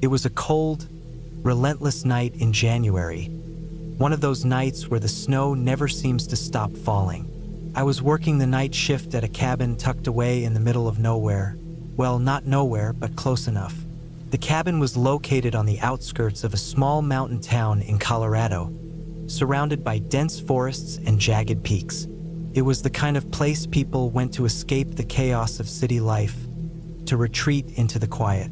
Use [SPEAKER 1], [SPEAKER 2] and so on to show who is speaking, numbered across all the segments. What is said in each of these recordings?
[SPEAKER 1] It was a cold, relentless night in January, one of those nights where the snow never seems to stop falling. I was working the night shift at a cabin tucked away in the middle of nowhere. Well, not nowhere, but close enough. The cabin was located on the outskirts of a small mountain town in Colorado, surrounded by dense forests and jagged peaks. It was the kind of place people went to escape the chaos of city life, to retreat into the quiet.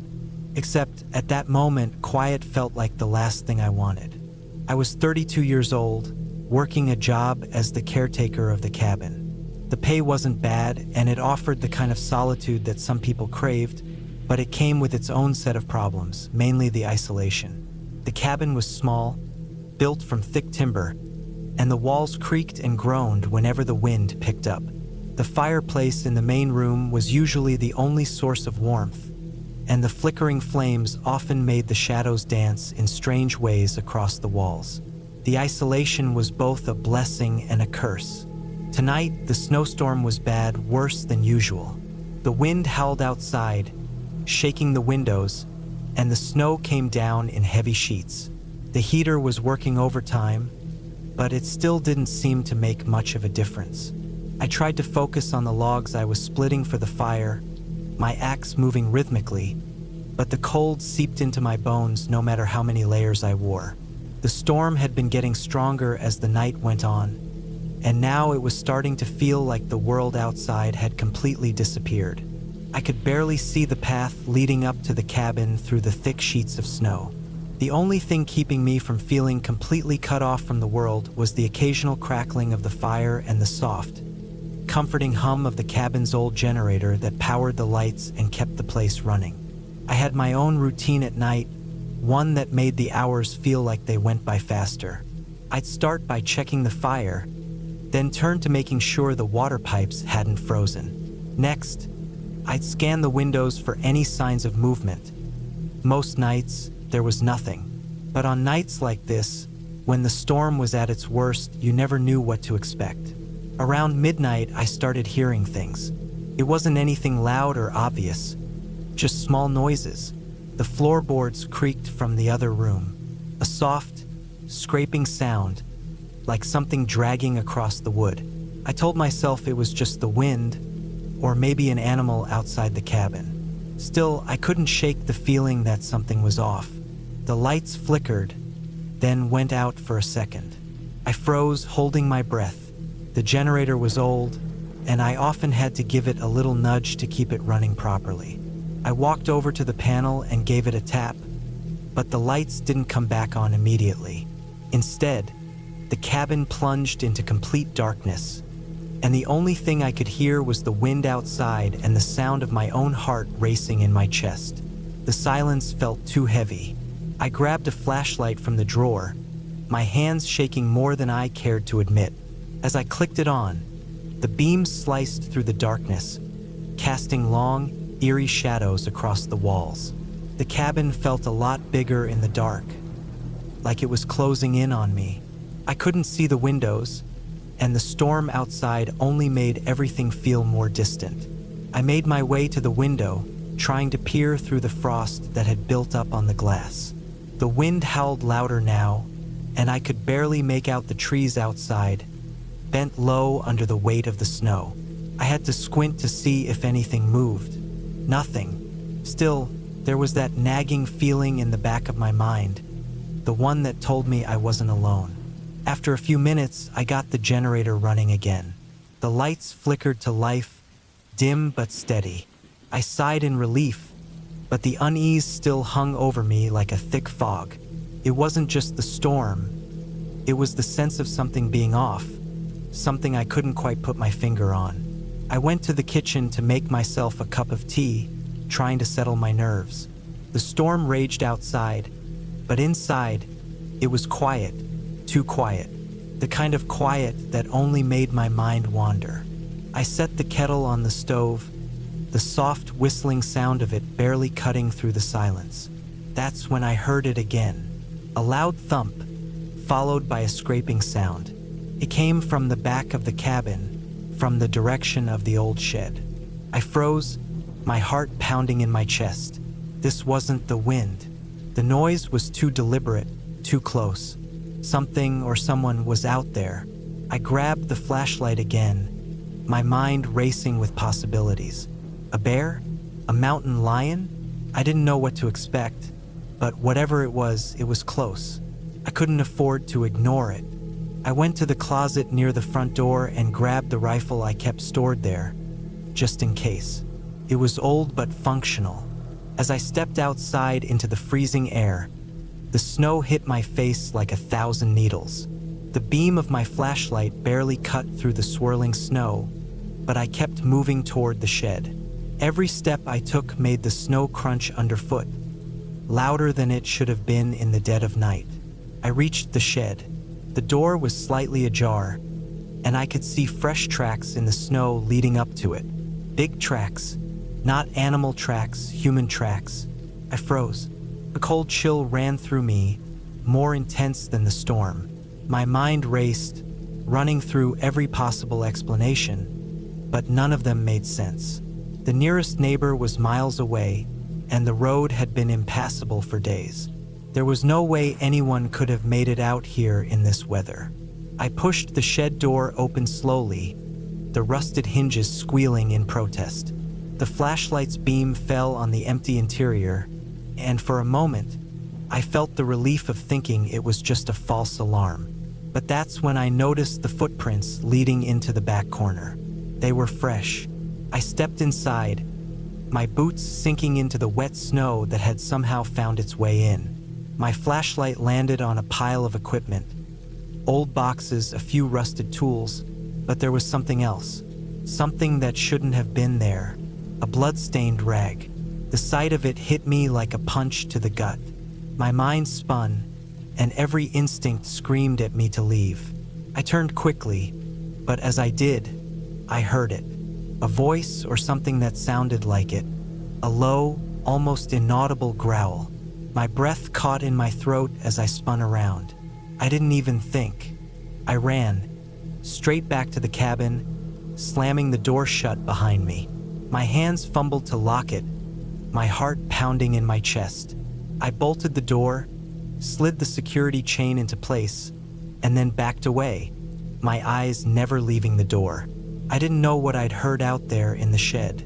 [SPEAKER 1] Except, at that moment, quiet felt like the last thing I wanted. I was 32 years old, working a job as the caretaker of the cabin. The pay wasn't bad, and it offered the kind of solitude that some people craved, but it came with its own set of problems, mainly the isolation. The cabin was small, built from thick timber, and the walls creaked and groaned whenever the wind picked up. The fireplace in the main room was usually the only source of warmth, and the flickering flames often made the shadows dance in strange ways across the walls. The isolation was both a blessing and a curse. Tonight, the snowstorm was bad, worse than usual. The wind howled outside, shaking the windows, and the snow came down in heavy sheets. The heater was working overtime, but it still didn't seem to make much of a difference. I tried to focus on the logs I was splitting for the fire, my axe moving rhythmically, but the cold seeped into my bones no matter how many layers I wore. The storm had been getting stronger as the night went on, and now it was starting to feel like the world outside had completely disappeared. I could barely see the path leading up to the cabin through the thick sheets of snow. The only thing keeping me from feeling completely cut off from the world was the occasional crackling of the fire and the soft, comforting hum of the cabin's old generator that powered the lights and kept the place running. I had my own routine at night, one that made the hours feel like they went by faster. I'd start by checking the fire, then turn to making sure the water pipes hadn't frozen. Next, I'd scan the windows for any signs of movement. Most nights, there was nothing. But on nights like this, when the storm was at its worst, you never knew what to expect. Around midnight, I started hearing things. It wasn't anything loud or obvious, just small noises. The floorboards creaked from the other room, a soft, scraping sound, like something dragging across the wood. I told myself it was just the wind, or maybe an animal outside the cabin. Still, I couldn't shake the feeling that something was off. The lights flickered, then went out for a second. I froze, holding my breath. The generator was old, and I often had to give it a little nudge to keep it running properly. I walked over to the panel and gave it a tap, but the lights didn't come back on immediately. Instead, the cabin plunged into complete darkness, and the only thing I could hear was the wind outside and the sound of my own heart racing in my chest. The silence felt too heavy. I grabbed a flashlight from the drawer, my hands shaking more than I cared to admit. As I clicked it on, the beam sliced through the darkness, casting long, eerie shadows across the walls. The cabin felt a lot bigger in the dark, like it was closing in on me. I couldn't see the windows, and the storm outside only made everything feel more distant. I made my way to the window, trying to peer through the frost that had built up on the glass. The wind howled louder now, and I could barely make out the trees outside, bent low under the weight of the snow. I had to squint to see if anything moved. Nothing. Still, there was that nagging feeling in the back of my mind, the one that told me I wasn't alone. After a few minutes, I got the generator running again. The lights flickered to life, dim but steady. I sighed in relief, but the unease still hung over me like a thick fog. It wasn't just the storm. It was the sense of something being off, something I couldn't quite put my finger on. I went to the kitchen to make myself a cup of tea, trying to settle my nerves. The storm raged outside, but inside, it was quiet, too quiet, the kind of quiet that only made my mind wander. I set the kettle on the stove, the soft whistling sound of it barely cutting through the silence. That's when I heard it again, a loud thump, followed by a scraping sound. It came from the back of the cabin, from the direction of the old shed. I froze, my heart pounding in my chest. This wasn't the wind. The noise was too deliberate, too close. Something or someone was out there. I grabbed the flashlight again, my mind racing with possibilities. A bear? A mountain lion? I didn't know what to expect, but whatever it was close. I couldn't afford to ignore it. I went to the closet near the front door and grabbed the rifle I kept stored there, just in case. It was old but functional. As I stepped outside into the freezing air, the snow hit my face like 1,000 needles. The beam of my flashlight barely cut through the swirling snow, but I kept moving toward the shed. Every step I took made the snow crunch underfoot, louder than it should have been in the dead of night. I reached the shed. The door was slightly ajar, and I could see fresh tracks in the snow leading up to it. Big tracks, not animal tracks, human tracks. I froze. A cold chill ran through me, more intense than the storm. My mind raced, running through every possible explanation, but none of them made sense. The nearest neighbor was miles away, and the road had been impassable for days. There was no way anyone could have made it out here in this weather. I pushed the shed door open slowly, the rusted hinges squealing in protest. The flashlight's beam fell on the empty interior, and for a moment, I felt the relief of thinking it was just a false alarm. But that's when I noticed the footprints leading into the back corner. They were fresh. I stepped inside, my boots sinking into the wet snow that had somehow found its way in. My flashlight landed on a pile of equipment. Old boxes, a few rusted tools, but there was something else. Something that shouldn't have been there. A blood-stained rag. The sight of it hit me like a punch to the gut. My mind spun, and every instinct screamed at me to leave. I turned quickly, but as I did, I heard it. A voice or something that sounded like it. A low, almost inaudible growl. My breath caught in my throat as I spun around. I didn't even think. I ran, straight back to the cabin, slamming the door shut behind me. My hands fumbled to lock it, my heart pounding in my chest. I bolted the door, slid the security chain into place, and then backed away, my eyes never leaving the door. I didn't know what I'd heard out there in the shed.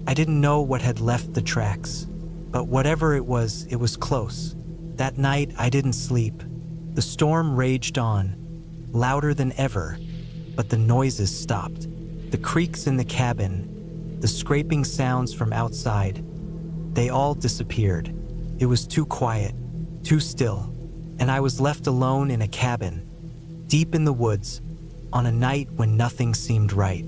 [SPEAKER 1] I didn't know what had left the tracks, but whatever it was close. That night, I didn't sleep. The storm raged on, louder than ever, but the noises stopped. The creaks in the cabin, the scraping sounds from outside, they all disappeared. It was too quiet, too still, and I was left alone in a cabin, deep in the woods, on a night when nothing seemed right.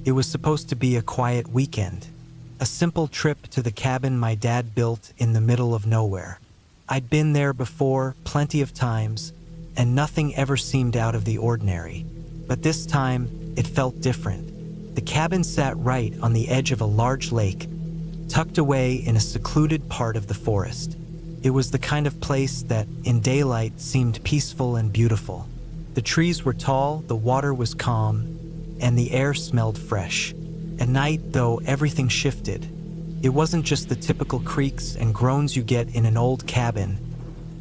[SPEAKER 1] It was supposed to be a quiet weekend, a simple trip to the cabin my dad built in the middle of nowhere. I'd been there before, plenty of times, and nothing ever seemed out of the ordinary. But this time, it felt different. The cabin sat right on the edge of a large lake, tucked away in a secluded part of the forest. It was the kind of place that, in daylight, seemed peaceful and beautiful. The trees were tall, the water was calm, and the air smelled fresh. At night, though, everything shifted. It wasn't just the typical creaks and groans you get in an old cabin.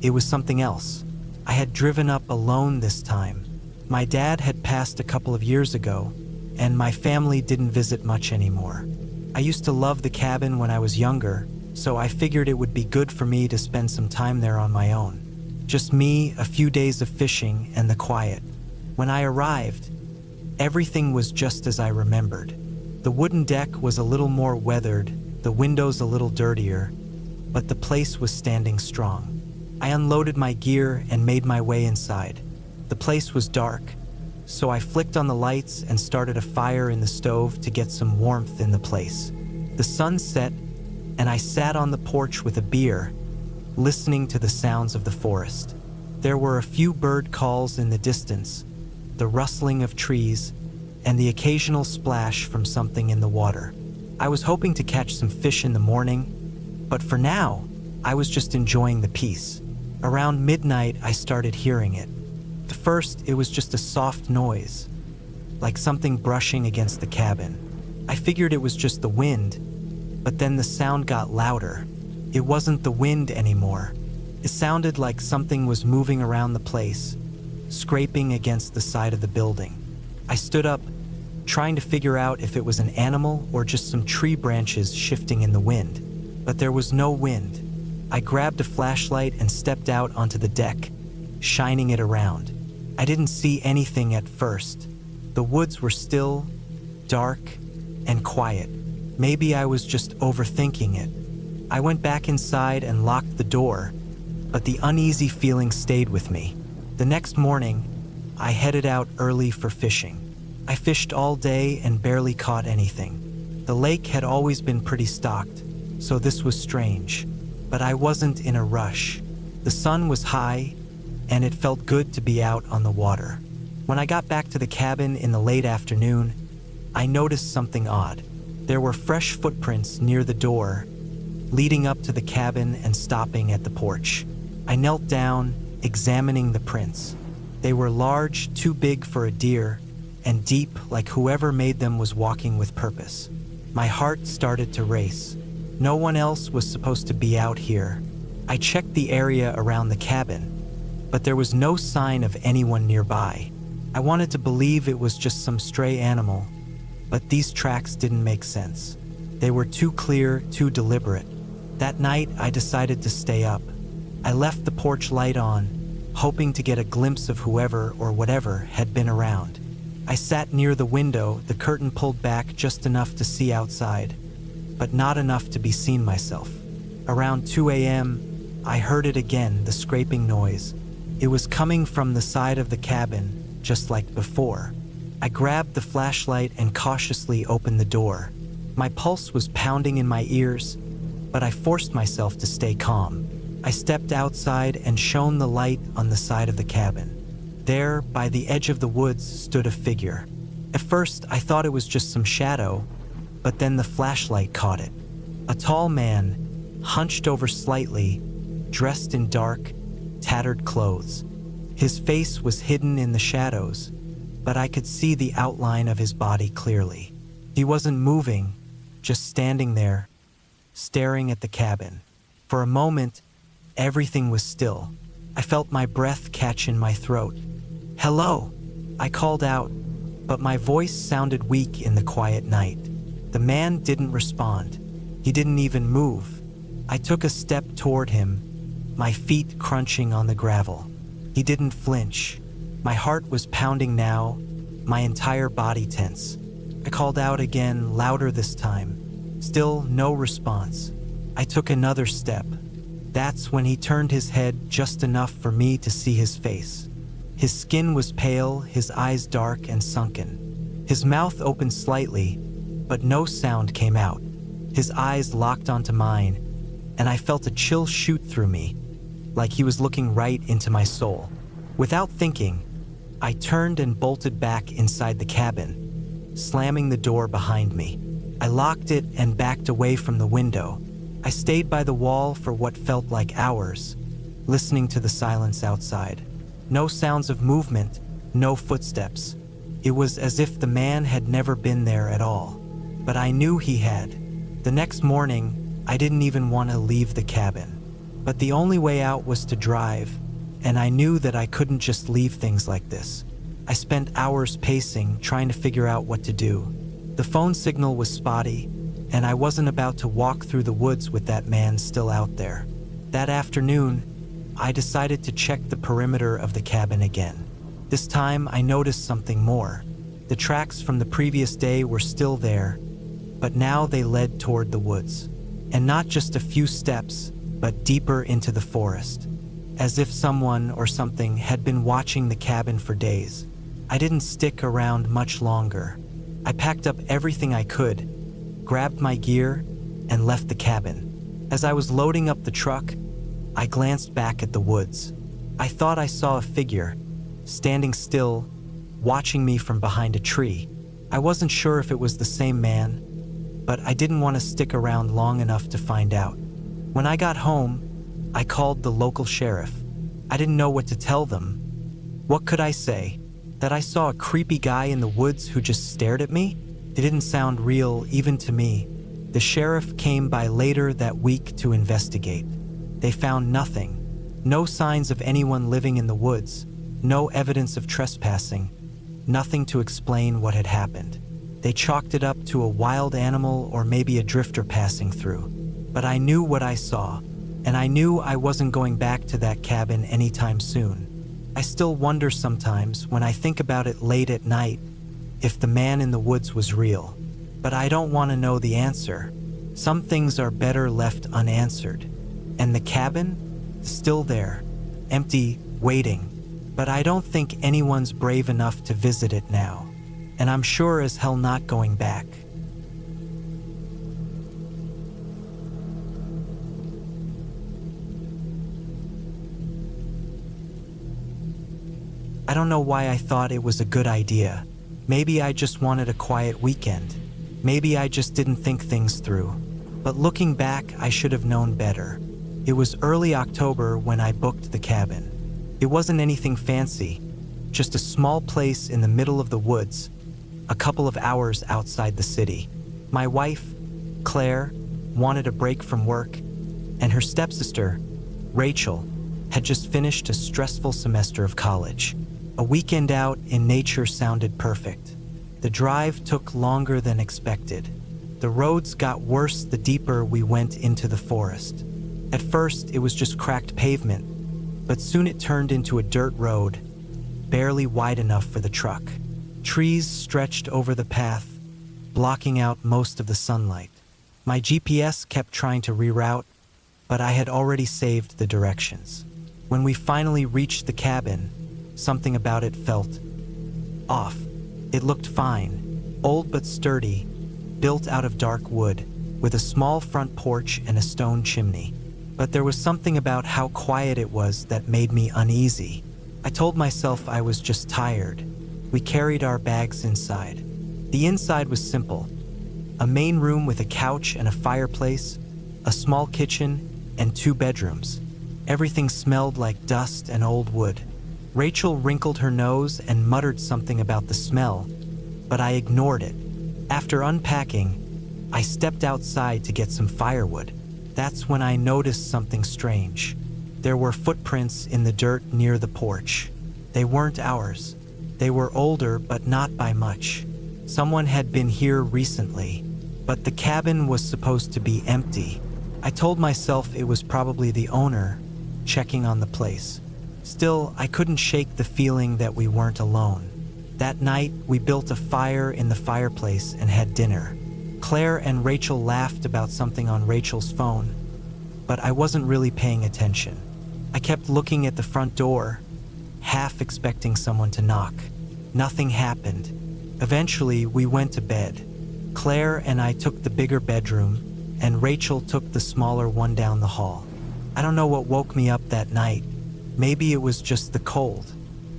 [SPEAKER 1] It was something else. I had driven up alone this time. My dad had passed a couple of years ago, and my family didn't visit much anymore. I used to love the cabin when I was younger, so I figured it would be good for me to spend some time there on my own. Just me, a few days of fishing, and the quiet. When I arrived, everything was just as I remembered. The wooden deck was a little more weathered, the windows a little dirtier, but the place was standing strong. I unloaded my gear and made my way inside. The place was dark, so I flicked on the lights and started a fire in the stove to get some warmth in the place. The sun set, and I sat on the porch with a beer, listening to the sounds of the forest. There were a few bird calls in the distance, the rustling of trees, and the occasional splash from something in the water. I was hoping to catch some fish in the morning, but for now, I was just enjoying the peace. Around midnight, I started hearing it. At first, it was just a soft noise, like something brushing against the cabin. I figured it was just the wind, but then the sound got louder. It wasn't the wind anymore. It sounded like something was moving around the place, scraping against the side of the building. I stood up, trying to figure out if it was an animal or just some tree branches shifting in the wind. But there was no wind. I grabbed a flashlight and stepped out onto the deck, shining it around. I didn't see anything at first. The woods were still, dark, and quiet. Maybe I was just overthinking it. I went back inside and locked the door, but the uneasy feeling stayed with me. The next morning, I headed out early for fishing. I fished all day and barely caught anything. The lake had always been pretty stocked, so this was strange. But I wasn't in a rush. The sun was high, and it felt good to be out on the water. When I got back to the cabin in the late afternoon, I noticed something odd. There were fresh footprints near the door, leading up to the cabin and stopping at the porch. I knelt down, examining the prints. They were large, too big for a deer, and deep like whoever made them was walking with purpose. My heart started to race. No one else was supposed to be out here. I checked the area around the cabin, but there was no sign of anyone nearby. I wanted to believe it was just some stray animal, but these tracks didn't make sense. They were too clear, too deliberate. That night, I decided to stay up. I left the porch light on, hoping to get a glimpse of whoever or whatever had been around. I sat near the window, the curtain pulled back just enough to see outside, but not enough to be seen myself. Around 2 a.m., I heard it again, the scraping noise. It was coming from the side of the cabin, just like before. I grabbed the flashlight and cautiously opened the door. My pulse was pounding in my ears, but I forced myself to stay calm. I stepped outside and shone the light on the side of the cabin. There, by the edge of the woods, stood a figure. At first, I thought it was just some shadow, but then the flashlight caught it. A tall man, hunched over slightly, dressed in dark, tattered clothes. His face was hidden in the shadows, but I could see the outline of his body clearly. He wasn't moving, just standing there, staring at the cabin. For a moment, everything was still. I felt my breath catch in my throat. "Hello," I called out, but my voice sounded weak in the quiet night. The man didn't respond. He didn't even move. I took a step toward him, my feet crunching on the gravel. He didn't flinch. My heart was pounding now, my entire body tense. I called out again, louder this time. Still no response. I took another step. That's when he turned his head just enough for me to see his face. His skin was pale, his eyes dark and sunken. His mouth opened slightly, but no sound came out. His eyes locked onto mine, and I felt a chill shoot through me, like he was looking right into my soul. Without thinking, I turned and bolted back inside the cabin, slamming the door behind me. I locked it and backed away from the window. I stayed by the wall for what felt like hours, listening to the silence outside. No sounds of movement, no footsteps. It was as if the man had never been there at all. But I knew he had. The next morning, I didn't even want to leave the cabin. But the only way out was to drive, and I knew that I couldn't just leave things like this. I spent hours pacing, trying to figure out what to do. The phone signal was spotty, and I wasn't about to walk through the woods with that man still out there. That afternoon, I decided to check the perimeter of the cabin again. This time, I noticed something more. The tracks from the previous day were still there, but now they led toward the woods. And not just a few steps, but deeper into the forest, as if someone or something had been watching the cabin for days. I didn't stick around much longer. I packed up everything I could, grabbed my gear, and left the cabin. As I was loading up the truck, I glanced back at the woods. I thought I saw a figure, standing still, watching me from behind a tree. I wasn't sure if it was the same man, but I didn't want to stick around long enough to find out. When I got home, I called the local sheriff. I didn't know what to tell them, What could I say? That I saw a creepy guy in the woods who just stared at me? It didn't sound real, even to me. The sheriff came by later that week to investigate. They found nothing. No signs of anyone living in the woods. No evidence of trespassing. Nothing to explain what had happened. They chalked it up to a wild animal or maybe a drifter passing through. But I knew what I saw, and I knew I wasn't going back to that cabin anytime soon. I still wonder sometimes, when I think about it late at night, if the man in the woods was real. But I don't want to know the answer. Some things are better left unanswered. And the cabin? Still there, empty, waiting. But I don't think anyone's brave enough to visit it now. And I'm sure as hell not going back. I don't know why I thought it was a good idea. Maybe I just wanted a quiet weekend. Maybe I just didn't think things through. But looking back, I should have known better. It was early October when I booked the cabin. It wasn't anything fancy, just a small place in the middle of the woods, a couple of hours outside the city. My wife, Claire, wanted a break from work, and her stepsister, Rachel, had just finished a stressful semester of college. A weekend out in nature sounded perfect. The drive took longer than expected. The roads got worse the deeper we went into the forest. At first, it was just cracked pavement, but soon it turned into a dirt road, barely wide enough for the truck. Trees stretched over the path, blocking out most of the sunlight. My GPS kept trying to reroute, but I had already saved the directions. When we finally reached the cabin, something about it felt off. It looked fine, old but sturdy, built out of dark wood, with a small front porch and a stone chimney. But there was something about how quiet it was that made me uneasy. I told myself I was just tired. We carried our bags inside. The inside was simple. A main room with a couch and a fireplace, a small kitchen, and 2 bedrooms. Everything smelled like dust and old wood. Rachel wrinkled her nose and muttered something about the smell, but I ignored it. After unpacking, I stepped outside to get some firewood. That's when I noticed something strange. There were footprints in the dirt near the porch. They weren't ours. They were older, but not by much. Someone had been here recently, but the cabin was supposed to be empty. I told myself it was probably the owner checking on the place. Still, I couldn't shake the feeling that we weren't alone. That night, we built a fire in the fireplace and had dinner. Claire and Rachel laughed about something on Rachel's phone, but I wasn't really paying attention. I kept looking at the front door, half expecting someone to knock. Nothing happened. Eventually, we went to bed. Claire and I took the bigger bedroom, and Rachel took the smaller one down the hall. I don't know what woke me up that night. Maybe it was just the cold.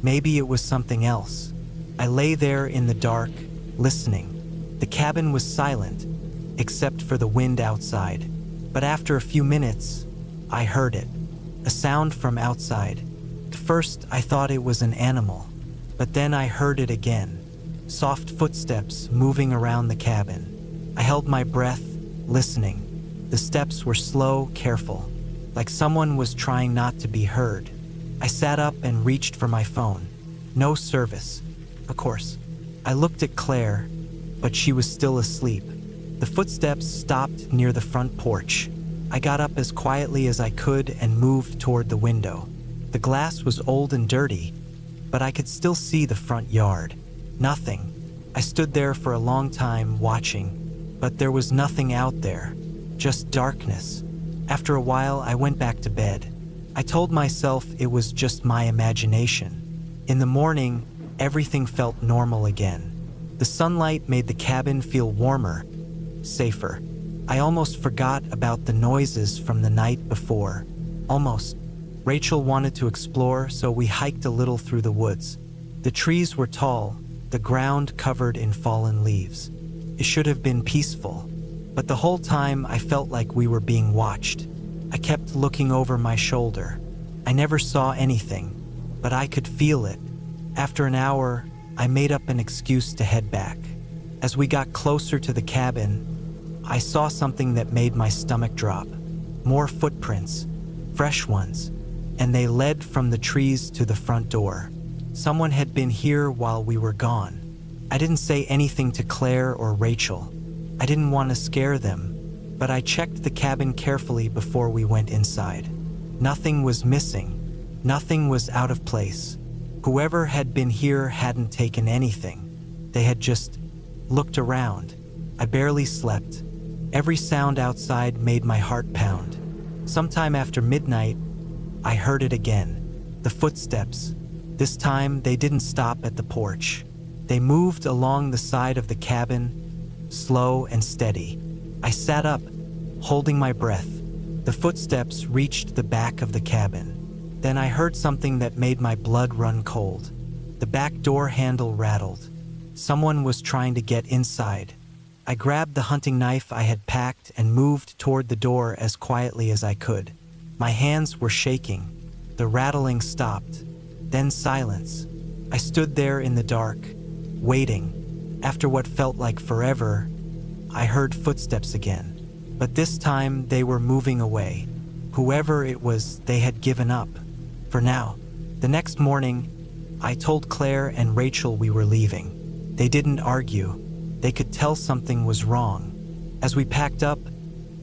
[SPEAKER 1] Maybe it was something else. I lay there in the dark, listening. The cabin was silent, except for the wind outside. But after a few minutes, I heard it. A sound from outside. At first, I thought it was an animal, but then I heard it again. Soft footsteps moving around the cabin. I held my breath, listening. The steps were slow, careful, like someone was trying not to be heard. I sat up and reached for my phone. No service. Of course. I looked at Claire, but she was still asleep. The footsteps stopped near the front porch. I got up as quietly as I could and moved toward the window. The glass was old and dirty, but I could still see the front yard. Nothing. I stood there for a long time watching, but there was nothing out there, just darkness. After a while, I went back to bed. I told myself it was just my imagination. In the morning, everything felt normal again. The sunlight made the cabin feel warmer, safer. I almost forgot about the noises from the night before. Almost. Rachel wanted to explore, so we hiked a little through the woods. The trees were tall, the ground covered in fallen leaves. It should have been peaceful, but the whole time I felt like we were being watched. I kept looking over my shoulder. I never saw anything, but I could feel it. After an hour, I made up an excuse to head back. As we got closer to the cabin, I saw something that made my stomach drop. More footprints, fresh ones, and they led from the trees to the front door. Someone had been here while we were gone. I didn't say anything to Claire or Rachel. I didn't want to scare them, but I checked the cabin carefully before we went inside. Nothing was missing. Nothing was out of place. Whoever had been here hadn't taken anything. They had just looked around. I barely slept. Every sound outside made my heart pound. Sometime after midnight, I heard it again. The footsteps. This time, they didn't stop at the porch. They moved along the side of the cabin, slow and steady. I sat up, holding my breath. The footsteps reached the back of the cabin. Then I heard something that made my blood run cold. The back door handle rattled. Someone was trying to get inside. I grabbed the hunting knife I had packed and moved toward the door as quietly as I could. My hands were shaking. The rattling stopped. Then silence. I stood there in the dark, waiting. After what felt like forever, I heard footsteps again. But this time they were moving away. Whoever it was, they had given up. For now. The next morning, I told Claire and Rachel we were leaving. They didn't argue. They could tell something was wrong. As we packed up,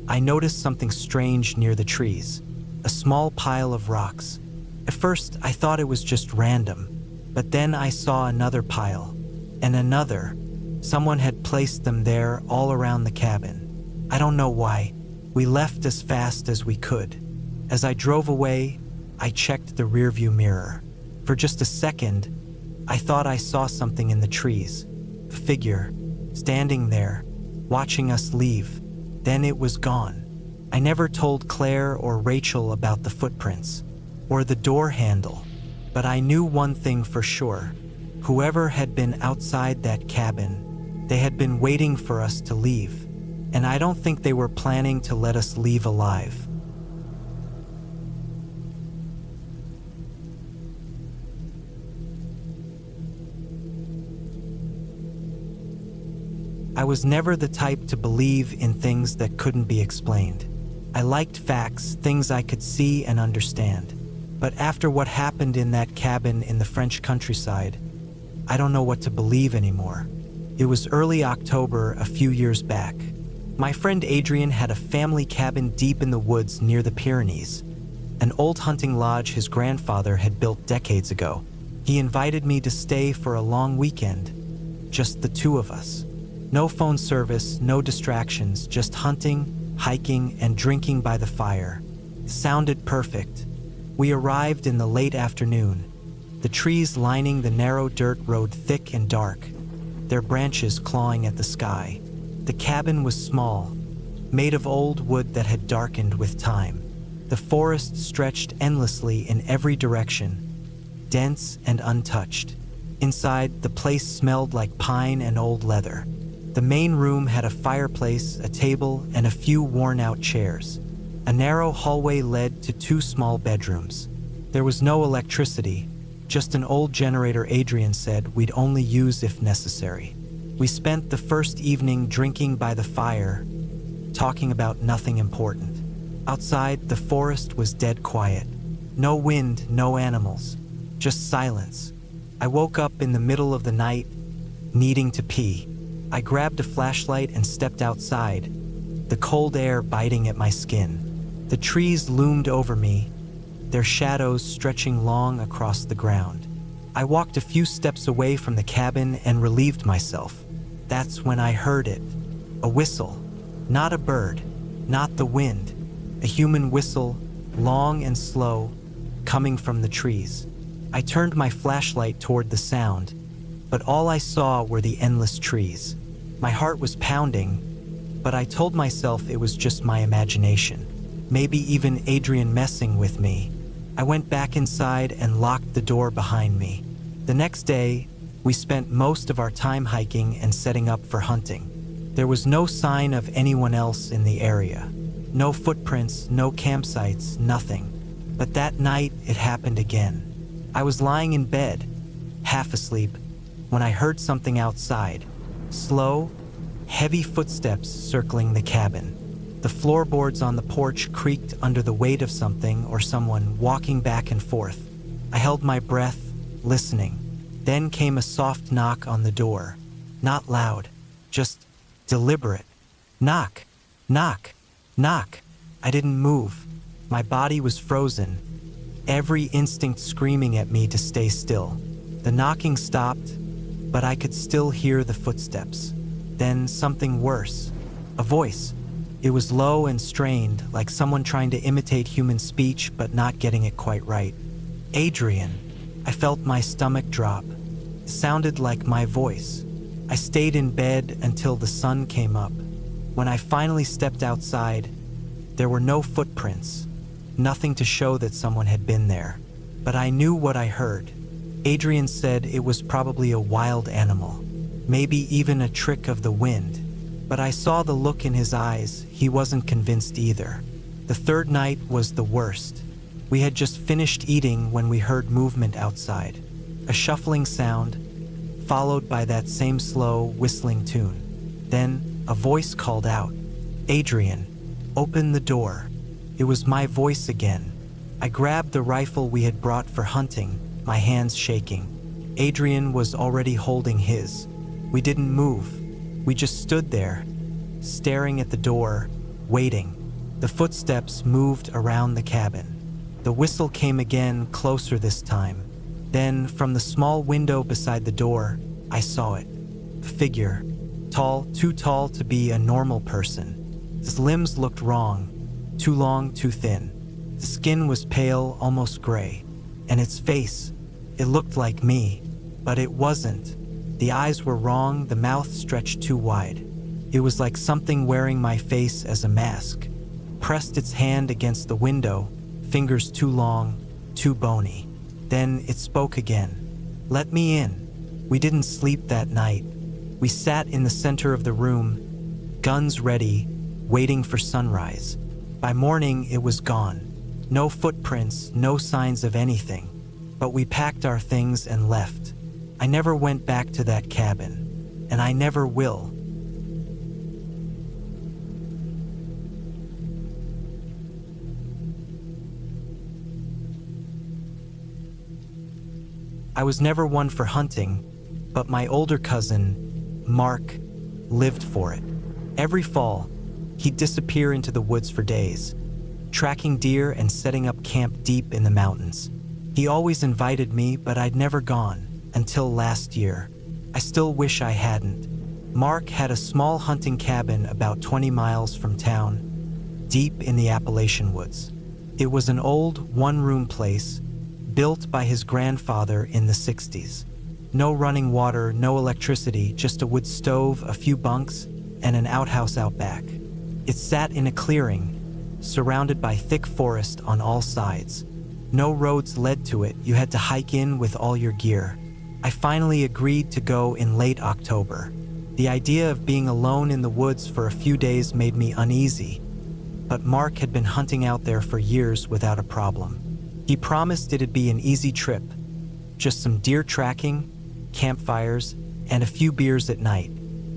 [SPEAKER 1] I noticed something strange near the trees. A small pile of rocks. At first, I thought it was just random. But then I saw another pile. And another. Someone had placed them there all around the cabin. I don't know why. We left as fast as we could. As I drove away, I checked the rearview mirror. For just a second, I thought I saw something in the trees. A figure, standing there, watching us leave. Then it was gone. I never told Claire or Rachel about the footprints, or the door handle, but I knew one thing for sure. Whoever had been outside that cabin, they had been waiting for us to leave, and I don't think they were planning to let us leave alive. I was never the type to believe in things that couldn't be explained. I liked facts, things I could see and understand. But after what happened in that cabin in the French countryside, I don't know what to believe anymore. It was early October a few years back. My friend Adrian had a family cabin deep in the woods near the Pyrenees, an old hunting lodge his grandfather had built decades ago. He invited me to stay for a long weekend, just the two of us. No phone service, no distractions, just hunting, hiking, and drinking by the fire. It sounded perfect. We arrived in the late afternoon, the trees lining the narrow dirt road thick and dark, their branches clawing at the sky. The cabin was small, made of old wood that had darkened with time. The forest stretched endlessly in every direction, dense and untouched. Inside, the place smelled like pine and old leather. The main room had a fireplace, a table, and a few worn-out chairs. A narrow hallway led to two small bedrooms. There was no electricity, just an old generator Adrian said we'd only use if necessary. We spent the first evening drinking by the fire, talking about nothing important. Outside, the forest was dead quiet. No wind, no animals, just silence. I woke up in the middle of the night, needing to pee. I grabbed a flashlight and stepped outside, the cold air biting at my skin. The trees loomed over me, their shadows stretching long across the ground. I walked a few steps away from the cabin and relieved myself. That's when I heard it. A whistle. Not a bird, not the wind. A human whistle, long and slow, coming from the trees. I turned my flashlight toward the sound, but all I saw were the endless trees. My heart was pounding, but I told myself it was just my imagination. Maybe even Adrian messing with me. I went back inside and locked the door behind me. The next day, we spent most of our time hiking and setting up for hunting. There was no sign of anyone else in the area. No footprints, no campsites, nothing. But that night, it happened again. I was lying in bed, half asleep, when I heard something outside. Slow, heavy footsteps circling the cabin. The floorboards on the porch creaked under the weight of something or someone walking back and forth. I held my breath, listening. Then came a soft knock on the door. Not loud, just deliberate. Knock, knock, knock. I didn't move. My body was frozen, every instinct screaming at me to stay still. The knocking stopped, but I could still hear the footsteps. Then something worse. A voice. It was low and strained, like someone trying to imitate human speech but not getting it quite right. Adrian. I felt my stomach drop. It sounded like my voice. I stayed in bed until the sun came up. When I finally stepped outside, there were no footprints, nothing to show that someone had been there. But I knew what I heard. Adrian said it was probably a wild animal, maybe even a trick of the wind. But I saw the look in his eyes. He wasn't convinced either. The third night was the worst. We had just finished eating when we heard movement outside. A shuffling sound, followed by that same slow, whistling tune. Then a voice called out, "Adrian, open the door." It was my voice again. I grabbed the rifle we had brought for hunting, my hands shaking. Adrian was already holding his. We didn't move. We just stood there, staring at the door, waiting. The footsteps moved around the cabin. The whistle came again, closer this time. Then, from the small window beside the door, I saw it. A figure, tall, too tall to be a normal person. His limbs looked wrong, too long, too thin. The skin was pale, almost gray. And its face, it looked like me, but it wasn't. The eyes were wrong, the mouth stretched too wide. It was like something wearing my face as a mask. Pressed its hand against the window, fingers too long, too bony. Then it spoke again. "Let me in." We didn't sleep that night. We sat in the center of the room, guns ready, waiting for sunrise. By morning, it was gone. No footprints, no signs of anything. But we packed our things and left. I never went back to that cabin, and I never will. I was never one for hunting, but my older cousin, Mark, lived for it. Every fall, he'd disappear into the woods for days, tracking deer and setting up camp deep in the mountains. He always invited me, but I'd never gone, until last year. I still wish I hadn't. Mark had a small hunting cabin about 20 miles from town, deep in the Appalachian woods. It was an old, one-room place, built by his grandfather in the 60s. No running water, no electricity, just a wood stove, a few bunks, and an outhouse out back. It sat in a clearing, surrounded by thick forest on all sides. No roads led to it, you had to hike in with all your gear. I finally agreed to go in late October. The idea of being alone in the woods for a few days made me uneasy, but Mark had been hunting out there for years without a problem. He promised it'd be an easy trip, just some deer tracking, campfires, and a few beers at night.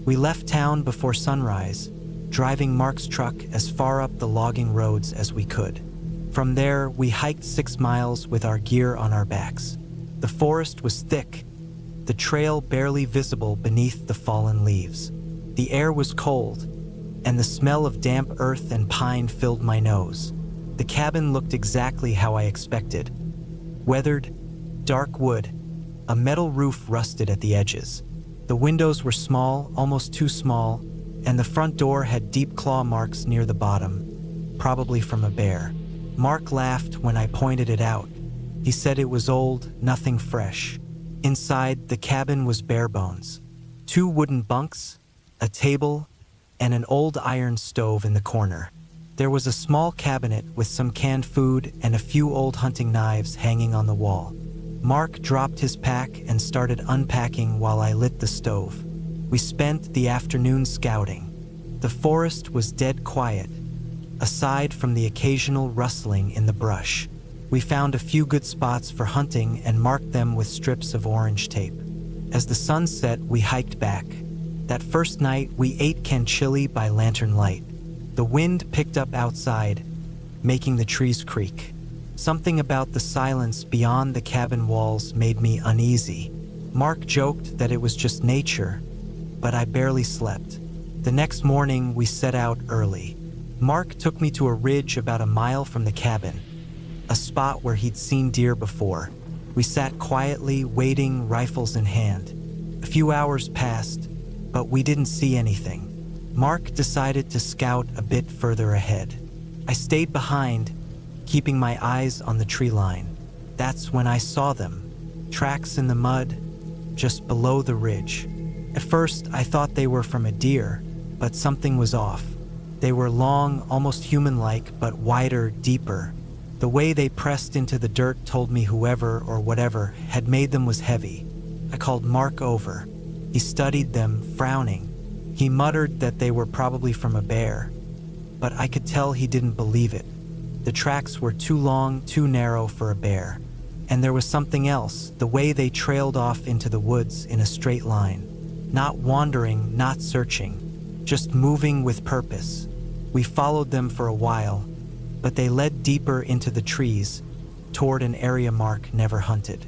[SPEAKER 1] We left town before sunrise, driving Mark's truck as far up the logging roads as we could. From there, we hiked 6 miles with our gear on our backs. The forest was thick, the trail barely visible beneath the fallen leaves. The air was cold, and the smell of damp earth and pine filled my nose. The cabin looked exactly how I expected. Weathered, dark wood, a metal roof rusted at the edges. The windows were small, almost too small, and the front door had deep claw marks near the bottom, probably from a bear. Mark laughed when I pointed it out. He said it was old, nothing fresh. Inside, the cabin was bare bones. 2 wooden bunks, a table, and an old iron stove in the corner. There was a small cabinet with some canned food and a few old hunting knives hanging on the wall. Mark dropped his pack and started unpacking while I lit the stove. We spent the afternoon scouting. The forest was dead quiet, aside from the occasional rustling in the brush. We found a few good spots for hunting and marked them with strips of orange tape. As the sun set, we hiked back. That first night, we ate chili by lantern light. The wind picked up outside, making the trees creak. Something about the silence beyond the cabin walls made me uneasy. Mark joked that it was just nature, but I barely slept. The next morning, we set out early. Mark took me to a ridge about a mile from the cabin, a spot where he'd seen deer before. We sat quietly, waiting, rifles in hand. A few hours passed, but we didn't see anything. Mark decided to scout a bit further ahead. I stayed behind, keeping my eyes on the tree line. That's when I saw them, tracks in the mud, just below the ridge. At first, I thought they were from a deer, but something was off. They were long, almost human-like, but wider, deeper. The way they pressed into the dirt told me whoever or whatever had made them was heavy. I called Mark over. He studied them, frowning. He muttered that they were probably from a bear, but I could tell he didn't believe it. The tracks were too long, too narrow for a bear. And there was something else, the way they trailed off into the woods in a straight line. Not wandering, not searching, just moving with purpose. We followed them for a while, but they led deeper into the trees, toward an area Mark never hunted.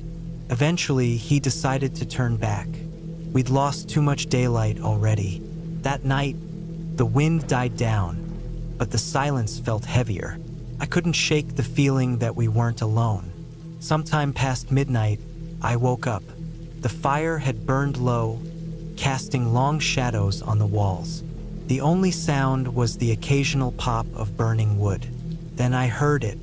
[SPEAKER 1] Eventually, he decided to turn back. We'd lost too much daylight already. That night, the wind died down, but the silence felt heavier. I couldn't shake the feeling that we weren't alone. Sometime past midnight, I woke up. The fire had burned low, casting long shadows on the walls. The only sound was the occasional pop of burning wood. Then I heard it,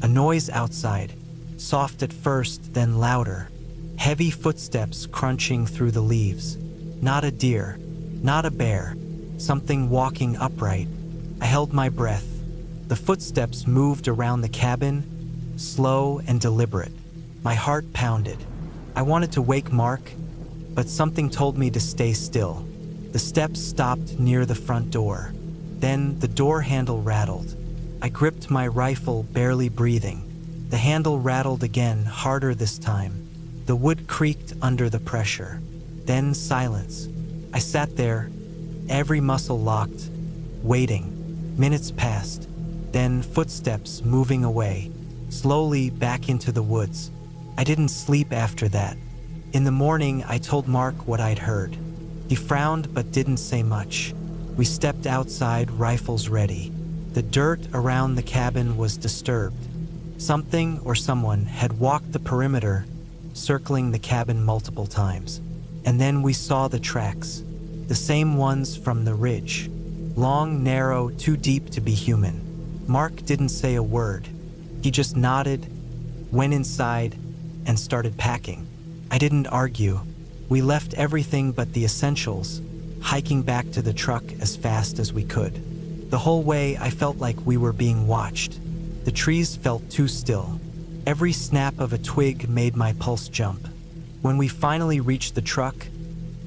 [SPEAKER 1] a noise outside, soft at first, then louder. Heavy footsteps crunching through the leaves. Not a deer, not a bear, something walking upright. I held my breath. The footsteps moved around the cabin, slow and deliberate. My heart pounded. I wanted to wake Mark, but something told me to stay still. The steps stopped near the front door. Then the door handle rattled. I gripped my rifle, barely breathing. The handle rattled again, harder this time. The wood creaked under the pressure. Then silence. I sat there, every muscle locked, waiting. Minutes passed. Then footsteps moving away, slowly back into the woods. I didn't sleep after that. In the morning, I told Mark what I'd heard. He frowned but didn't say much. We stepped outside, rifles ready. The dirt around the cabin was disturbed. Something or someone had walked the perimeter, circling the cabin multiple times. And then we saw the tracks, the same ones from the ridge. Long, narrow, too deep to be human. Mark didn't say a word. He just nodded, went inside, and started packing. I didn't argue. We left everything but the essentials, hiking back to the truck as fast as we could. The whole way, I felt like we were being watched. The trees felt too still. Every snap of a twig made my pulse jump. When we finally reached the truck,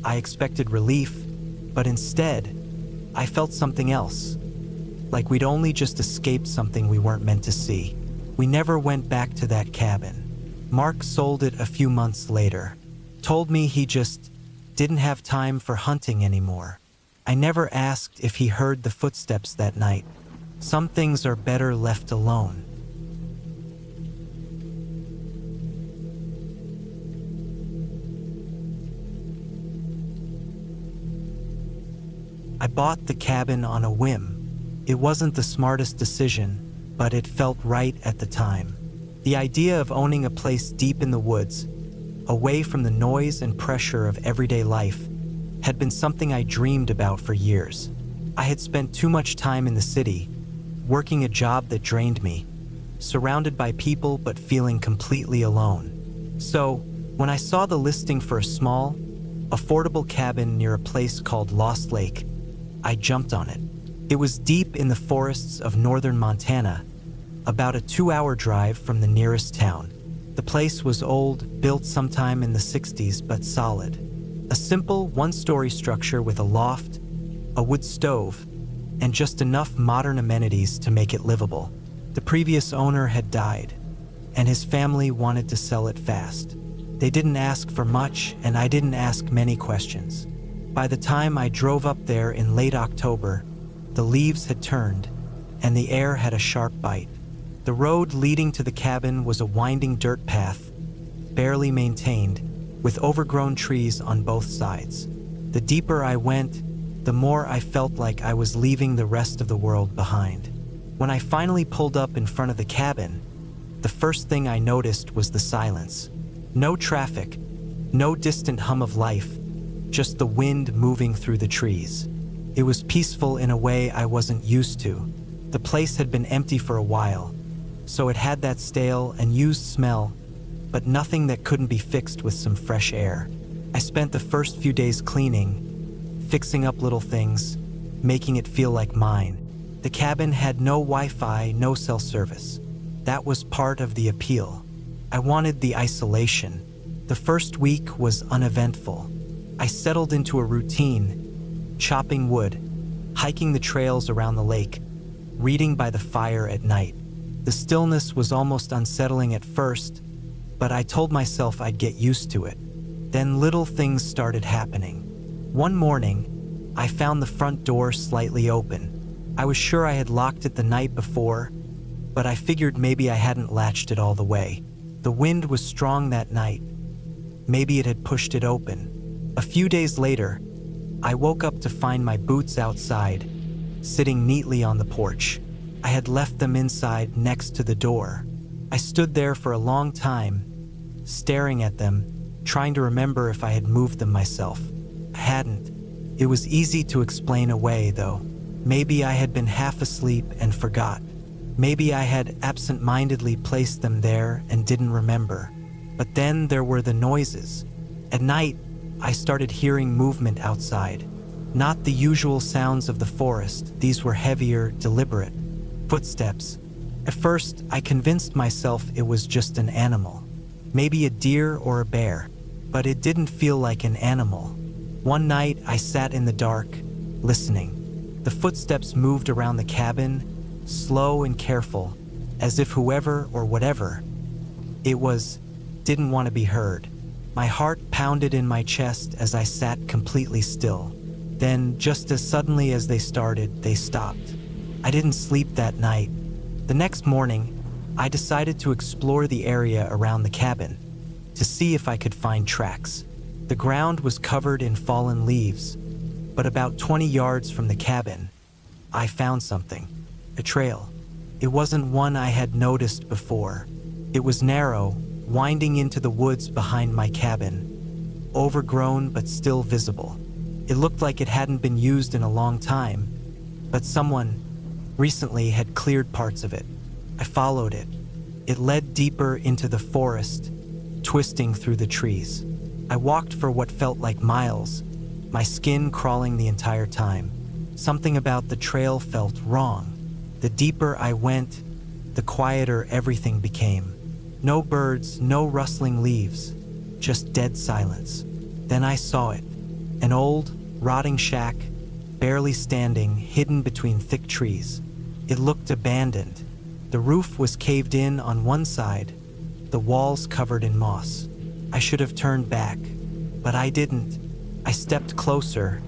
[SPEAKER 1] I expected relief, but instead, I felt something else. Like we'd only just escaped something we weren't meant to see. We never went back to that cabin. Mark sold it a few months later. Told me he just didn't have time for hunting anymore. I never asked if he heard the footsteps that night. Some things are better left alone. I bought the cabin on a whim. It wasn't the smartest decision, but it felt right at the time. The idea of owning a place deep in the woods, away from the noise and pressure of everyday life, had been something I dreamed about for years. I had spent too much time in the city, working a job that drained me, surrounded by people but feeling completely alone. So, when I saw the listing for a small, affordable cabin near a place called Lost Lake, I jumped on it. It was deep in the forests of northern Montana, about a 2-hour drive from the nearest town. The place was old, built sometime in the 60s, but solid. A simple one-story structure with a loft, a wood stove, and just enough modern amenities to make it livable. The previous owner had died, and his family wanted to sell it fast. They didn't ask for much, and I didn't ask many questions. By the time I drove up there in late October, the leaves had turned, and the air had a sharp bite. The road leading to the cabin was a winding dirt path, barely maintained, with overgrown trees on both sides. The deeper I went, the more I felt like I was leaving the rest of the world behind. When I finally pulled up in front of the cabin, the first thing I noticed was the silence. No traffic, no distant hum of life, just the wind moving through the trees. It was peaceful in a way I wasn't used to. The place had been empty for a while, so it had that stale and used smell, but nothing that couldn't be fixed with some fresh air. I spent the first few days cleaning, fixing up little things, making it feel like mine. The cabin had no Wi-Fi, no cell service. That was part of the appeal. I wanted the isolation. The first week was uneventful. I settled into a routine, chopping wood, hiking the trails around the lake, reading by the fire at night. The stillness was almost unsettling at first, but I told myself I'd get used to it. Then little things started happening. One morning, I found the front door slightly open. I was sure I had locked it the night before, but I figured maybe I hadn't latched it all the way. The wind was strong that night. Maybe it had pushed it open. A few days later, I woke up to find my boots outside, sitting neatly on the porch. I had left them inside next to the door. I stood there for a long time, staring at them, trying to remember if I had moved them myself. I hadn't. It was easy to explain away, though. Maybe I had been half asleep and forgot. Maybe I had absent-mindedly placed them there and didn't remember. But then there were the noises. At night, I started hearing movement outside. Not the usual sounds of the forest. These were heavier, deliberate. Footsteps. At first, I convinced myself it was just an animal. Maybe a deer or a bear. But it didn't feel like an animal. One night, I sat in the dark, listening. The footsteps moved around the cabin, slow and careful, as if whoever or whatever it was didn't want to be heard. My heart pounded in my chest as I sat completely still. Then, just as suddenly as they started, they stopped. I didn't sleep that night. The next morning, I decided to explore the area around the cabin to see if I could find tracks. The ground was covered in fallen leaves, but about 20 yards from the cabin, I found something. A trail. It wasn't one I had noticed before. It was narrow, winding into the woods behind my cabin, overgrown but still visible. It looked like it hadn't been used in a long time, but someone recently had cleared parts of it. I followed it. It led deeper into the forest, twisting through the trees. I walked for what felt like miles, my skin crawling the entire time. Something about the trail felt wrong. The deeper I went, the quieter everything became. No birds, no rustling leaves, just dead silence. Then I saw it. An old, rotting shack, barely standing, hidden between thick trees. It looked abandoned. The roof was caved in on one side, the walls covered in moss. I should have turned back, but I didn't. I stepped closer,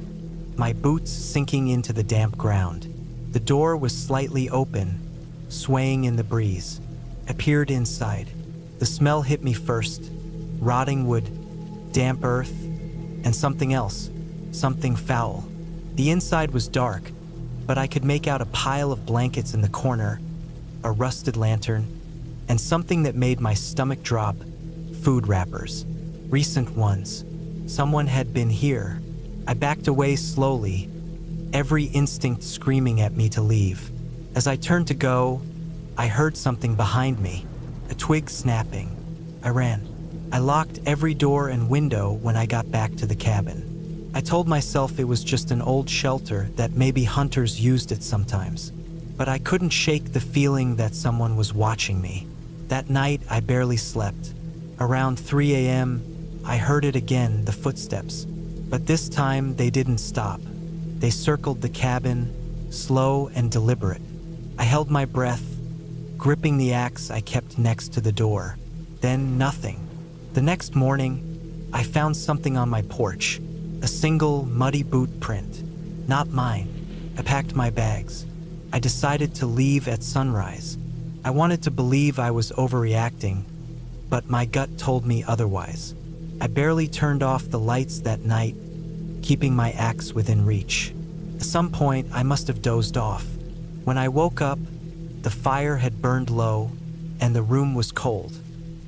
[SPEAKER 1] my boots sinking into the damp ground. The door was slightly open, swaying in the breeze. I peered inside. The smell hit me first. Rotting wood, damp earth, and something else. Something foul. The inside was dark, but I could make out a pile of blankets in the corner, a rusted lantern, and something that made my stomach drop. Food wrappers. Recent ones. Someone had been here. I backed away slowly, every instinct screaming at me to leave. As I turned to go, I heard something behind me, a twig snapping. I ran. I locked every door and window when I got back to the cabin. I told myself it was just an old shelter that maybe hunters used it sometimes. But I couldn't shake the feeling that someone was watching me. That night, I barely slept. Around 3 a.m., I heard it again, the footsteps. But this time, they didn't stop. They circled the cabin, slow and deliberate. I held my breath, gripping the axe I kept next to the door. Then nothing. The next morning, I found something on my porch. A single muddy boot print. Not mine. I packed my bags. I decided to leave at sunrise. I wanted to believe I was overreacting, but my gut told me otherwise. I barely turned off the lights that night, keeping my axe within reach. At some point, I must have dozed off. When I woke up, the fire had burned low, and the room was cold.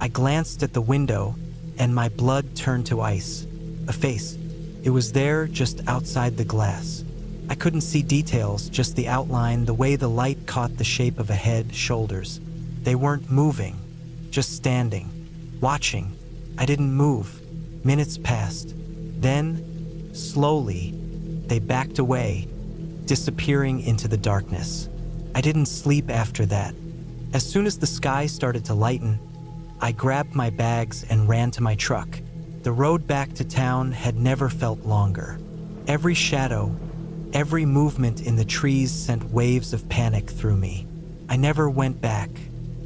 [SPEAKER 1] I glanced at the window, and my blood turned to ice. A face. It was there, just outside the glass. I couldn't see details, just the outline, the way the light caught the shape of a head, shoulders. They weren't moving, just standing, watching. I didn't move. Minutes passed. Then, slowly, they backed away, disappearing into the darkness. I didn't sleep after that. As soon as the sky started to lighten, I grabbed my bags and ran to my truck. The road back to town had never felt longer. Every shadow, every movement in the trees sent waves of panic through me. I never went back.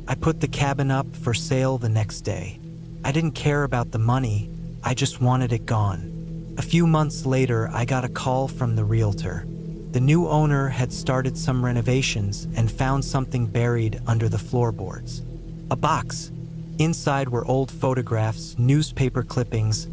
[SPEAKER 1] I put the cabin up for sale the next day. I didn't care about the money, I just wanted it gone. A few months later, I got a call from the realtor. The new owner had started some renovations and found something buried under the floorboards. A box. Inside were old photographs, newspaper clippings,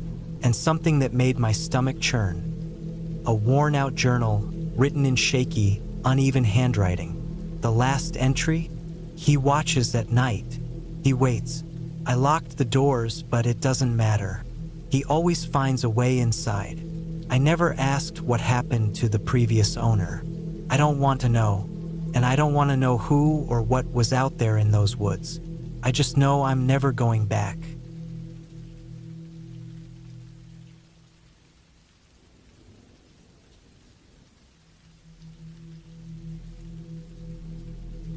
[SPEAKER 1] and something that made my stomach churn. A worn-out journal, written in shaky, uneven handwriting. The last entry? He watches at night. He waits. I locked the doors, but it doesn't matter. He always finds a way inside. I never asked what happened to the previous owner. I don't want to know, and I don't want to know who or what was out there in those woods. I just know I'm never going back.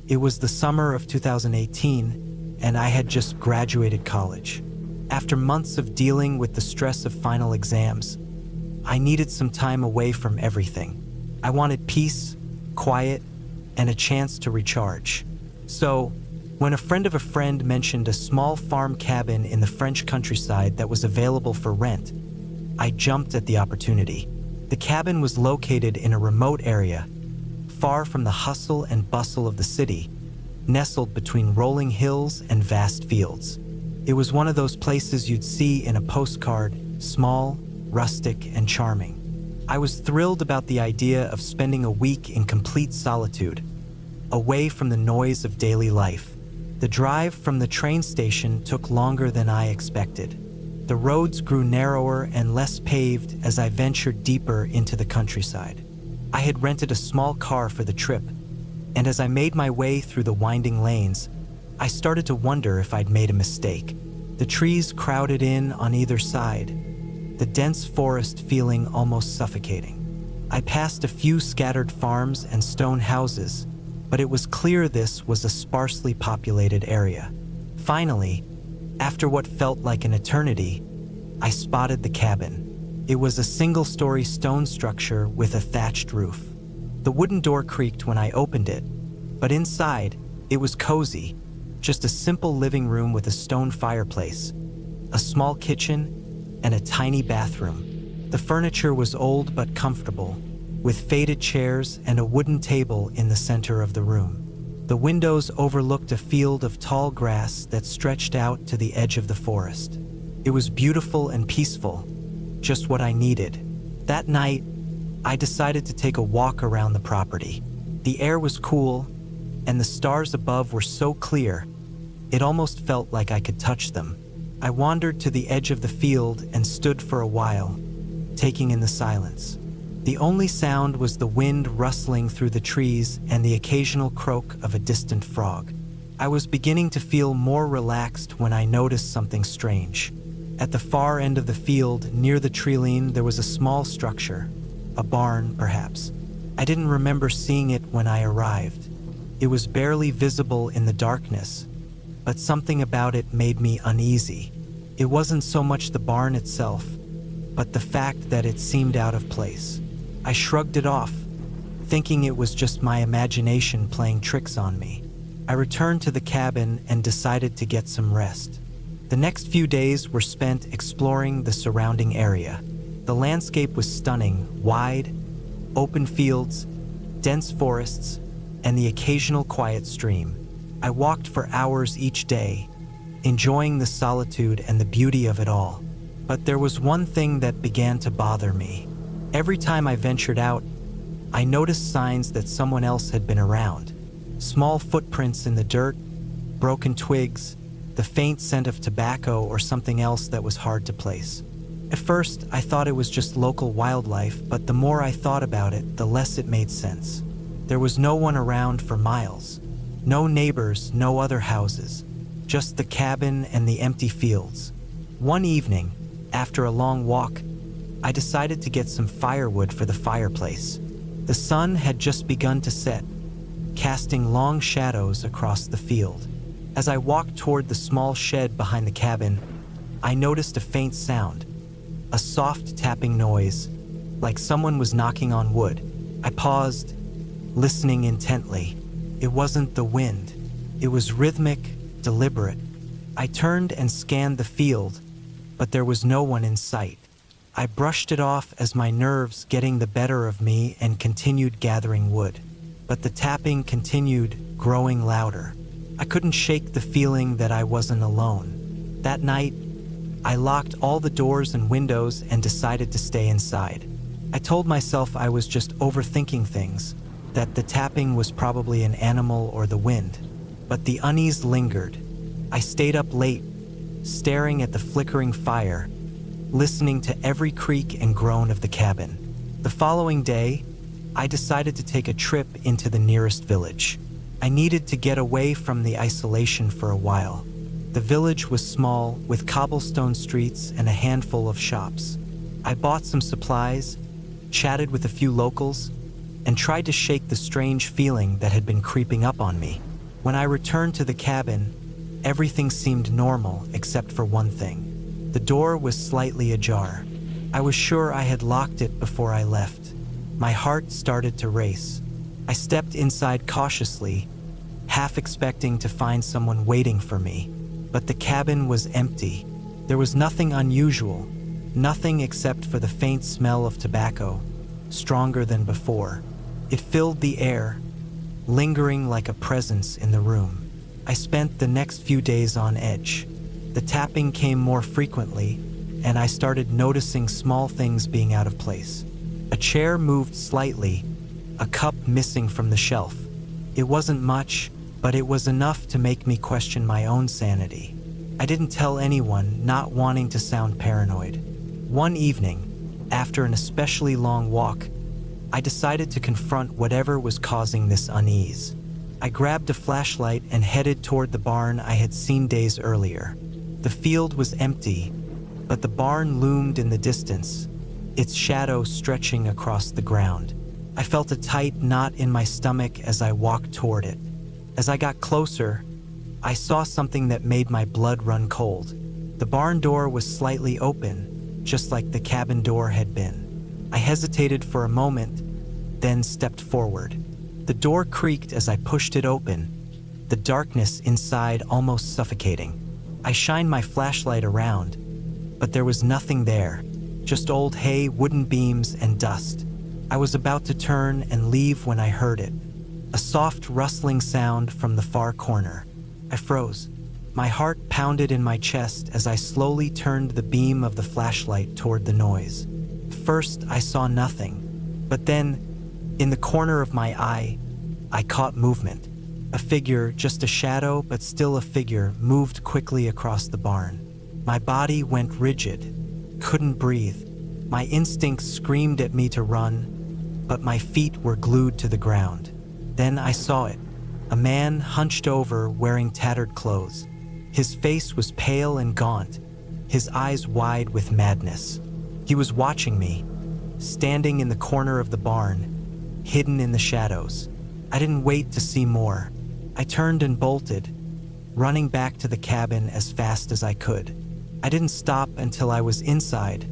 [SPEAKER 1] It was the summer of 2018, and I had just graduated college. After months of dealing with the stress of final exams, I needed some time away from everything. I wanted peace, quiet, and a chance to recharge. So, when a friend of a friend mentioned a small farm cabin in the French countryside that was available for rent, I jumped at the opportunity. The cabin was located in a remote area, far from the hustle and bustle of the city, nestled between rolling hills and vast fields. It was one of those places you'd see in a postcard, small, rustic, and charming. I was thrilled about the idea of spending a week in complete solitude, away from the noise of daily life. The drive from the train station took longer than I expected. The roads grew narrower and less paved as I ventured deeper into the countryside. I had rented a small car for the trip, and as I made my way through the winding lanes, I started to wonder if I'd made a mistake. The trees crowded in on either side, the dense forest feeling almost suffocating. I passed a few scattered farms and stone houses, but it was clear this was a sparsely populated area. Finally, after what felt like an eternity, I spotted the cabin. It was a single-story stone structure with a thatched roof. The wooden door creaked when I opened it, but inside, it was cozy, just a simple living room with a stone fireplace, a small kitchen, and a tiny bathroom. The furniture was old but comfortable, with faded chairs and a wooden table in the center of the room. The windows overlooked a field of tall grass that stretched out to the edge of the forest. It was beautiful and peaceful, just what I needed. That night, I decided to take a walk around the property. The air was cool, and the stars above were so clear, it almost felt like I could touch them. I wandered to the edge of the field and stood for a while, taking in the silence. The only sound was the wind rustling through the trees and the occasional croak of a distant frog. I was beginning to feel more relaxed when I noticed something strange. At the far end of the field, near the treeline, there was a small structure, a barn, perhaps. I didn't remember seeing it when I arrived. It was barely visible in the darkness, but something about it made me uneasy. It wasn't so much the barn itself, but the fact that it seemed out of place. I shrugged it off, thinking it was just my imagination playing tricks on me. I returned to the cabin and decided to get some rest. The next few days were spent exploring the surrounding area. The landscape was stunning: wide, open fields, dense forests, and the occasional quiet stream. I walked for hours each day, enjoying the solitude and the beauty of it all. But there was one thing that began to bother me. Every time I ventured out, I noticed signs that someone else had been around. Small footprints in the dirt, broken twigs, the faint scent of tobacco or something else that was hard to place. At first, I thought it was just local wildlife, but the more I thought about it, the less it made sense. There was no one around for miles. No neighbors, no other houses. Just the cabin and the empty fields. One evening, after a long walk, I decided to get some firewood for the fireplace. The sun had just begun to set, casting long shadows across the field. As I walked toward the small shed behind the cabin, I noticed a faint sound, a soft tapping noise, like someone was knocking on wood. I paused, listening intently. It wasn't the wind. It was rhythmic, deliberate. I turned and scanned the field, but there was no one in sight. I brushed it off as my nerves getting the better of me and continued gathering wood. But the tapping continued, growing louder. I couldn't shake the feeling that I wasn't alone. That night, I locked all the doors and windows and decided to stay inside. I told myself I was just overthinking things, that the tapping was probably an animal or the wind. But the unease lingered. I stayed up late, staring at the flickering fire, listening to every creak and groan of the cabin. The following day, I decided to take a trip into the nearest village. I needed to get away from the isolation for a while. The village was small, with cobblestone streets and a handful of shops. I bought some supplies, chatted with a few locals, and tried to shake the strange feeling that had been creeping up on me. When I returned to the cabin, everything seemed normal except for one thing. The door was slightly ajar. I was sure I had locked it before I left. My heart started to race. I stepped inside cautiously, half expecting to find someone waiting for me. But the cabin was empty. There was nothing unusual, nothing except for the faint smell of tobacco, stronger than before. It filled the air, lingering like a presence in the room. I spent the next few days on edge. The tapping came more frequently, and I started noticing small things being out of place. A chair moved slightly, a cup missing from the shelf. It wasn't much, but it was enough to make me question my own sanity. I didn't tell anyone, not wanting to sound paranoid. One evening, after an especially long walk, I decided to confront whatever was causing this unease. I grabbed a flashlight and headed toward the barn I had seen days earlier. The field was empty, but the barn loomed in the distance, its shadow stretching across the ground. I felt a tight knot in my stomach as I walked toward it. As I got closer, I saw something that made my blood run cold. The barn door was slightly open, just like the cabin door had been. I hesitated for a moment, then stepped forward. The door creaked as I pushed it open, the darkness inside almost suffocating. I shined my flashlight around, but there was nothing there, just old hay, wooden beams, and dust. I was about to turn and leave when I heard it. A soft rustling sound from the far corner. I froze. My heart pounded in my chest as I slowly turned the beam of the flashlight toward the noise. First, I saw nothing, but then, in the corner of my eye, I caught movement. A figure, just a shadow, but still a figure, moved quickly across the barn. My body went rigid, couldn't breathe. My instincts screamed at me to run, but my feet were glued to the ground. Then I saw it, a man hunched over wearing tattered clothes. His face was pale and gaunt, his eyes wide with madness. He was watching me, standing in the corner of the barn, hidden in the shadows. I didn't wait to see more. I turned and bolted, running back to the cabin as fast as I could. I didn't stop until I was inside,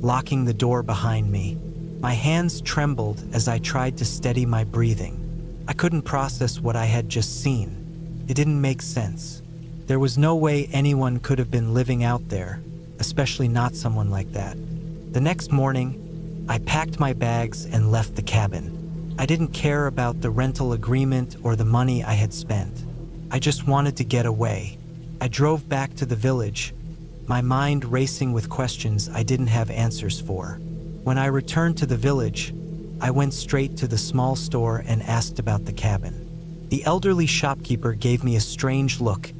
[SPEAKER 1] locking the door behind me. My hands trembled as I tried to steady my breathing. I couldn't process what I had just seen. It didn't make sense. There was no way anyone could have been living out there, especially not someone like that. The next morning, I packed my bags and left the cabin. I didn't care about the rental agreement or the money I had spent. I just wanted to get away. I drove back to the village, my mind racing with questions I didn't have answers for. When I returned to the village, I went straight to the small store and asked about the cabin. The elderly shopkeeper gave me a strange look,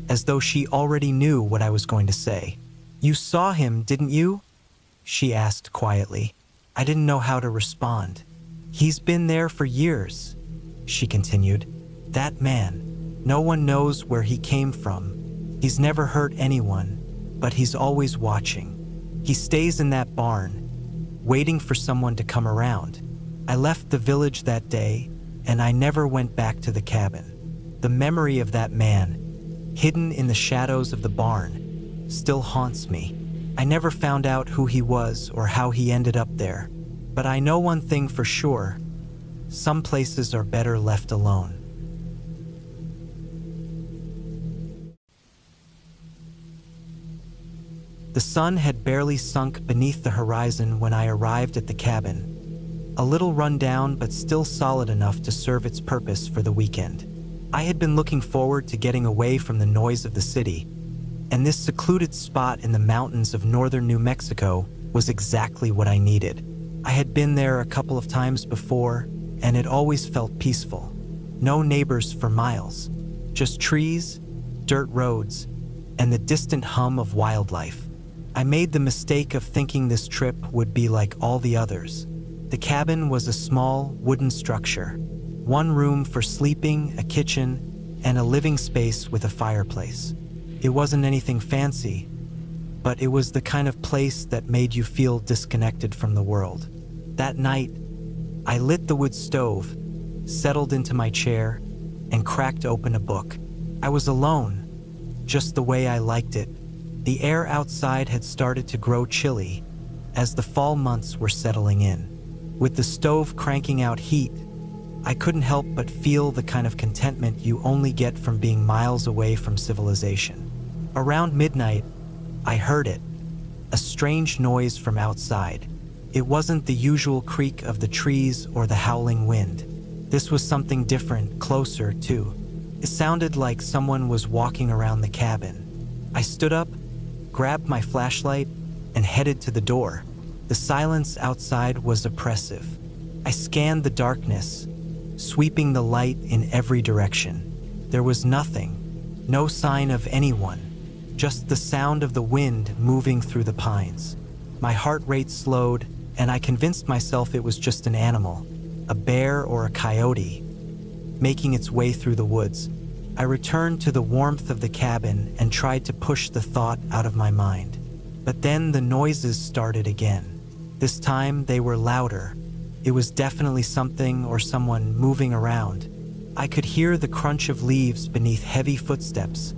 [SPEAKER 1] as though she already knew what I was going to say. "You saw him, didn't you?" she asked quietly. I didn't know how to respond. "He's been there for years," she continued. "That man, no one knows where he came from. He's never hurt anyone, but he's always watching. He stays in that barn, waiting for someone to come around." I left the village that day, and I never went back to the cabin. The memory of that man, hidden in the shadows of the barn, still haunts me. I never found out who he was or how he ended up there. But I know one thing for sure: some places are better left alone. The sun had barely sunk beneath the horizon when I arrived at the cabin. A little run down, but still solid enough to serve its purpose for the weekend. I had been looking forward to getting away from the noise of the city, and this secluded spot in the mountains of northern New Mexico was exactly what I needed. I had been there a couple of times before, and it always felt peaceful. No neighbors for miles, just trees, dirt roads, and the distant hum of wildlife. I made the mistake of thinking this trip would be like all the others. The cabin was a small, wooden structure. One room for sleeping, a kitchen, and a living space with a fireplace. It wasn't anything fancy, but it was the kind of place that made you feel disconnected from the world. That night, I lit the wood stove, settled into my chair, and cracked open a book. I was alone, just the way I liked it. The air outside had started to grow chilly as the fall months were settling in. With the stove cranking out heat, I couldn't help but feel the kind of contentment you only get from being miles away from civilization. Around midnight, I heard it, a strange noise from outside. It wasn't the usual creak of the trees or the howling wind. This was something different, closer too. It sounded like someone was walking around the cabin. I stood up, grabbed my flashlight, and headed to the door. The silence outside was oppressive. I scanned the darkness, sweeping the light in every direction. There was nothing, no sign of anyone, just the sound of the wind moving through the pines. My heart rate slowed, and I convinced myself it was just an animal, a bear or a coyote, making its way through the woods. I returned to the warmth of the cabin and tried to push the thought out of my mind. But then the noises started again. This time they were louder. It was definitely something or someone moving around. I could hear the crunch of leaves beneath heavy footsteps,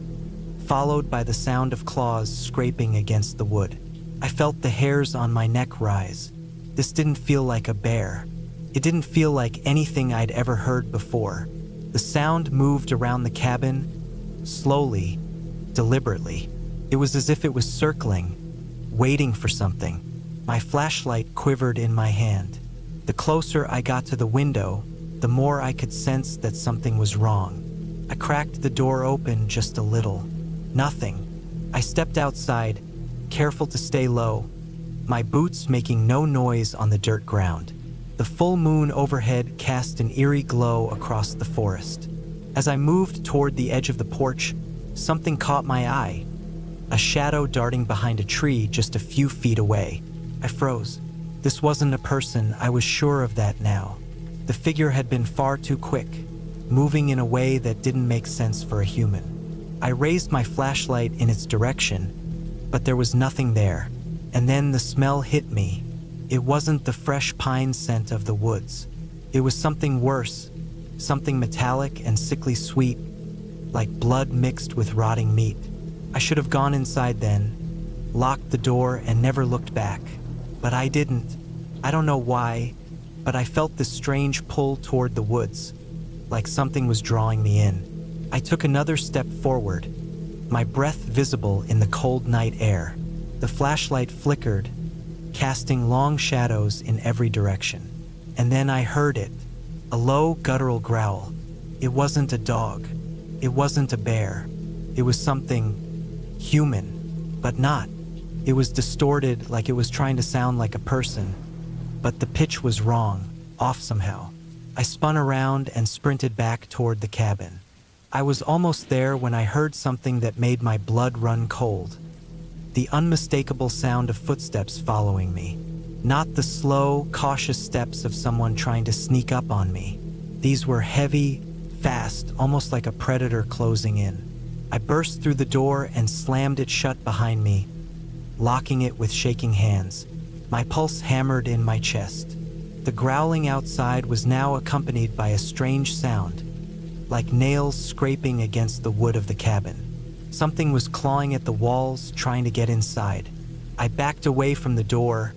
[SPEAKER 1] followed by the sound of claws scraping against the wood. I felt the hairs on my neck rise. This didn't feel like a bear. It didn't feel like anything I'd ever heard before. The sound moved around the cabin, slowly, deliberately. It was as if it was circling, waiting for something. My flashlight quivered in my hand. The closer I got to the window, the more I could sense that something was wrong. I cracked the door open just a little. Nothing. I stepped outside, careful to stay low, my boots making no noise on the dirt ground. The full moon overhead cast an eerie glow across the forest. As I moved toward the edge of the porch, something caught my eye. A shadow darting behind a tree just a few feet away. I froze. This wasn't a person, I was sure of that now. The figure had been far too quick, moving in a way that didn't make sense for a human. I raised my flashlight in its direction, but there was nothing there. And then the smell hit me. It wasn't the fresh pine scent of the woods. It was something worse, something metallic and sickly sweet, like blood mixed with rotting meat. I should have gone inside then, locked the door, and never looked back. But I didn't. I don't know why, but I felt this strange pull toward the woods, like something was drawing me in. I took another step forward, my breath visible in the cold night air. The flashlight flickered, casting long shadows in every direction. And then I heard it, a low, guttural growl. It wasn't a dog. It wasn't a bear. It was something human, but not. It was distorted, like it was trying to sound like a person, but the pitch was wrong, off somehow. I spun around and sprinted back toward the cabin. I was almost there when I heard something that made my blood run cold. The unmistakable sound of footsteps following me. Not the slow, cautious steps of someone trying to sneak up on me. These were heavy, fast, almost like a predator closing in. I burst through the door and slammed it shut behind me, locking it with shaking hands. My pulse hammered in my chest. The growling outside was now accompanied by a strange sound, like nails scraping against the wood of the cabin. Something was clawing at the walls, trying to get inside. I backed away from the door,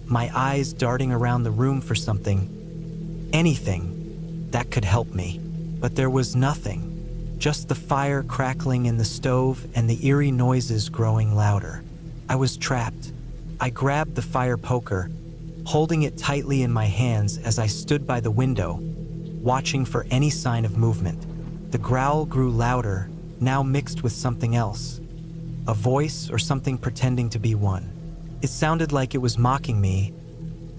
[SPEAKER 1] my eyes darting around the room for something, anything, that could help me. But there was nothing, just the fire crackling in the stove and the eerie noises growing louder. I was trapped. I grabbed the fire poker, holding it tightly in my hands as I stood by the window, watching for any sign of movement. The growl grew louder, now mixed with something else. A voice or something pretending to be one. It sounded like it was mocking me,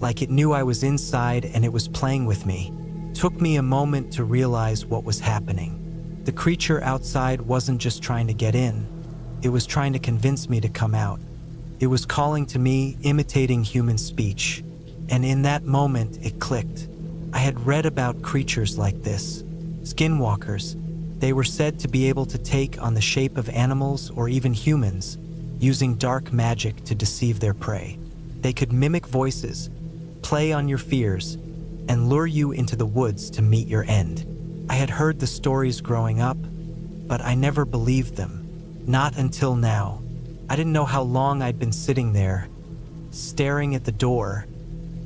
[SPEAKER 1] like it knew I was inside and it was playing with me. Took me a moment to realize what was happening. The creature outside wasn't just trying to get in, it was trying to convince me to come out. It was calling to me, imitating human speech. And in that moment, it clicked. I had read about creatures like this, Skinwalkers. They were said to be able to take on the shape of animals or even humans, using dark magic to deceive their prey. They could mimic voices, play on your fears, and lure you into the woods to meet your end. I had heard the stories growing up, but I never believed them. Not until now. I didn't know how long I'd been sitting there, staring at the door,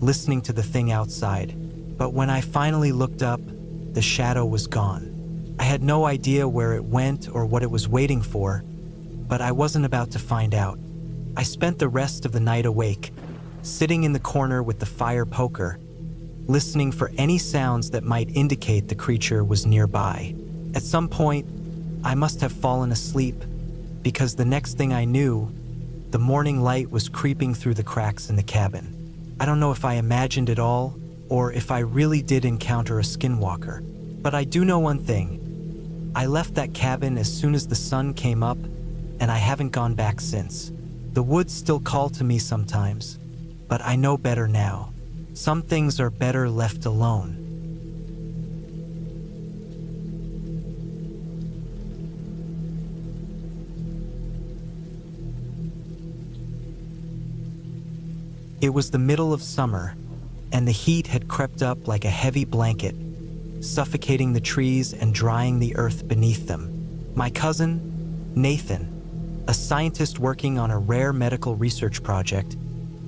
[SPEAKER 1] listening to the thing outside. But when I finally looked up, the shadow was gone. I had no idea where it went or what it was waiting for, but I wasn't about to find out. I spent the rest of the night awake, sitting in the corner with the fire poker, listening for any sounds that might indicate the creature was nearby. At some point, I must have fallen asleep, because the next thing I knew, the morning light was creeping through the cracks in the cabin. I don't know if I imagined it all, or if I really did encounter a skinwalker. But I do know one thing. I left that cabin as soon as the sun came up, and I haven't gone back since. The woods still call to me sometimes, but I know better now. Some things are better left alone. It was the middle of summer, and the heat had crept up like a heavy blanket, suffocating the trees and drying the earth beneath them. My cousin, Nathan, a scientist working on a rare medical research project,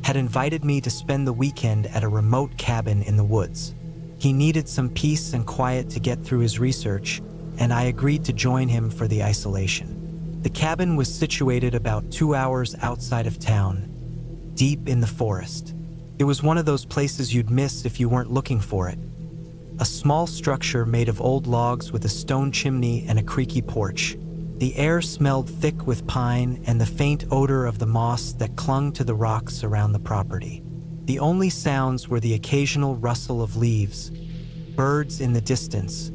[SPEAKER 1] had invited me to spend the weekend at a remote cabin in the woods. He needed some peace and quiet to get through his research, and I agreed to join him for the isolation. The cabin was situated about 2 hours outside of town, deep in the forest. It was one of those places you'd miss if you weren't looking for it. A small structure made of old logs with a stone chimney and a creaky porch. The air smelled thick with pine and the faint odor of the moss that clung to the rocks around the property. The only sounds were the occasional rustle of leaves, birds in the distance,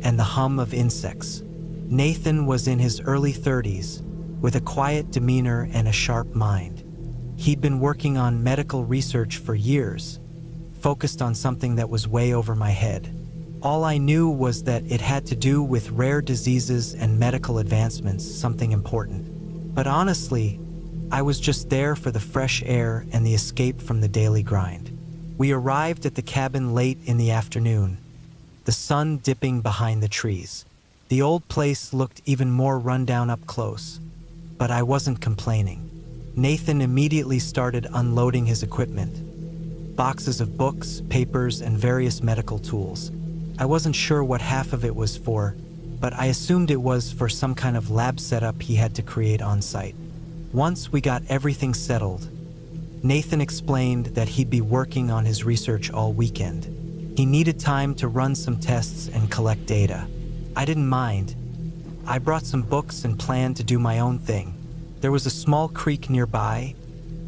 [SPEAKER 1] and the hum of insects. Nathan was in his early 30s, with a quiet demeanor and a sharp mind. He'd been working on medical research for years, focused on something that was way over my head. All I knew was that it had to do with rare diseases and medical advancements, something important. But honestly, I was just there for the fresh air and the escape from the daily grind. We arrived at the cabin late in the afternoon, the sun dipping behind the trees. The old place looked even more rundown up close, but I wasn't complaining. Nathan immediately started unloading his equipment, boxes of books, papers, and various medical tools. I wasn't sure what half of it was for, but I assumed it was for some kind of lab setup he had to create on site. Once we got everything settled, Nathan explained that he'd be working on his research all weekend. He needed time to run some tests and collect data. I didn't mind. I brought some books and planned to do my own thing. There was a small creek nearby,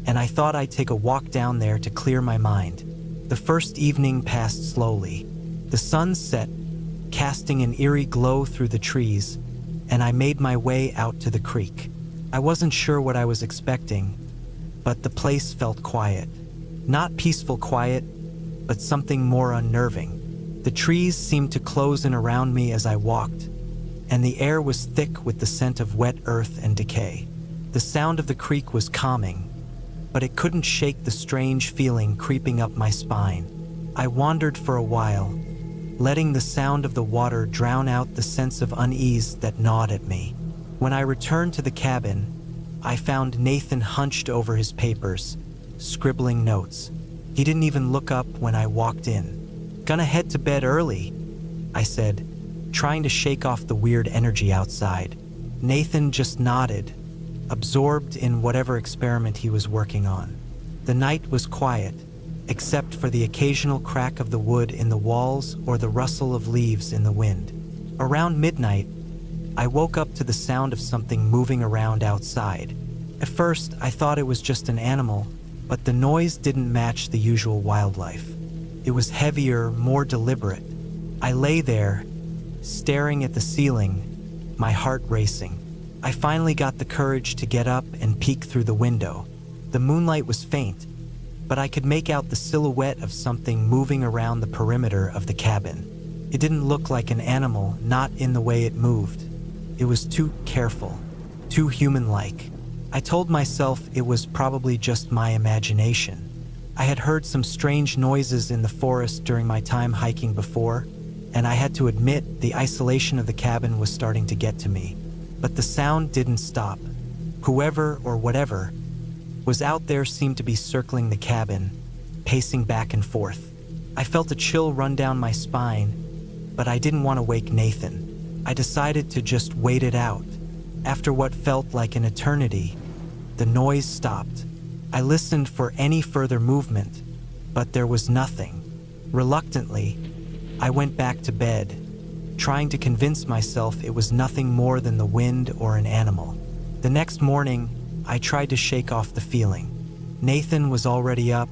[SPEAKER 1] and I thought I'd take a walk down there to clear my mind. The first evening passed slowly. The sun set, casting an eerie glow through the trees, and I made my way out to the creek. I wasn't sure what I was expecting, but the place felt quiet. Not peaceful quiet, but something more unnerving. The trees seemed to close in around me as I walked, and the air was thick with the scent of wet earth and decay. The sound of the creek was calming, but it couldn't shake the strange feeling creeping up my spine. I wandered for a while, letting the sound of the water drown out the sense of unease that gnawed at me. When I returned to the cabin, I found Nathan hunched over his papers, scribbling notes. He didn't even look up when I walked in. "Gonna head to bed early," I said, trying to shake off the weird energy outside. Nathan just nodded, absorbed in whatever experiment he was working on. The night was quiet, except for the occasional crack of the wood in the walls or the rustle of leaves in the wind. Around midnight, I woke up to the sound of something moving around outside. At first, I thought it was just an animal, but the noise didn't match the usual wildlife. It was heavier, more deliberate. I lay there, staring at the ceiling, my heart racing. I finally got the courage to get up and peek through the window. The moonlight was faint, but I could make out the silhouette of something moving around the perimeter of the cabin. It didn't look like an animal, not in the way it moved. It was too careful, too human-like. I told myself it was probably just my imagination. I had heard some strange noises in the forest during my time hiking before, and I had to admit the isolation of the cabin was starting to get to me. But the sound didn't stop. Whoever or whatever was out there seemed to be circling the cabin, pacing back and forth. I felt a chill run down my spine, but I didn't want to wake Nathan. I decided to just wait it out. After what felt like an eternity, the noise stopped. I listened for any further movement, but there was nothing. Reluctantly, I went back to bed, trying to convince myself it was nothing more than the wind or an animal. The next morning, I tried to shake off the feeling. Nathan was already up,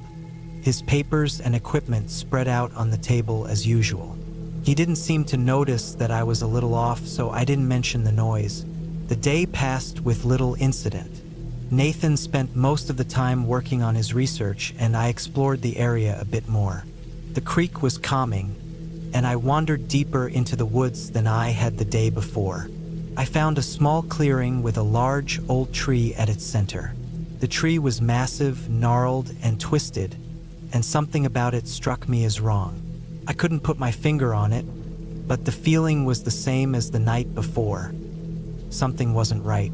[SPEAKER 1] his papers and equipment spread out on the table as usual. He didn't seem to notice that I was a little off, so I didn't mention the noise. The day passed with little incident. Nathan spent most of the time working on his research, and I explored the area a bit more. The creek was calming, and I wandered deeper into the woods than I had the day before. I found a small clearing with a large old tree at its center. The tree was massive, gnarled, and twisted, and something about it struck me as wrong. I couldn't put my finger on it, but the feeling was the same as the night before. Something wasn't right.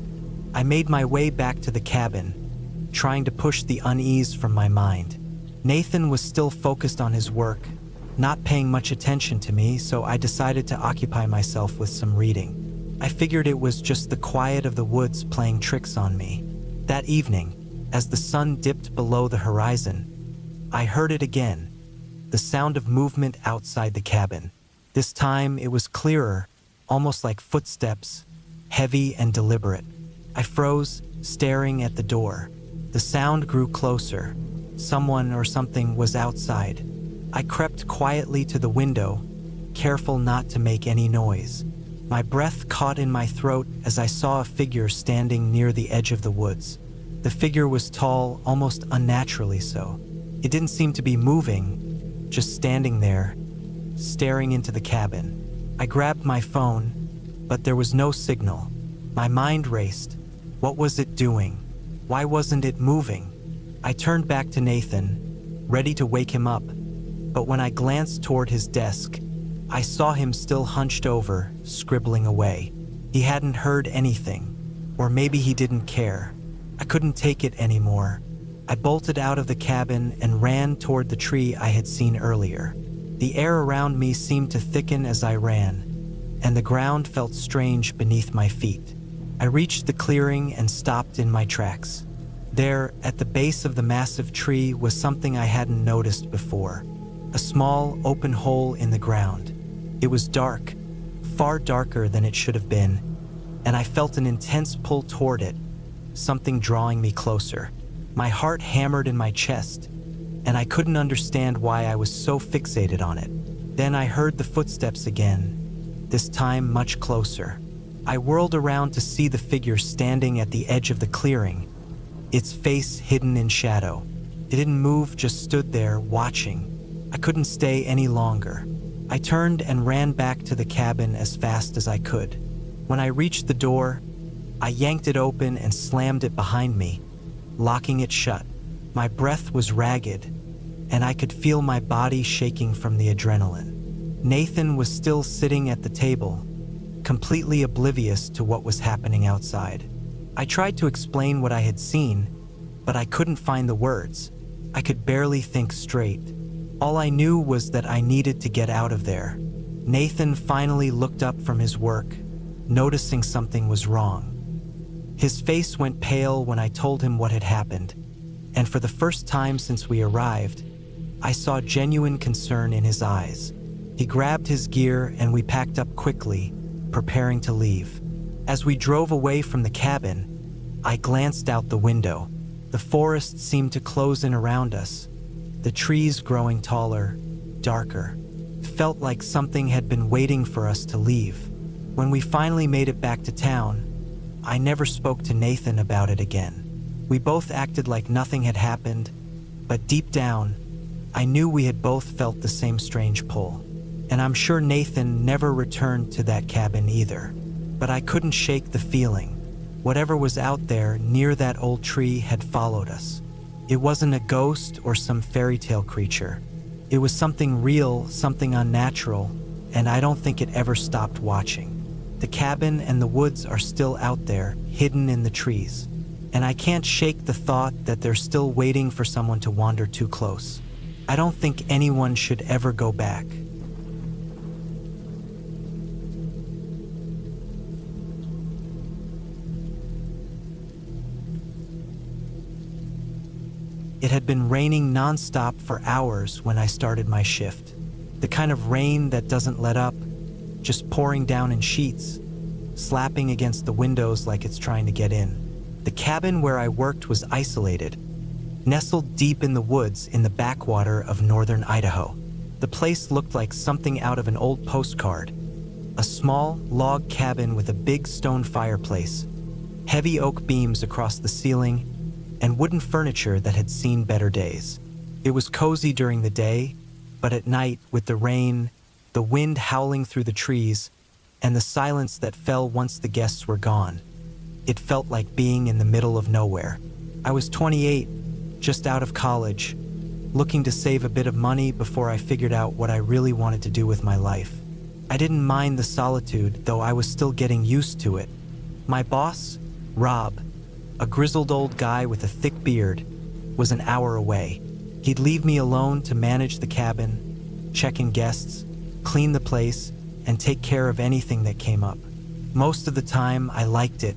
[SPEAKER 1] I made my way back to the cabin, trying to push the unease from my mind. Nathan was still focused on his work, not paying much attention to me, so I decided to occupy myself with some reading. I figured it was just the quiet of the woods playing tricks on me. That evening, as the sun dipped below the horizon, I heard it again, the sound of movement outside the cabin. This time it was clearer, almost like footsteps, heavy and deliberate. I froze, staring at the door. The sound grew closer. Someone or something was outside. I crept quietly to the window, careful not to make any noise. My breath caught in my throat as I saw a figure standing near the edge of the woods. The figure was tall, almost unnaturally so. It didn't seem to be moving, just standing there, staring into the cabin. I grabbed my phone, but there was no signal. My mind raced. What was it doing? Why wasn't it moving? I turned back to Nathan, ready to wake him up, but when I glanced toward his desk, I saw him still hunched over, scribbling away. He hadn't heard anything, or maybe he didn't care. I couldn't take it anymore. I bolted out of the cabin and ran toward the tree I had seen earlier. The air around me seemed to thicken as I ran, and the ground felt strange beneath my feet. I reached the clearing and stopped in my tracks. There, at the base of the massive tree, was something I hadn't noticed before. A small, open hole in the ground. It was dark, far darker than it should have been, and I felt an intense pull toward it, something drawing me closer. My heart hammered in my chest, and I couldn't understand why I was so fixated on it. Then I heard the footsteps again, this time much closer. I whirled around to see the figure standing at the edge of the clearing, its face hidden in shadow. It didn't move, just stood there, watching. I couldn't stay any longer. I turned and ran back to the cabin as fast as I could. When I reached the door, I yanked it open and slammed it behind me, locking it shut. My breath was ragged, and I could feel my body shaking from the adrenaline. Nathan was still sitting at the table, completely oblivious to what was happening outside. I tried to explain what I had seen, but I couldn't find the words. I could barely think straight. All I knew was that I needed to get out of there. Nathan finally looked up from his work, noticing something was wrong. His face went pale when I told him what had happened, and for the first time since we arrived, I saw genuine concern in his eyes. He grabbed his gear and we packed up quickly, preparing to leave. As we drove away from the cabin, I glanced out the window. The forest seemed to close in around us, the trees growing taller, darker. It felt like something had been waiting for us to leave. When we finally made it back to town, I never spoke to Nathan about it again. We both acted like nothing had happened, but deep down, I knew we had both felt the same strange pull. And I'm sure Nathan never returned to that cabin either. But I couldn't shake the feeling. Whatever was out there near that old tree had followed us. It wasn't a ghost or some fairy tale creature. It was something real, something unnatural, and I don't think it ever stopped watching. The cabin and the woods are still out there, hidden in the trees. And I can't shake the thought that they're still waiting for someone to wander too close. I don't think anyone should ever go back. It had been raining nonstop for hours when I started my shift. The kind of rain that doesn't let up, just pouring down in sheets, slapping against the windows like it's trying to get in. The cabin where I worked was isolated, nestled deep in the woods in the backwater of northern Idaho. The place looked like something out of an old postcard. A small log cabin with a big stone fireplace, heavy oak beams across the ceiling, and wooden furniture that had seen better days. It was cozy during the day, but at night, with the rain, the wind howling through the trees, and the silence that fell once the guests were gone, it felt like being in the middle of nowhere. I was 28, just out of college, looking to save a bit of money before I figured out what I really wanted to do with my life. I didn't mind the solitude, though I was still getting used to it. My boss, Rob, a grizzled old guy with a thick beard, was an hour away. He'd leave me alone to manage the cabin, check in guests, clean the place, and take care of anything that came up. Most of the time, I liked it.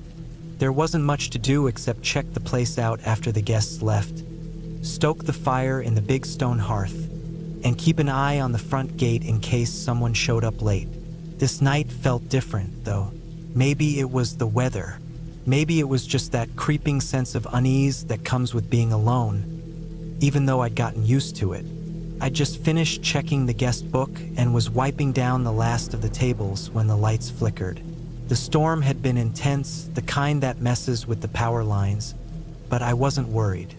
[SPEAKER 1] There wasn't much to do except check the place out after the guests left, stoke the fire in the big stone hearth, and keep an eye on the front gate in case someone showed up late. This night felt different, though. Maybe it was the weather. Maybe it was just that creeping sense of unease that comes with being alone, even though I'd gotten used to it. I'd just finished checking the guest book and was wiping down the last of the tables when the lights flickered. The storm had been intense, the kind that messes with the power lines, but I wasn't worried.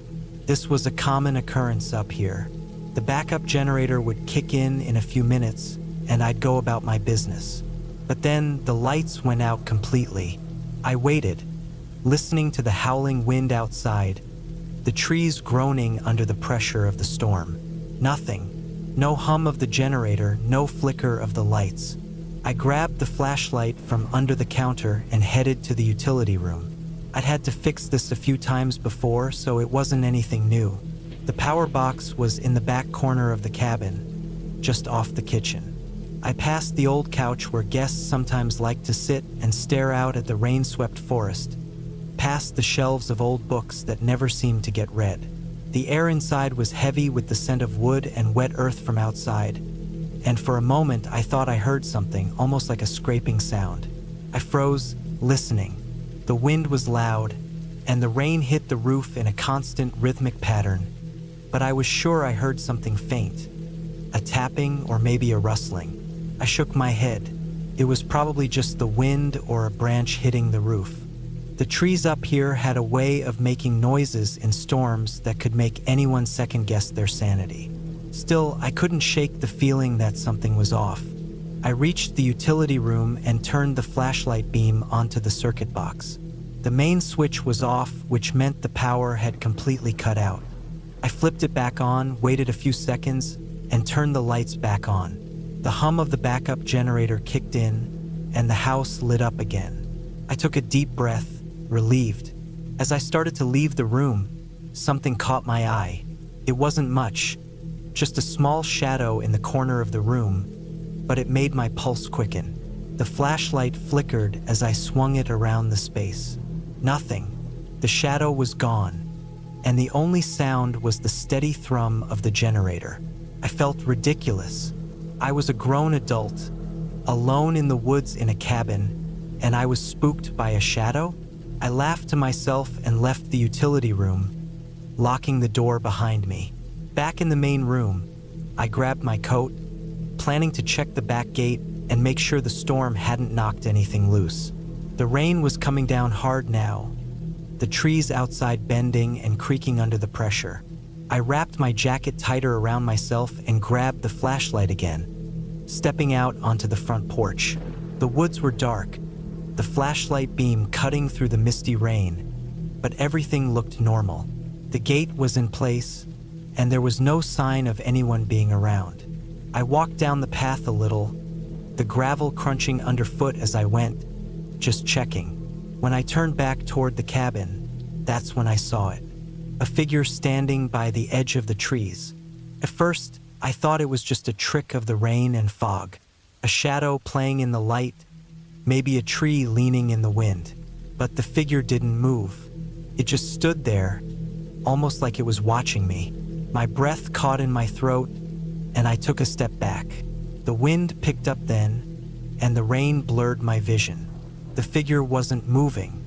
[SPEAKER 1] This was a common occurrence up here. The backup generator would kick in a few minutes, and I'd go about my business. But then the lights went out completely. I waited, listening to the howling wind outside, the trees groaning under the pressure of the storm. Nothing. No hum of the generator, no flicker of the lights. I grabbed the flashlight from under the counter and headed to the utility room. I'd had to fix this a few times before, so it wasn't anything new. The power box was in the back corner of the cabin, just off the kitchen. I passed the old couch where guests sometimes liked to sit and stare out at the rain-swept forest, past the shelves of old books that never seemed to get read. The air inside was heavy with the scent of wood and wet earth from outside, and for a moment I thought I heard something, almost like a scraping sound. I froze, listening. The wind was loud, and the rain hit the roof in a constant rhythmic pattern, but I was sure I heard something faint, a tapping or maybe a rustling. I shook my head. It was probably just the wind or a branch hitting the roof. The trees up here had a way of making noises in storms that could make anyone second-guess their sanity. Still, I couldn't shake the feeling that something was off. I reached the utility room and turned the flashlight beam onto the circuit box. The main switch was off, which meant the power had completely cut out. I flipped it back on, waited a few seconds, and turned the lights back on. The hum of the backup generator kicked in, and the house lit up again. I took a deep breath, relieved. As I started to leave the room, something caught my eye. It wasn't much, just a small shadow in the corner of the room, but it made my pulse quicken. The flashlight flickered as I swung it around the space. Nothing. The shadow was gone, and the only sound was the steady thrum of the generator. I felt ridiculous. I was a grown adult, alone in the woods in a cabin, and I was spooked by a shadow? I laughed to myself and left the utility room, locking the door behind me. Back in the main room, I grabbed my coat, planning to check the back gate and make sure the storm hadn't knocked anything loose. The rain was coming down hard now, the trees outside bending and creaking under the pressure. I wrapped my jacket tighter around myself and grabbed the flashlight again, stepping out onto the front porch. The woods were dark, the flashlight beam cutting through the misty rain, but everything looked normal. The gate was in place, and there was no sign of anyone being around. I walked down the path a little, the gravel crunching underfoot as I went, just checking. When I turned back toward the cabin, that's when I saw it. A figure standing by the edge of the trees. At first, I thought it was just a trick of the rain and fog, a shadow playing in the light, maybe a tree leaning in the wind. But the figure didn't move. It just stood there, almost like it was watching me. My breath caught in my throat, and I took a step back. The wind picked up then, and the rain blurred my vision. The figure wasn't moving.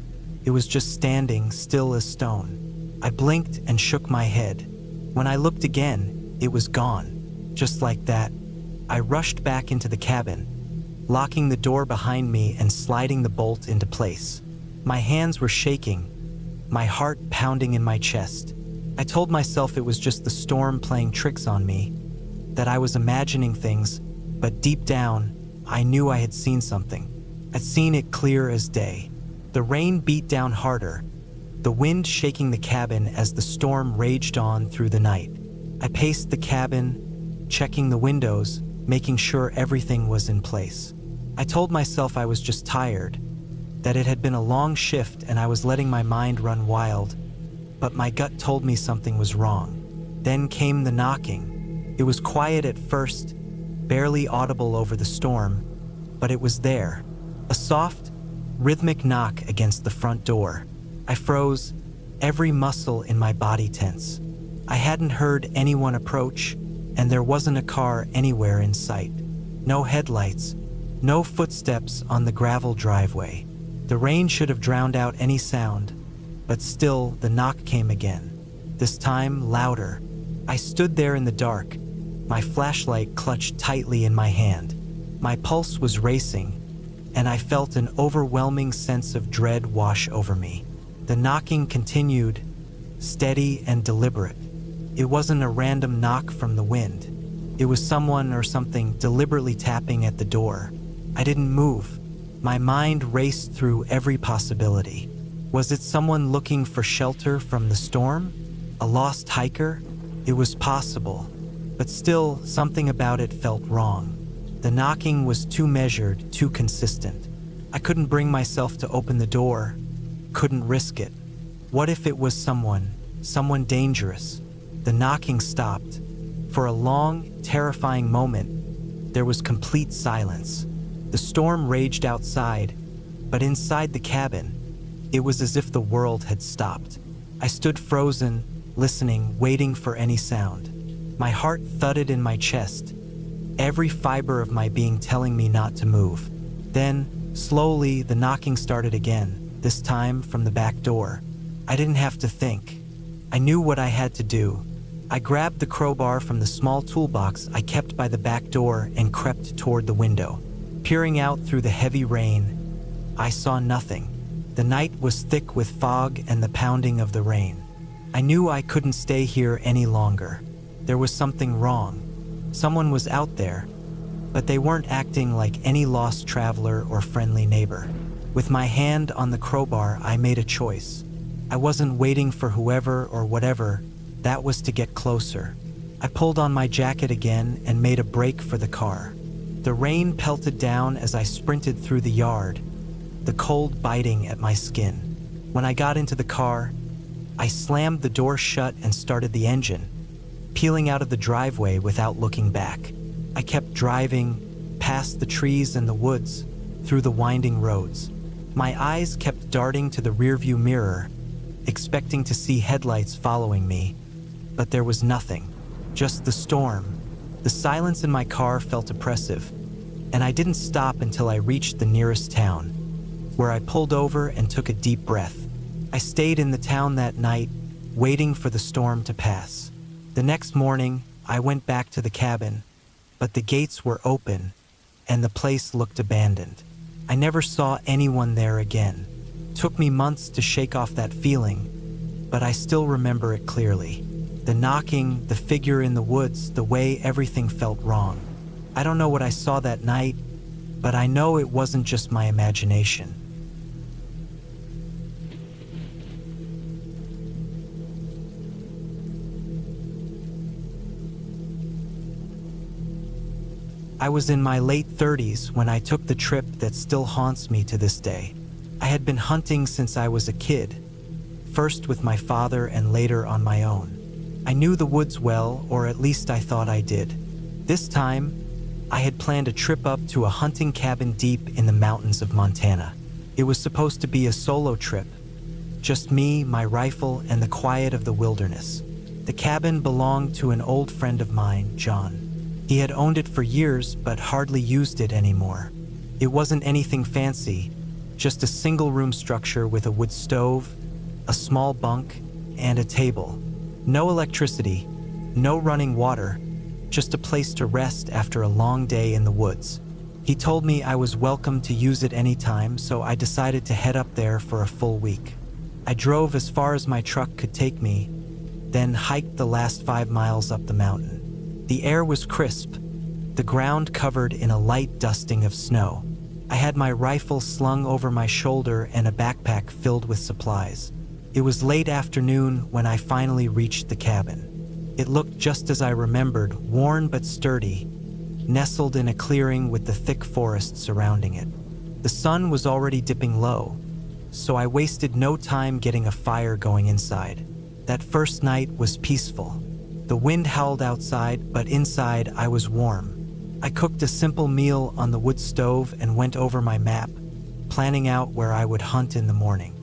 [SPEAKER 1] It was just standing still as stone. I blinked and shook my head. When I looked again, it was gone. Just like that, I rushed back into the cabin, locking the door behind me and sliding the bolt into place. My hands were shaking, my heart pounding in my chest. I told myself it was just the storm playing tricks on me, that I was imagining things, but deep down, I knew I had seen something. I'd seen it clear as day. The rain beat down harder, the wind shaking the cabin as the storm raged on through the night. I paced the cabin, checking the windows, making sure everything was in place. I told myself I was just tired, that it had been a long shift and I was letting my mind run wild, but my gut told me something was wrong. Then came the knocking. It was quiet at first, barely audible over the storm, but it was there. A soft, rhythmic knock against the front door. I froze, every muscle in my body tense. I hadn't heard anyone approach, and there wasn't a car anywhere in sight. No headlights, no footsteps on the gravel driveway. The rain should have drowned out any sound, but still the knock came again, this time louder. I stood there in the dark, my flashlight clutched tightly in my hand. My pulse was racing, and I felt an overwhelming sense of dread wash over me. The knocking continued, steady and deliberate. It wasn't a random knock from the wind. It was someone or something deliberately tapping at the door. I didn't move. My mind raced through every possibility. Was it someone looking for shelter from the storm? A lost hiker? It was possible, but still, something about it felt wrong. The knocking was too measured, too consistent. I couldn't bring myself to open the door, couldn't risk it. What if it was someone dangerous? The knocking stopped. For a long, terrifying moment, there was complete silence. The storm raged outside, but inside the cabin, it was as if the world had stopped. I stood frozen, listening, waiting for any sound. My heart thudded in my chest, every fiber of my being telling me not to move. Then, slowly, the knocking started again, this time from the back door. I didn't have to think. I knew what I had to do. I grabbed the crowbar from the small toolbox I kept by the back door and crept toward the window. Peering out through the heavy rain, I saw nothing. The night was thick with fog and the pounding of the rain. I knew I couldn't stay here any longer. There was something wrong. Someone was out there, but they weren't acting like any lost traveler or friendly neighbor. With my hand on the crowbar, I made a choice. I wasn't waiting for whoever or whatever, that was to get closer. I pulled on my jacket again and made a break for the car. The rain pelted down as I sprinted through the yard, the cold biting at my skin. When I got into the car, I slammed the door shut and started the engine, peeling out of the driveway without looking back. I kept driving, past the trees and the woods, through the winding roads. My eyes kept darting to the rearview mirror, expecting to see headlights following me, but there was nothing, just the storm. The silence in my car felt oppressive, and I didn't stop until I reached the nearest town, where I pulled over and took a deep breath. I stayed in the town that night, waiting for the storm to pass. The next morning, I went back to the cabin, but the gates were open, and the place looked abandoned. I never saw anyone there again. It took me months to shake off that feeling, but I still remember it clearly. The knocking, the figure in the woods, the way everything felt wrong. I don't know what I saw that night, but I know it wasn't just my imagination. I was in my late 30s when I took the trip that still haunts me to this day. I had been hunting since I was a kid, first with my father and later on my own. I knew the woods well, or at least I thought I did. This time, I had planned a trip up to a hunting cabin deep in the mountains of Montana. It was supposed to be a solo trip, just me, my rifle, and the quiet of the wilderness. The cabin belonged to an old friend of mine, John. He had owned it for years, but hardly used it anymore. It wasn't anything fancy, just a single-room structure with a wood stove, a small bunk, and a table. No electricity, no running water, just a place to rest after a long day in the woods. He told me I was welcome to use it anytime, so I decided to head up there for a full week. I drove as far as my truck could take me, then hiked the last 5 miles up the mountain. The air was crisp, the ground covered in a light dusting of snow. I had my rifle slung over my shoulder and a backpack filled with supplies. It was late afternoon when I finally reached the cabin. It looked just as I remembered, worn but sturdy, nestled in a clearing with the thick forest surrounding it. The sun was already dipping low, so I wasted no time getting a fire going inside. That first night was peaceful. The wind howled outside, but inside I was warm. I cooked a simple meal on the wood stove and went over my map, planning out where I would hunt in the morning.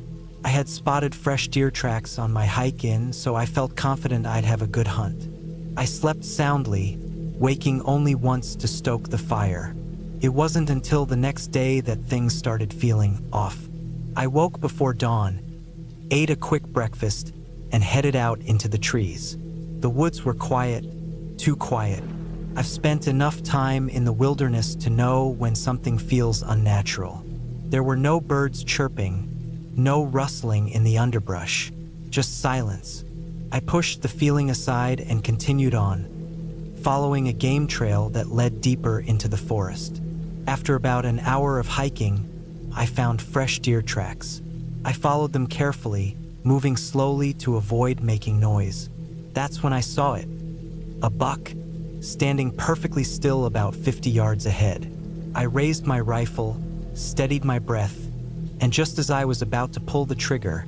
[SPEAKER 1] I had spotted fresh deer tracks on my hike in, so I felt confident I'd have a good hunt. I slept soundly, waking only once to stoke the fire. It wasn't until the next day that things started feeling off. I woke before dawn, ate a quick breakfast, and headed out into the trees. The woods were quiet, too quiet. I've spent enough time in the wilderness to know when something feels unnatural. There were no birds chirping, no rustling in the underbrush, just silence. I pushed the feeling aside and continued on, following a game trail that led deeper into the forest. After about an hour of hiking, I found fresh deer tracks. I followed them carefully, moving slowly to avoid making noise. That's when I saw it. A buck, standing perfectly still about 50 yards ahead. I raised my rifle, steadied my breath, and just as I was about to pull the trigger,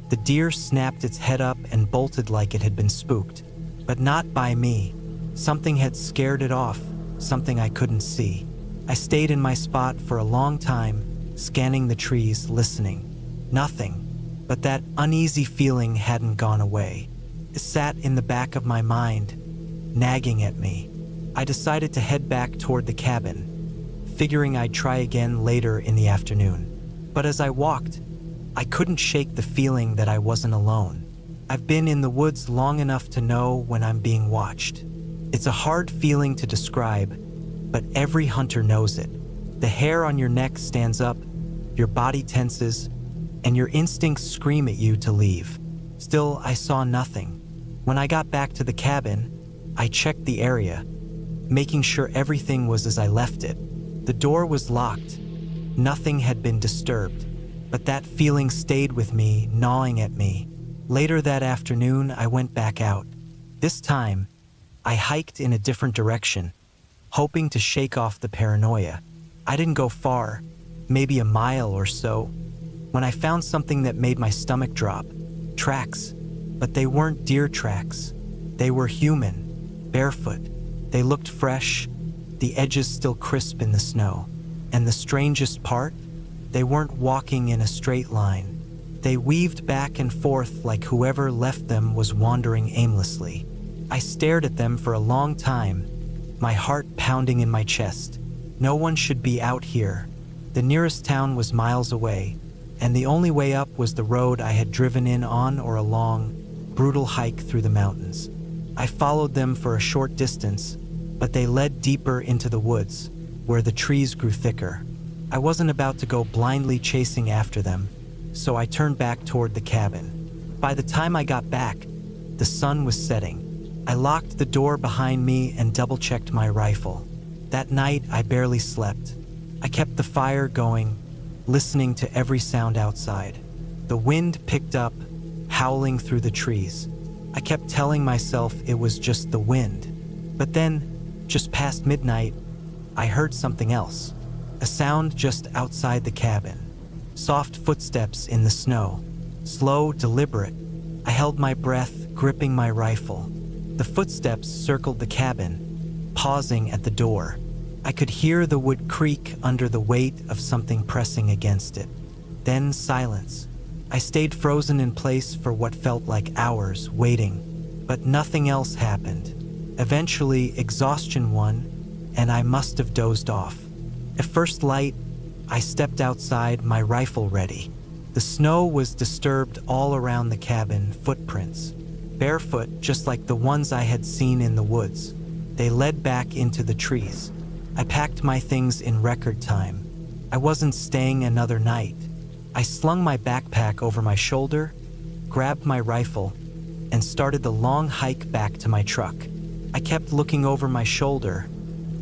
[SPEAKER 1] the deer snapped its head up and bolted like it had been spooked. But not by me. Something had scared it off. something I couldn't see. I stayed in my spot for a long time, scanning the trees, listening. Nothing, but that uneasy feeling hadn't gone away. It sat in the back of my mind, nagging at me. I decided to head back toward the cabin, figuring I'd try again later in the afternoon. But as I walked, I couldn't shake the feeling that I wasn't alone. I've been in the woods long enough to know when I'm being watched. It's a hard feeling to describe, but every hunter knows it. The hair on your neck stands up, your body tenses, and your instincts scream at you to leave. Still, I saw nothing. When I got back to the cabin, I checked the area, making sure everything was as I left it. The door was locked. Nothing had been disturbed, but that feeling stayed with me, gnawing at me. Later that afternoon, I went back out. This time, I hiked in a different direction, hoping to shake off the paranoia. I didn't go far, maybe a mile or so, when I found something that made my stomach drop. Tracks, but they weren't deer tracks. They were human, barefoot. They looked fresh, the edges still crisp in the snow. And the strangest part, they weren't walking in a straight line. They weaved back and forth like whoever left them was wandering aimlessly. I stared at them for a long time, my heart pounding in my chest. No one should be out here. The nearest town was miles away, and the only way up was the road I had driven in on or a long, brutal hike through the mountains. I followed them for a short distance, but they led deeper into the woods, where the trees grew thicker. I wasn't about to go blindly chasing after them, so I turned back toward the cabin. By the time I got back, the sun was setting. I locked the door behind me and double-checked my rifle. That night, I barely slept. I kept the fire going, listening to every sound outside. The wind picked up, howling through the trees. I kept telling myself it was just the wind. But then, just past midnight, I heard something else. A sound just outside the cabin. Soft footsteps in the snow. Slow, deliberate. I held my breath, gripping my rifle. The footsteps circled the cabin, pausing at the door. I could hear the wood creak under the weight of something pressing against it. Then silence. I stayed frozen in place for what felt like hours, waiting. But nothing else happened. Eventually, exhaustion won, and I must have dozed off. At first light, I stepped outside, my rifle ready. The snow was disturbed all around the cabin, footprints. Barefoot, just like the ones I had seen in the woods. They led back into the trees. I packed my things in record time. I wasn't staying another night. I slung my backpack over my shoulder, grabbed my rifle, and started the long hike back to my truck. I kept looking over my shoulder,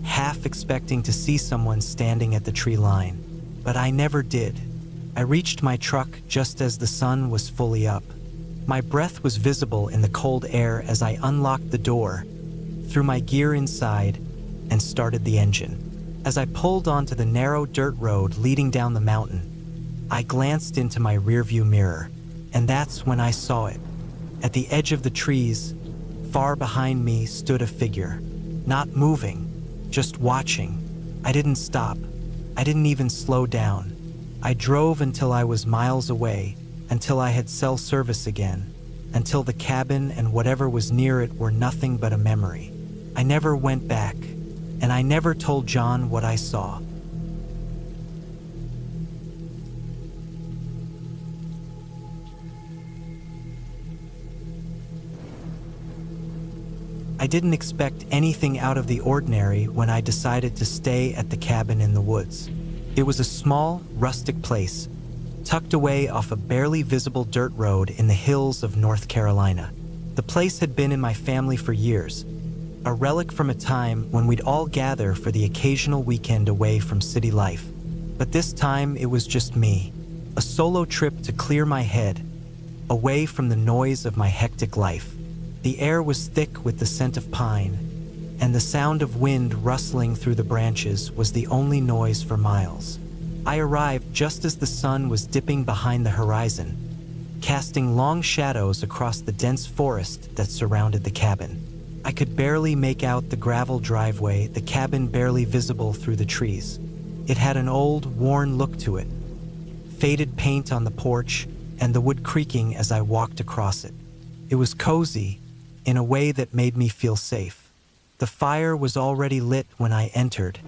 [SPEAKER 1] half expecting to see someone standing at the tree line, but I never did. I reached my truck just as the sun was fully up. My breath was visible in the cold air as I unlocked the door, threw my gear inside, and started the engine. As I pulled onto the narrow dirt road leading down the mountain, I glanced into my rearview mirror, and that's when I saw it. At the edge of the trees, far behind me, stood a figure, not moving, just watching. I didn't stop. I didn't even slow down. I drove until I was miles away, until I had cell service again, until the cabin and whatever was near it were nothing but a memory. I never went back, and I never told John what I saw. I didn't expect anything out of the ordinary when I decided to stay at the cabin in the woods. It was a small, rustic place, tucked away off a barely visible dirt road in the hills of North Carolina. The place had been in my family for years, a relic from a time when we'd all gather for the occasional weekend away from city life. But this time it was just me, a solo trip to clear my head, away from the noise of my hectic life. The air was thick with the scent of pine, and the sound of wind rustling through the branches was the only noise for miles. I arrived just as the sun was dipping behind the horizon, casting long shadows across the dense forest that surrounded the cabin. I could barely make out the gravel driveway, the cabin barely visible through the trees. It had an old, worn look to it, faded paint on the porch, and the wood creaking as I walked across it. It was cozy, in a way that made me feel safe. The fire was already lit when I entered,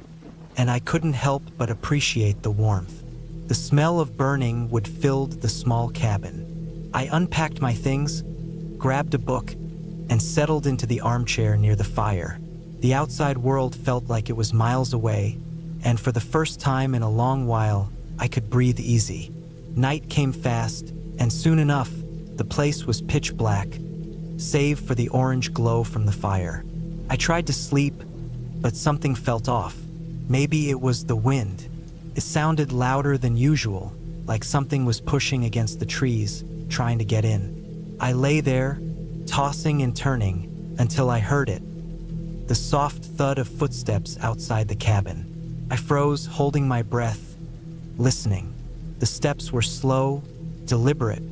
[SPEAKER 1] and I couldn't help but appreciate the warmth. The smell of burning wood filled the small cabin. I unpacked my things, grabbed a book, and settled into the armchair near the fire. The outside world felt like it was miles away, and for the first time in a long while, I could breathe easy. Night came fast, and soon enough, the place was pitch black, save for the orange glow from the fire. I tried to sleep, but something felt off. Maybe it was the wind. It sounded louder than usual, like something was pushing against the trees, trying to get in. I lay there, tossing and turning, until I heard it. The soft thud of footsteps outside the cabin. I froze, holding my breath, listening. The steps were slow, deliberate,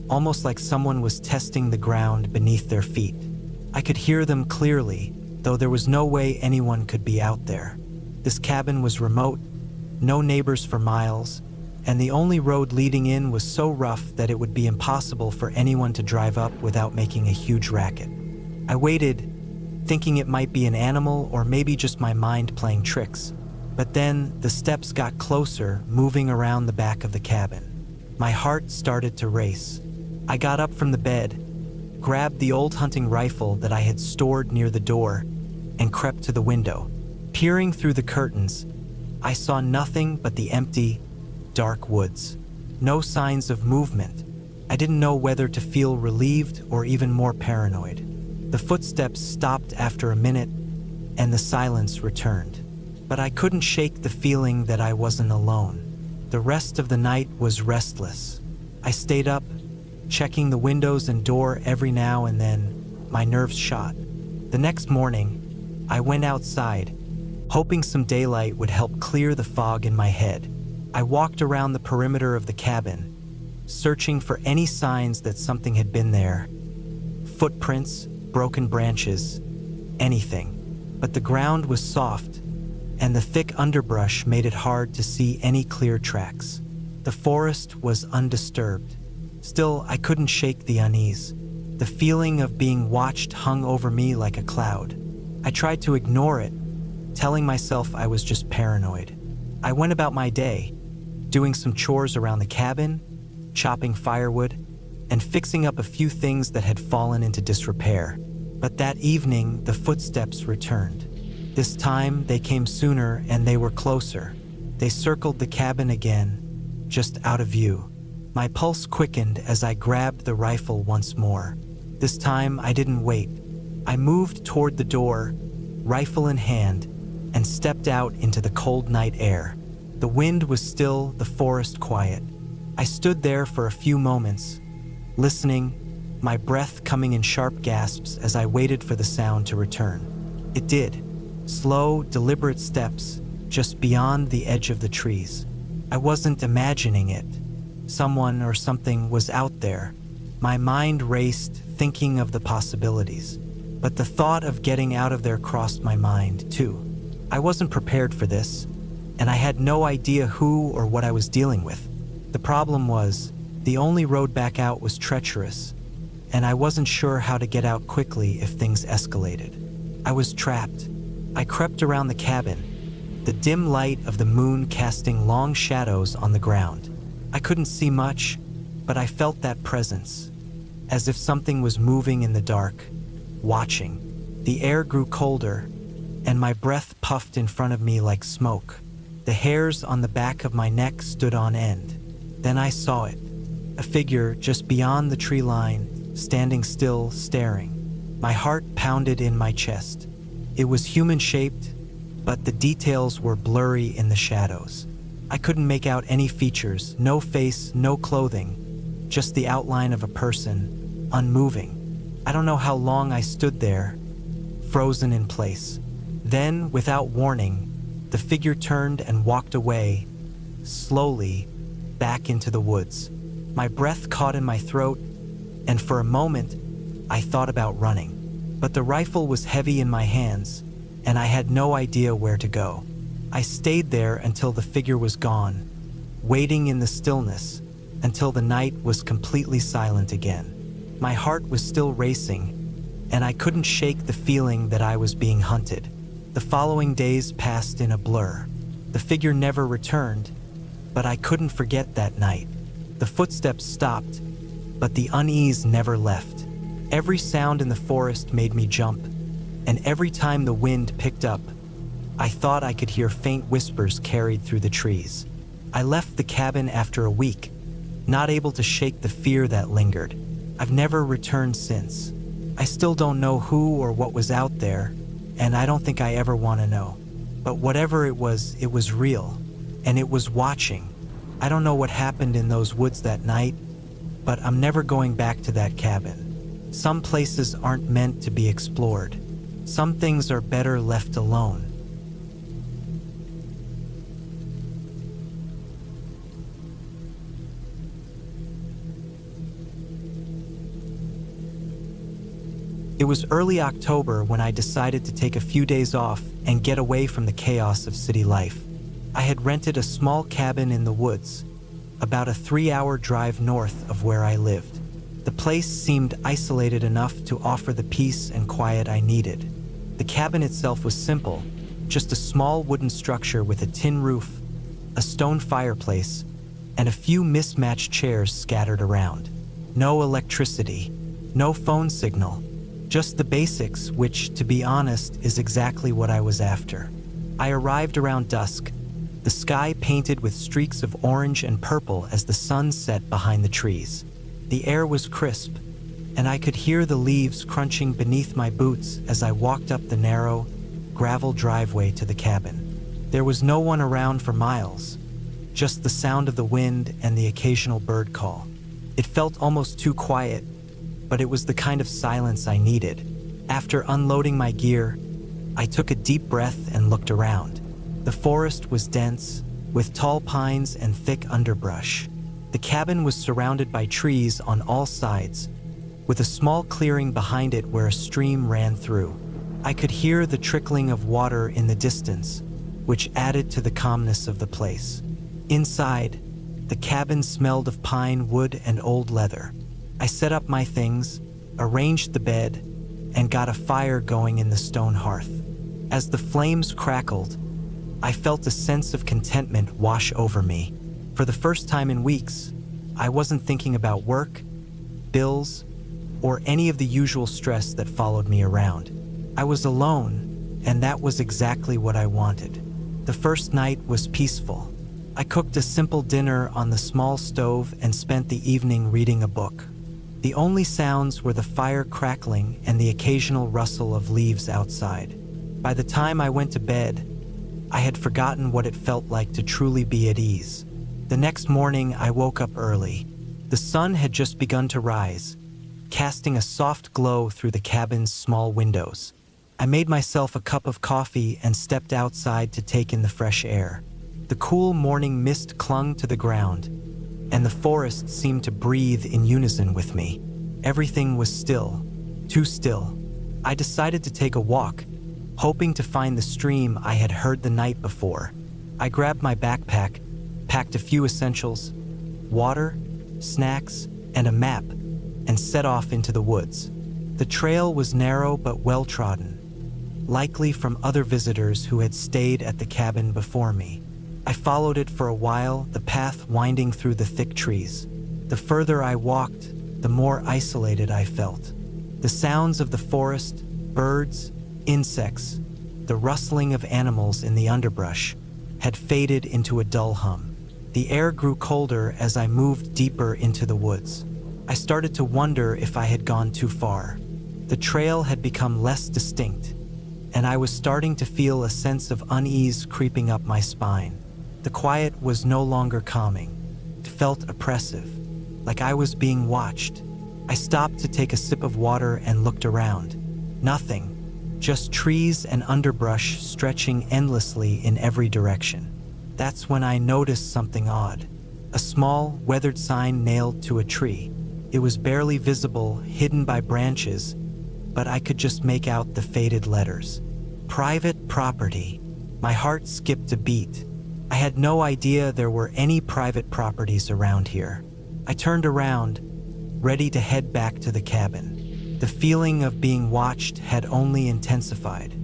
[SPEAKER 1] almost like someone was testing the ground beneath their feet. I could hear them clearly, though there was no way anyone could be out there. This cabin was remote, no neighbors for miles, and the only road leading in was so rough that it would be impossible for anyone to drive up without making a huge racket. I waited, thinking it might be an animal or maybe just my mind playing tricks. But then the steps got closer, moving around the back of the cabin. My heart started to race. I got up from the bed, grabbed the old hunting rifle that I had stored near the door, and crept to the window. Peering through the curtains, I saw nothing but the empty, dark woods. No signs of movement. I didn't know whether to feel relieved or even more paranoid. The footsteps stopped after a minute, and the silence returned. But I couldn't shake the feeling that I wasn't alone. The rest of the night was restless. I stayed up, checking the windows and door every now and then, my nerves shot. The next morning, I went outside, hoping some daylight would help clear the fog in my head. I walked around the perimeter of the cabin, searching for any signs that something had been there. Footprints, broken branches, anything. But the ground was soft, and the thick underbrush made it hard to see any clear tracks. The forest was undisturbed. Still, I couldn't shake the unease. The feeling of being watched hung over me like a cloud. I tried to ignore it, telling myself I was just paranoid. I went about my day, doing some chores around the cabin, chopping firewood, and fixing up a few things that had fallen into disrepair. But that evening, the footsteps returned. This time, they came sooner and they were closer. They circled the cabin again, just out of view. My pulse quickened as I grabbed the rifle once more. This time, I didn't wait. I moved toward the door, rifle in hand, and stepped out into the cold night air. The wind was still, the forest quiet. I stood there for a few moments, listening, my breath coming in sharp gasps as I waited for the sound to return. It did. Slow, deliberate steps, just beyond the edge of the trees. I wasn't imagining it. Someone or something was out there. My mind raced, thinking of the possibilities. But the thought of getting out of there crossed my mind, too. I wasn't prepared for this, and I had no idea who or what I was dealing with. The problem was, the only road back out was treacherous, and I wasn't sure how to get out quickly if things escalated. I was trapped. I crept around the cabin, the dim light of the moon casting long shadows on the ground. I couldn't see much, but I felt that presence, as if something was moving in the dark, watching. The air grew colder, and my breath puffed in front of me like smoke. The hairs on the back of my neck stood on end. Then I saw it, a figure just beyond the tree line, standing still, staring. My heart pounded in my chest. It was human-shaped, but the details were blurry in the shadows. I couldn't make out any features, no face, no clothing, just the outline of a person, unmoving. I don't know how long I stood there, frozen in place. Then, without warning, the figure turned and walked away, slowly, back into the woods. My breath caught in my throat, and for a moment, I thought about running. but the rifle was heavy in my hands, and I had no idea where to go. I stayed there until the figure was gone, waiting in the stillness until the night was completely silent again. My heart was still racing, and I couldn't shake the feeling that I was being hunted. The following days passed in a blur. The figure never returned, but I couldn't forget that night. The footsteps stopped, but the unease never left. Every sound in the forest made me jump, and every time the wind picked up, I thought I could hear faint whispers carried through the trees. I left the cabin after a week, not able to shake the fear that lingered. I've never returned since. I still don't know who or what was out there, and I don't think I ever want to know. But whatever it was real, and it was watching. I don't know what happened in those woods that night, but I'm never going back to that cabin. Some places aren't meant to be explored. Some things are better left alone. It was early October when I decided to take a few days off and get away from the chaos of city life. I had rented a small cabin in the woods, about a 3-hour drive north of where I lived. The place seemed isolated enough to offer the peace and quiet I needed. The cabin itself was simple, just a small wooden structure with a tin roof, a stone fireplace, and a few mismatched chairs scattered around. No electricity, no phone signal, just the basics, which, to be honest, is exactly what I was after. I arrived around dusk, the sky painted with streaks of orange and purple as the sun set behind the trees. The air was crisp, and I could hear the leaves crunching beneath my boots as I walked up the narrow, gravel driveway to the cabin. There was no one around for miles, just the sound of the wind and the occasional bird call. It felt almost too quiet, but it was the kind of silence I needed. After unloading my gear, I took a deep breath and looked around. The forest was dense, with tall pines and thick underbrush. The cabin was surrounded by trees on all sides, with a small clearing behind it where a stream ran through. I could hear the trickling of water in the distance, which added to the calmness of the place. Inside, the cabin smelled of pine wood and old leather. I set up my things, arranged the bed, and got a fire going in the stone hearth. As the flames crackled, I felt a sense of contentment wash over me. For the first time in weeks, I wasn't thinking about work, bills, or any of the usual stress that followed me around. I was alone, and that was exactly what I wanted. The first night was peaceful. I cooked a simple dinner on the small stove and spent the evening reading a book. The only sounds were the fire crackling and the occasional rustle of leaves outside. By the time I went to bed, I had forgotten what it felt like to truly be at ease. The next morning, I woke up early. The sun had just begun to rise, casting a soft glow through the cabin's small windows. I made myself a cup of coffee and stepped outside to take in the fresh air. The cool morning mist clung to the ground, and the forest seemed to breathe in unison with me. Everything was still, too still. I decided to take a walk, hoping to find the stream I had heard the night before. I grabbed my backpack, packed a few essentials, water, snacks, and a map, and set off into the woods. The trail was narrow but well-trodden, likely from other visitors who had stayed at the cabin before me. I followed it for a while, the path winding through the thick trees. The further I walked, the more isolated I felt. The sounds of the forest, birds, insects, the rustling of animals in the underbrush, had faded into a dull hum. The air grew colder as I moved deeper into the woods. I started to wonder if I had gone too far. The trail had become less distinct, and I was starting to feel a sense of unease creeping up my spine. The quiet was no longer calming. It felt oppressive, like I was being watched. I stopped to take a sip of water and looked around. Nothing, just trees and underbrush stretching endlessly in every direction. That's when I noticed something odd. A small, weathered sign nailed to a tree. It was barely visible, hidden by branches, but I could just make out the faded letters. Private property. My heart skipped a beat. I had no idea there were any private properties around here. I turned around, ready to head back to the cabin. The feeling of being watched had only intensified.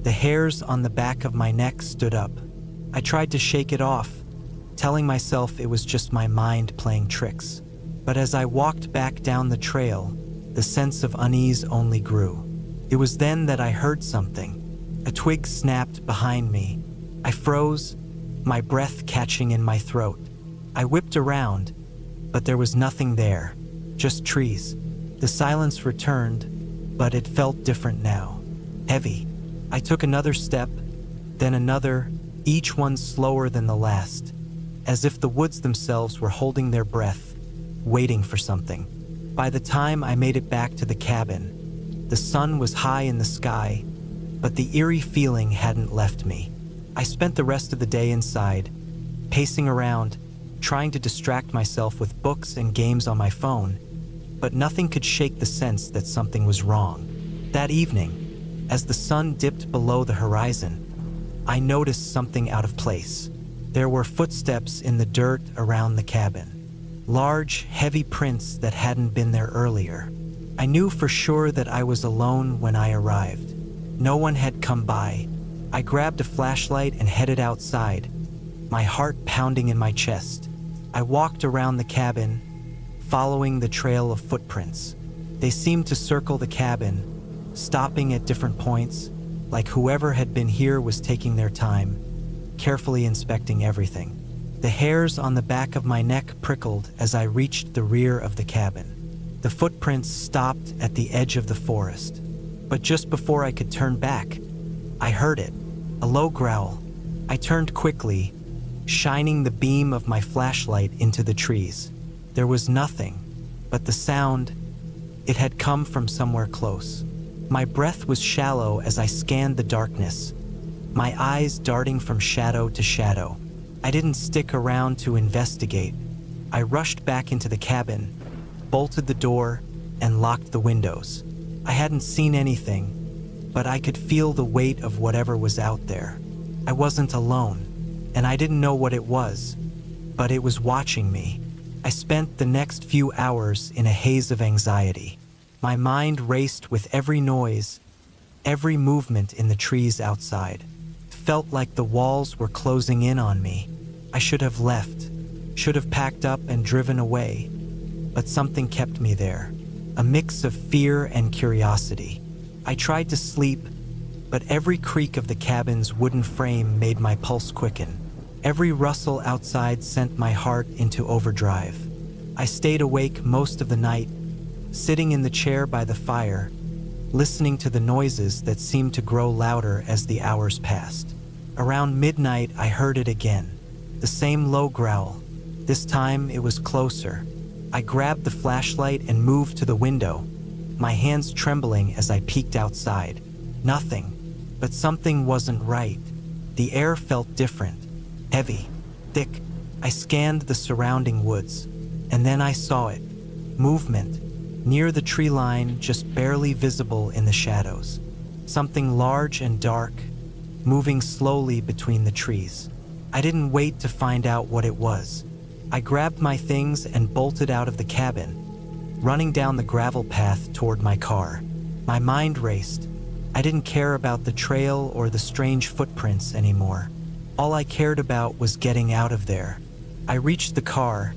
[SPEAKER 1] The hairs on the back of my neck stood up. I tried to shake it off, telling myself it was just my mind playing tricks. But as I walked back down the trail, the sense of unease only grew. It was then that I heard something. A twig snapped behind me. I froze, my breath catching in my throat. I whipped around, but there was nothing there, just trees. The silence returned, but it felt different now. Heavy. I took another step, then another, each one slower than the last, as if the woods themselves were holding their breath, waiting for something. By the time I made it back to the cabin, the sun was high in the sky, but the eerie feeling hadn't left me. I spent the rest of the day inside, pacing around, trying to distract myself with books and games on my phone, but nothing could shake the sense that something was wrong. That evening, as the sun dipped below the horizon, I noticed something out of place. There were footsteps in the dirt around the cabin. Large, heavy prints that hadn't been there earlier. I knew for sure that I was alone when I arrived. No one had come by. I grabbed a flashlight and headed outside, my heart pounding in my chest. I walked around the cabin, following the trail of footprints. They seemed to circle the cabin, stopping at different points, like whoever had been here was taking their time, carefully inspecting everything. The hairs on the back of my neck prickled as I reached the rear of the cabin. The footprints stopped at the edge of the forest. But just before I could turn back, I heard it, a low growl. I turned quickly, shining the beam of my flashlight into the trees. There was nothing, but the sound, it had come from somewhere close. My breath was shallow as I scanned the darkness, my eyes darting from shadow to shadow. I didn't stick around to investigate. I rushed back into the cabin, bolted the door, and locked the windows. I hadn't seen anything, but I could feel the weight of whatever was out there. I wasn't alone, and I didn't know what it was, but it was watching me. I spent the next few hours in a haze of anxiety. My mind raced with every noise, every movement in the trees outside. It felt like the walls were closing in on me. I should have left, should have packed up and driven away, but something kept me there, a mix of fear and curiosity. I tried to sleep, but every creak of the cabin's wooden frame made my pulse quicken. Every rustle outside sent my heart into overdrive. I stayed awake most of the night, sitting in the chair by the fire, listening to the noises that seemed to grow louder as the hours passed. Around midnight, I heard it again, the same low growl. This time, it was closer. I grabbed the flashlight and moved to the window, my hands trembling as I peeked outside. Nothing, but something wasn't right. The air felt different, heavy, thick. I scanned the surrounding woods, and then I saw it. Movement, near the tree line, just barely visible in the shadows. Something large and dark, moving slowly between the trees. I didn't wait to find out what it was. I grabbed my things and bolted out of the cabin, running down the gravel path toward my car. My mind raced. I didn't care about the trail or the strange footprints anymore. All I cared about was getting out of there. I reached the car,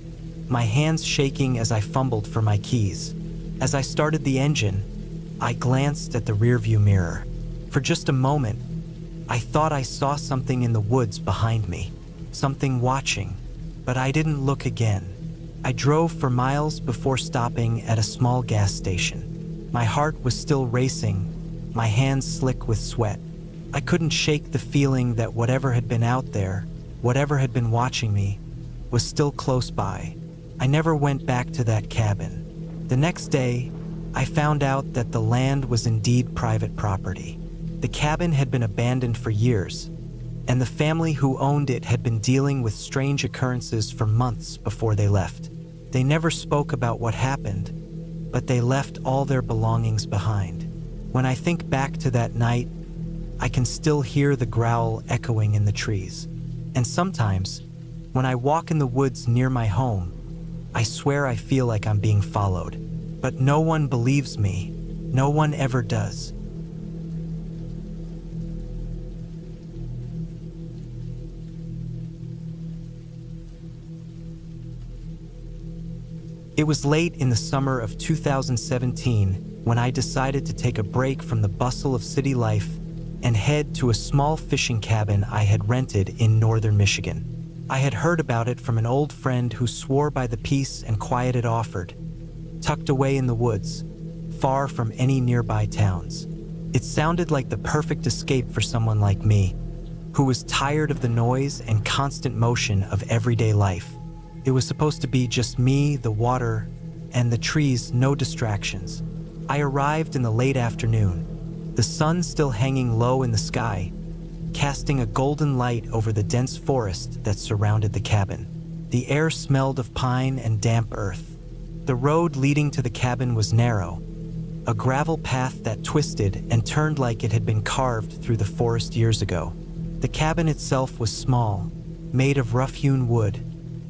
[SPEAKER 1] my hands shaking as I fumbled for my keys. As I started the engine, I glanced at the rearview mirror. For just a moment, I thought I saw something in the woods behind me, something watching, but I didn't look again. I drove for miles before stopping at a small gas station. My heart was still racing, my hands slick with sweat. I couldn't shake the feeling that whatever had been out there, whatever had been watching me, was still close by. I never went back to that cabin. The next day, I found out that the land was indeed private property. The cabin had been abandoned for years, and the family who owned it had been dealing with strange occurrences for months before they left. They never spoke about what happened, but they left all their belongings behind. When I think back to that night, I can still hear the growl echoing in the trees. And sometimes, when I walk in the woods near my home, I swear I feel like I'm being followed. But no one believes me. No one ever does. It was late in the summer of 2017 when I decided to take a break from the bustle of city life and head to a small fishing cabin I had rented in northern Michigan. I had heard about it from an old friend who swore by the peace and quiet it offered, tucked away in the woods, far from any nearby towns. It sounded like the perfect escape for someone like me, who was tired of the noise and constant motion of everyday life. It was supposed to be just me, the water, and the trees, no distractions. I arrived in the late afternoon, the sun still hanging low in the sky, casting a golden light over the dense forest that surrounded the cabin. The air smelled of pine and damp earth. The road leading to the cabin was narrow, a gravel path that twisted and turned like it had been carved through the forest years ago. The cabin itself was small, made of rough-hewn wood,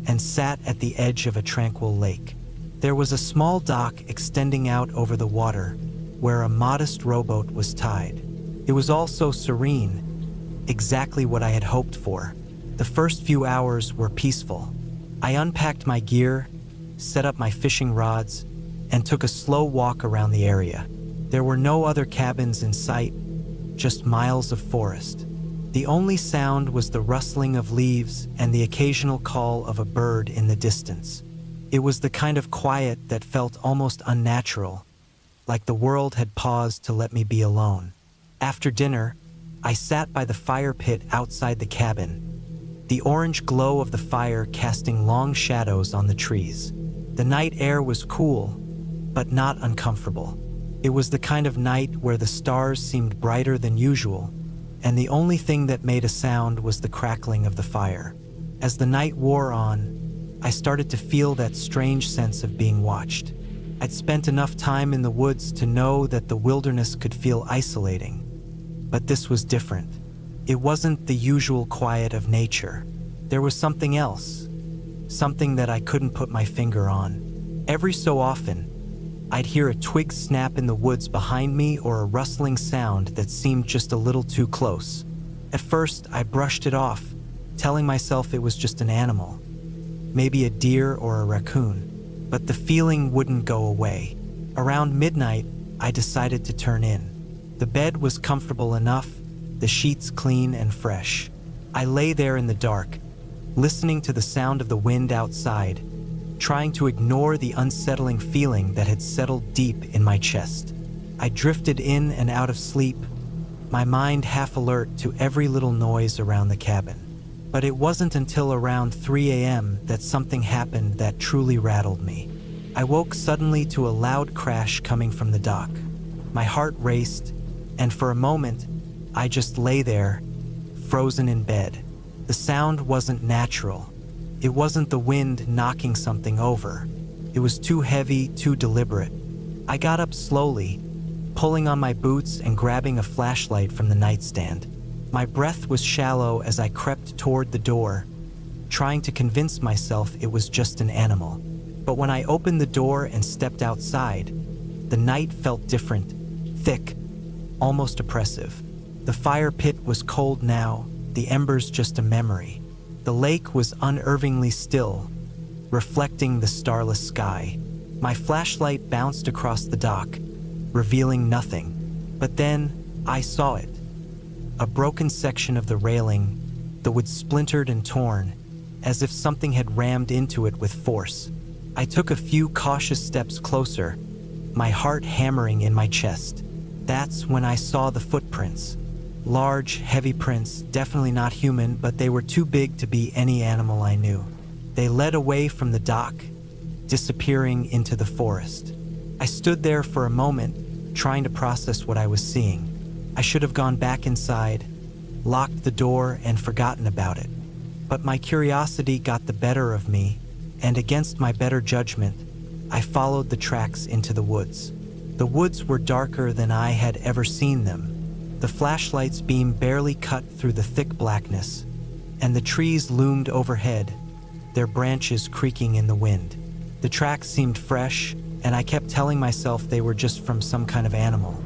[SPEAKER 1] and sat at the edge of a tranquil lake. There was a small dock extending out over the water, where a modest rowboat was tied. It was all so serene, exactly what I had hoped for. The first few hours were peaceful. I unpacked my gear, set up my fishing rods, and took a slow walk around the area. There were no other cabins in sight, just miles of forest. The only sound was the rustling of leaves and the occasional call of a bird in the distance. It was the kind of quiet that felt almost unnatural, like the world had paused to let me be alone. After dinner, I sat by the fire pit outside the cabin, the orange glow of the fire casting long shadows on the trees. The night air was cool, but not uncomfortable. It was the kind of night where the stars seemed brighter than usual, and the only thing that made a sound was the crackling of the fire. As the night wore on, I started to feel that strange sense of being watched. I'd spent enough time in the woods to know that the wilderness could feel isolating, but this was different. It wasn't the usual quiet of nature. There was something else, something that I couldn't put my finger on. Every so often, I'd hear a twig snap in the woods behind me or a rustling sound that seemed just a little too close. At first, I brushed it off, telling myself it was just an animal, maybe a deer or a raccoon, but the feeling wouldn't go away. Around midnight, I decided to turn in. The bed was comfortable enough, the sheets clean and fresh. I lay there in the dark, listening to the sound of the wind outside, trying to ignore the unsettling feeling that had settled deep in my chest. I drifted in and out of sleep, my mind half alert to every little noise around the cabin. But it wasn't until around 3 a.m. that something happened that truly rattled me. I woke suddenly to a loud crash coming from the dock. My heart raced, and for a moment, I just lay there, frozen in bed. The sound wasn't natural. It wasn't the wind knocking something over. It was too heavy, too deliberate. I got up slowly, pulling on my boots and grabbing a flashlight from the nightstand. My breath was shallow as I crept toward the door, trying to convince myself it was just an animal. But when I opened the door and stepped outside, the night felt different, thick, almost oppressive. The fire pit was cold now, the embers just a memory. The lake was unervingly still, reflecting the starless sky. My flashlight bounced across the dock, revealing nothing. But then, I saw it. A broken section of the railing, the wood splintered and torn, as if something had rammed into it with force. I took a few cautious steps closer, my heart hammering in my chest. That's when I saw the footprints. Large, heavy prints, definitely not human, but they were too big to be any animal I knew. They led away from the dock, disappearing into the forest. I stood there for a moment, trying to process what I was seeing. I should have gone back inside, locked the door, and forgotten about it. But my curiosity got the better of me, and against my better judgment, I followed the tracks into the woods. The woods were darker than I had ever seen them. The flashlight's beam barely cut through the thick blackness, and the trees loomed overhead, their branches creaking in the wind. The tracks seemed fresh, and I kept telling myself they were just from some kind of animal.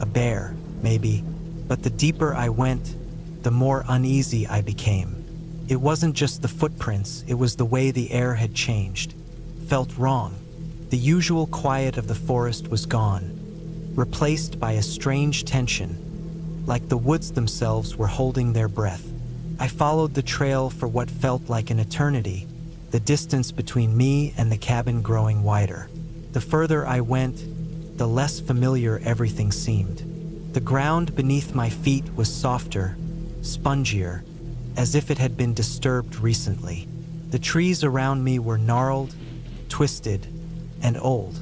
[SPEAKER 1] A bear, maybe. But the deeper I went, the more uneasy I became. It wasn't just the footprints, it was the way the air had changed. Felt wrong. The usual quiet of the forest was gone, replaced by a strange tension, like the woods themselves were holding their breath. I followed the trail for what felt like an eternity, the distance between me and the cabin growing wider. The further I went, the less familiar everything seemed. The ground beneath my feet was softer, spongier, as if it had been disturbed recently. The trees around me were gnarled, twisted, and old.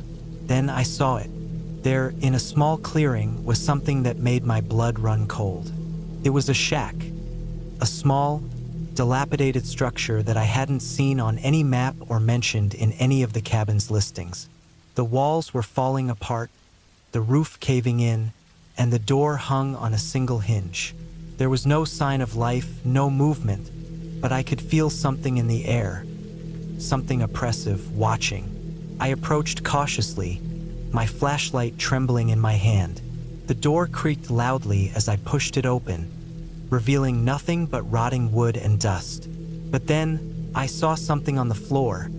[SPEAKER 1] Then I saw it. There, in a small clearing, was something that made my blood run cold. It was a shack, a small, dilapidated structure that I hadn't seen on any map or mentioned in any of the cabin's listings. The walls were falling apart, the roof caving in, and the door hung on a single hinge. There was no sign of life, no movement, but I could feel something in the air, something oppressive, watching. I approached cautiously, my flashlight trembling in my hand. The door creaked loudly as I pushed it open, revealing nothing but rotting wood and dust. But then, I saw something on the floor,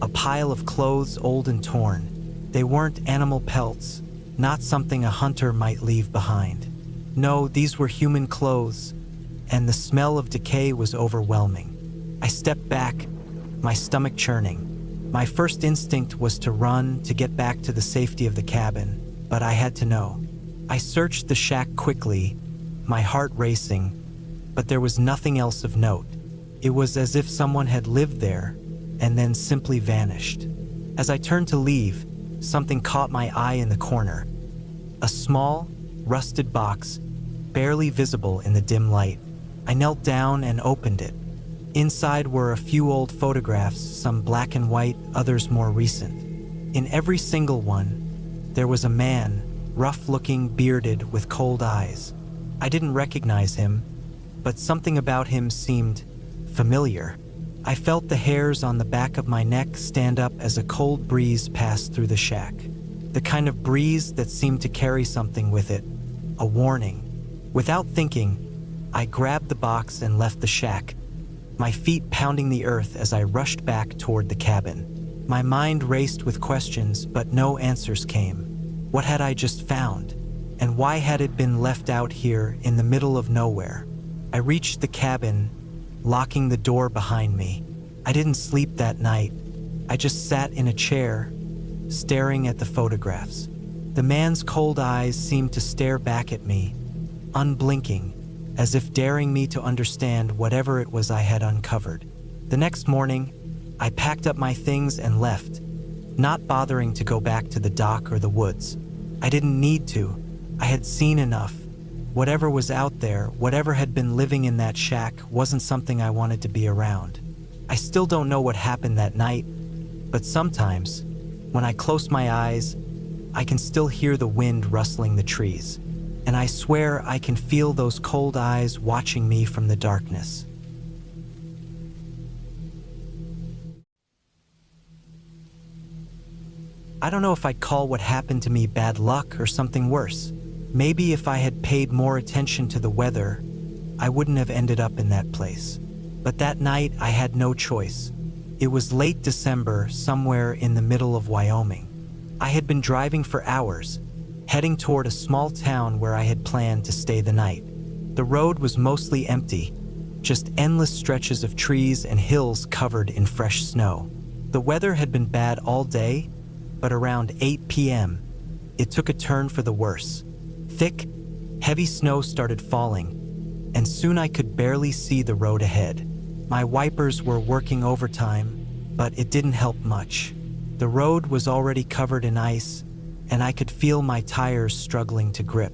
[SPEAKER 1] a pile of clothes old and torn. They weren't animal pelts, not something a hunter might leave behind. No, these were human clothes, and the smell of decay was overwhelming. I stepped back, my stomach churning. My first instinct was to run, to get back to the safety of the cabin, but I had to know. I searched the shack quickly, my heart racing, but there was nothing else of note. It was as if someone had lived there and then simply vanished. As I turned to leave, something caught my eye in the corner. A small, rusted box, barely visible in the dim light. I knelt down and opened it. Inside were a few old photographs, some black and white, others more recent. In every single one, there was a man, rough-looking, bearded, with cold eyes. I didn't recognize him, but something about him seemed familiar. I felt the hairs on the back of my neck stand up as a cold breeze passed through the shack. The kind of breeze that seemed to carry something with it, a warning. Without thinking, I grabbed the box and left the shack, my feet pounding the earth as I rushed back toward the cabin. My mind raced with questions, but no answers came. What had I just found? And why had it been left out here in the middle of nowhere? I reached the cabin, locking the door behind me. I didn't sleep that night. I just sat in a chair, staring at the photographs. The man's cold eyes seemed to stare back at me, unblinking, as if daring me to understand whatever it was I had uncovered. The next morning, I packed up my things and left, not bothering to go back to the dock or the woods. I didn't need to. I had seen enough. Whatever was out there, whatever had been living in that shack, wasn't something I wanted to be around. I still don't know what happened that night, but sometimes, when I close my eyes, I can still hear the wind rustling the trees. And I swear I can feel those cold eyes watching me from the darkness. I don't know if I'd call what happened to me bad luck or something worse. Maybe if I had paid more attention to the weather, I wouldn't have ended up in that place. But that night, I had no choice. It was late December, somewhere in the middle of Wyoming. I had been driving for hours, heading toward a small town where I had planned to stay the night. The road was mostly empty, just endless stretches of trees and hills covered in fresh snow. The weather had been bad all day, but around 8 p.m., it took a turn for the worse. Thick, heavy snow started falling, and soon I could barely see the road ahead. My wipers were working overtime, but it didn't help much. The road was already covered in ice, and I could feel my tires struggling to grip.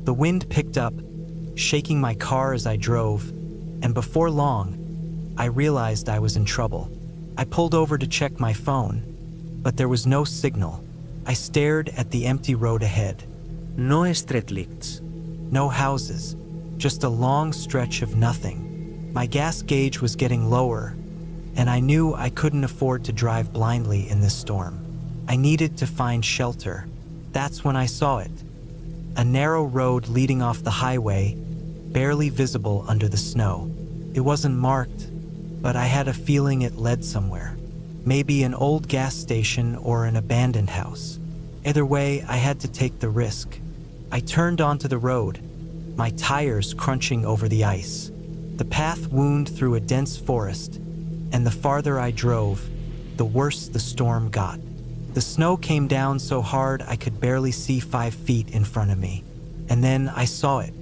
[SPEAKER 1] The wind picked up, shaking my car as I drove, and before long, I realized I was in trouble. I pulled over to check my phone, but there was no signal. I stared at the empty road ahead.
[SPEAKER 2] No streetlights.
[SPEAKER 1] No houses, just a long stretch of nothing. My gas gauge was getting lower, and I knew I couldn't afford to drive blindly in this storm. I needed to find shelter. That's when I saw it. A narrow road leading off the highway, barely visible under the snow. It wasn't marked, but I had a feeling it led somewhere. Maybe an old gas station or an abandoned house. Either way, I had to take the risk. I turned onto the road, my tires crunching over the ice. The path wound through a dense forest, and the farther I drove, the worse the storm got. The snow came down so hard I could barely see 5 feet in front of me. And then I saw it,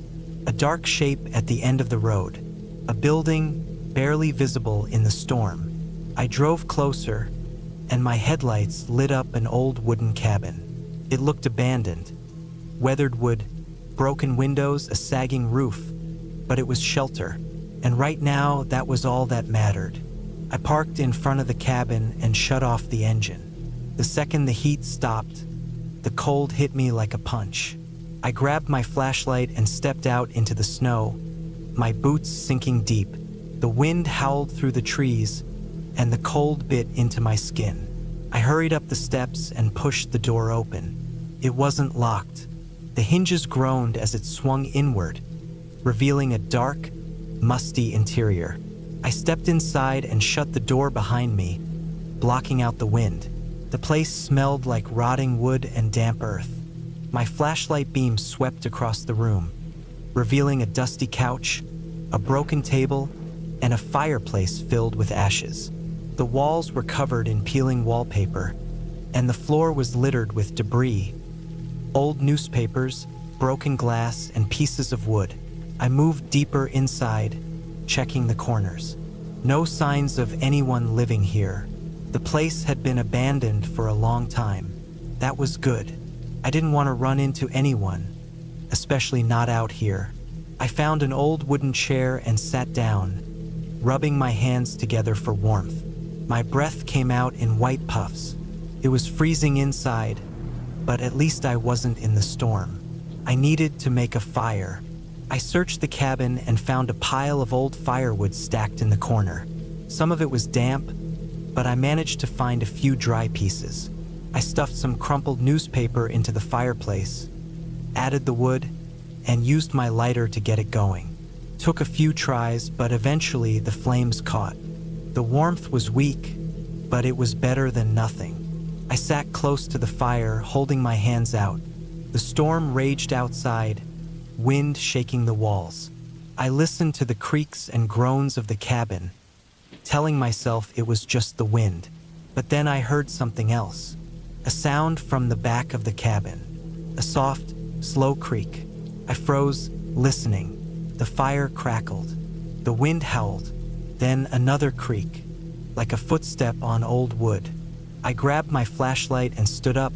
[SPEAKER 1] a dark shape at the end of the road, a building barely visible in the storm. I drove closer, and my headlights lit up an old wooden cabin. It looked abandoned. Weathered wood, broken windows, a sagging roof, but it was shelter. And right now, that was all that mattered. I parked in front of the cabin and shut off the engine. The second the heat stopped, the cold hit me like a punch. I grabbed my flashlight and stepped out into the snow, my boots sinking deep. The wind howled through the trees, and the cold bit into my skin. I hurried up the steps and pushed the door open. It wasn't locked. The hinges groaned as it swung inward, revealing a dark, musty interior. I stepped inside and shut the door behind me, blocking out the wind. The place smelled like rotting wood and damp earth. My flashlight beam swept across the room, revealing a dusty couch, a broken table, and a fireplace filled with ashes. The walls were covered in peeling wallpaper, and the floor was littered with debris. Old newspapers, broken glass, and pieces of wood. I moved deeper inside, checking the corners. No signs of anyone living here. The place had been abandoned for a long time. That was good. I didn't want to run into anyone, especially not out here. I found an old wooden chair and sat down, rubbing my hands together for warmth. My breath came out in white puffs. It was freezing inside, but at least I wasn't in the storm. I needed to make a fire. I searched the cabin and found a pile of old firewood stacked in the corner. Some of it was damp, but I managed to find a few dry pieces. I stuffed some crumpled newspaper into the fireplace, added the wood, and used my lighter to get it going. Took a few tries, but eventually the flames caught. The warmth was weak, but it was better than nothing. I sat close to the fire, holding my hands out. The storm raged outside, wind shaking the walls. I listened to the creaks and groans of the cabin, telling myself it was just the wind. But then I heard something else. A sound from the back of the cabin. A soft, slow creak. I froze, listening. The fire crackled. The wind howled. Then another creak, like a footstep on old wood. I grabbed my flashlight and stood up,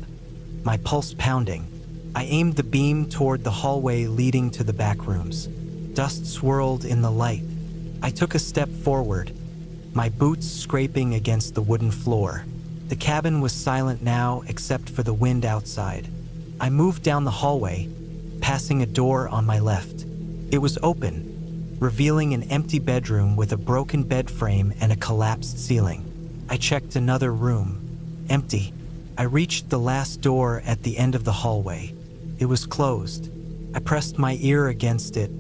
[SPEAKER 1] my pulse pounding. I aimed the beam toward the hallway leading to the back rooms. Dust swirled in the light. I took a step forward, my boots scraping against the wooden floor. The cabin was silent now except for the wind outside. I moved down the hallway, passing a door on my left. It was open, revealing an empty bedroom with a broken bed frame and a collapsed ceiling. I checked another room. Empty. I reached the last door at the end of the hallway. It was closed. I pressed my ear against it,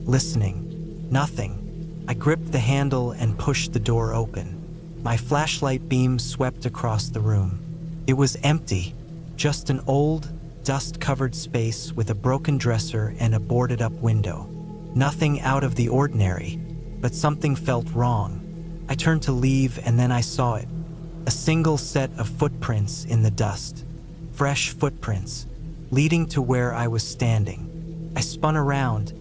[SPEAKER 1] listening. Nothing. I gripped the handle and pushed the door open. My flashlight beam swept across the room. It was empty. Just an old, dust-covered space with a broken dresser and a boarded-up window. Nothing out of the ordinary, but something felt wrong. I turned to leave and then I saw it. A single set of footprints in the dust. Fresh footprints, leading to where I was standing. I spun around,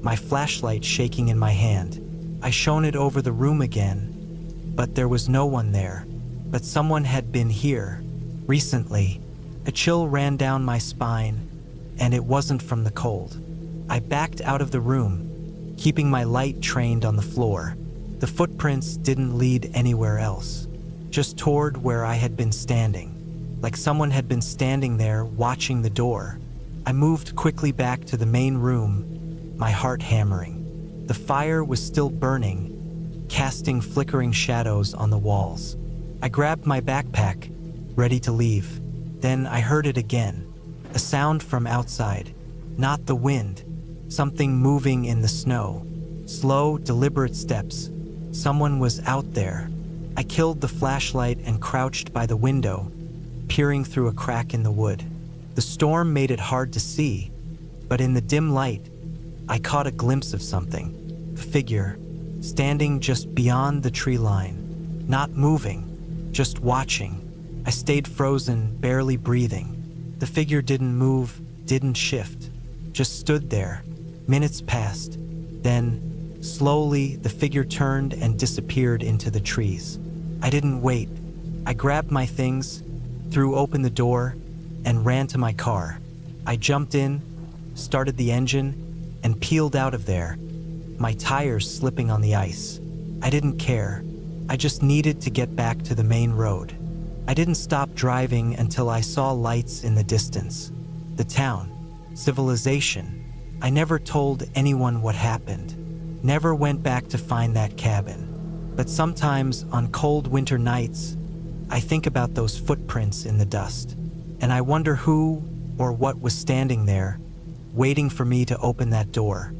[SPEAKER 1] my flashlight shaking in my hand. I shone it over the room again, but there was no one there. But someone had been here, recently. A chill ran down my spine, and it wasn't from the cold. I backed out of the room, keeping my light trained on the floor. The footprints didn't lead anywhere else, just toward where I had been standing. like someone had been standing there watching the door. I moved quickly back to the main room, my heart hammering. The fire was still burning, casting flickering shadows on the walls. I grabbed my backpack, ready to leave. Then I heard it again, a sound from outside. Not the wind, something moving in the snow. Slow, deliberate steps. Someone was out there. I killed the flashlight and crouched by the window, peering through a crack in the wood. The storm made it hard to see, but in the dim light, I caught a glimpse of something. A figure, standing just beyond the tree line. Not moving, just watching. I stayed frozen, barely breathing. The figure didn't move, didn't shift, just stood there. Minutes passed. Then, slowly, the figure turned and disappeared into the trees. I didn't wait. I grabbed my things, threw open the door, and ran to my car. I jumped in, started the engine, and peeled out of there, my tires slipping on the ice. I didn't care. I just needed to get back to the main road. I didn't stop driving until I saw lights in the distance. The town, civilization. I never told anyone what happened. Never went back to find that cabin. But sometimes, on cold winter nights, I think about those footprints in the dust. And I wonder who or what was standing there, waiting for me to open that door.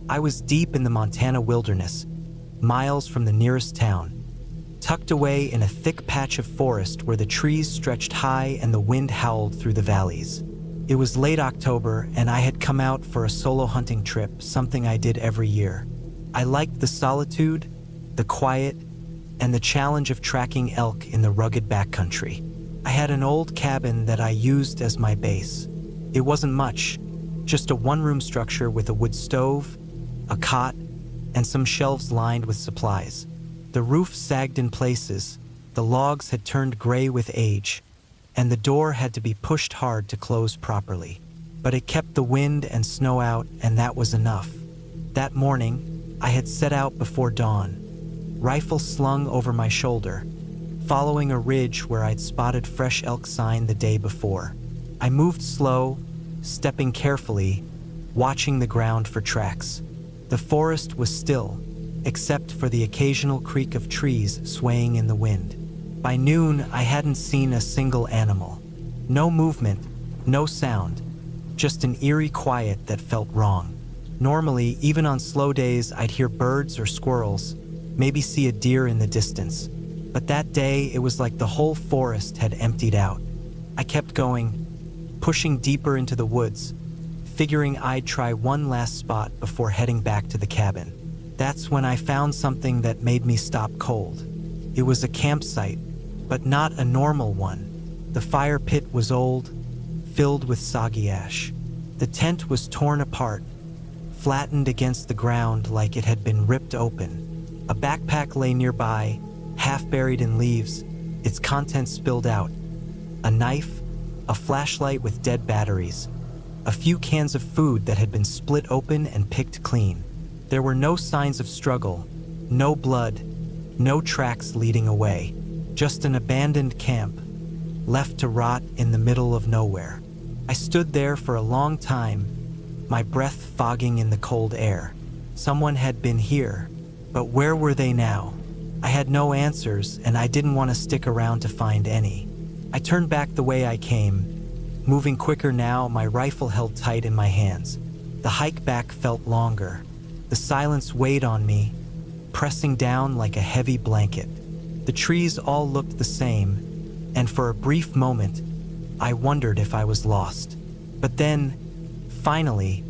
[SPEAKER 1] I was deep in the Montana wilderness, miles from the nearest town, tucked away in a thick patch of forest where the trees stretched high and the wind howled through the valleys. It was late October, and I had come out for a solo hunting trip, something I did every year. I liked the solitude, the quiet, and the challenge of tracking elk in the rugged backcountry. I had an old cabin that I used as my base. It wasn't much, just a one-room structure with a wood stove, a cot, and some shelves lined with supplies. The roof sagged in places, the logs had turned gray with age, and the door had to be pushed hard to close properly. But it kept the wind and snow out, and that was enough. That morning, I had set out before dawn, rifle slung over my shoulder, following a ridge where I'd spotted fresh elk sign the day before. I moved slow, stepping carefully, watching the ground for tracks. The forest was still, except for the occasional creak of trees swaying in the wind. By noon, I hadn't seen a single animal. No movement, no sound, just an eerie quiet that felt wrong. Normally, even on slow days, I'd hear birds or squirrels, maybe see a deer in the distance. But that day, it was like the whole forest had emptied out. I kept going, pushing deeper into the woods, figuring I'd try one last spot before heading back to the cabin. That's when I found something that made me stop cold. It was a campsite, but not a normal one. The fire pit was old, filled with soggy ash. The tent was torn apart, flattened against the ground like it had been ripped open. A backpack lay nearby, half buried in leaves, its contents spilled out. A knife, a flashlight with dead batteries, a few cans of food that had been split open and picked clean. There were no signs of struggle, no blood, no tracks leading away. Just an abandoned camp, left to rot in the middle of nowhere. I stood there for a long time, my breath fogging in the cold air. Someone had been here, but where were they now? I had no answers, and I didn't want to stick around to find any. I turned back the way I came, moving quicker now, my rifle held tight in my hands. The hike back felt longer. The silence weighed on me, pressing down like a heavy blanket. The trees all looked the same, and for a brief moment, I wondered if I was lost. But then, finally,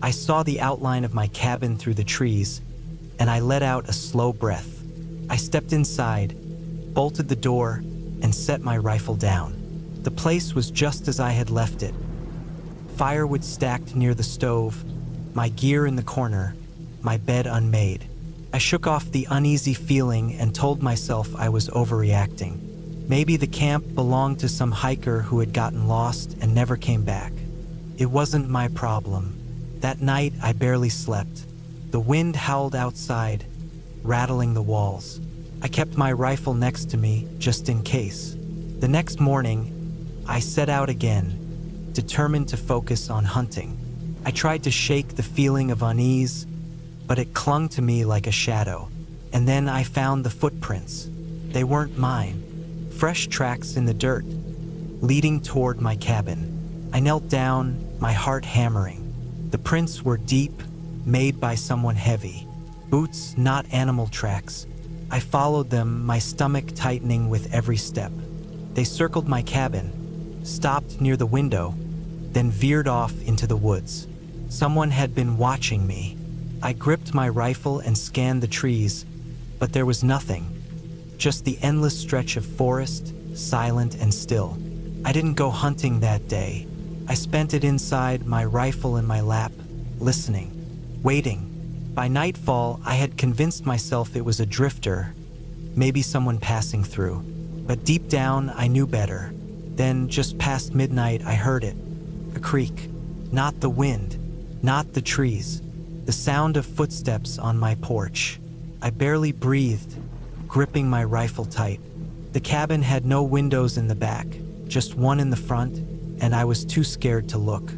[SPEAKER 1] I saw the outline of my cabin through the trees, and I let out a slow breath. I stepped inside, bolted the door, and set my rifle down. The place was just as I had left it. Firewood stacked near the stove, my gear in the corner, my bed unmade. I shook off the uneasy feeling and told myself I was overreacting. Maybe the camp belonged to some hiker who had gotten lost and never came back. It wasn't my problem. That night, I barely slept. The wind howled outside, rattling the walls. I kept my rifle next to me, just in case. The next morning, I set out again, determined to focus on hunting. I tried to shake the feeling of unease, but it clung to me like a shadow. And then I found the footprints. They weren't mine. Fresh tracks in the dirt, leading toward my cabin. I knelt down, my heart hammering. The prints were deep, made by someone heavy. Boots, not animal tracks. I followed them, my stomach tightening with every step. They circled my cabin, stopped near the window, then veered off into the woods. Someone had been watching me. I gripped my rifle and scanned the trees, but there was nothing. Just the endless stretch of forest, silent and still. I didn't go hunting that day. I spent it inside, my rifle in my lap, listening, waiting. By nightfall, I had convinced myself it was a drifter, maybe someone passing through. But deep down, I knew better. Then, just past midnight, I heard it. A creak. Not the wind, not the trees. The sound of footsteps on my porch. I barely breathed, gripping my rifle tight. The cabin had no windows in the back, just one in the front, and I was too scared to look.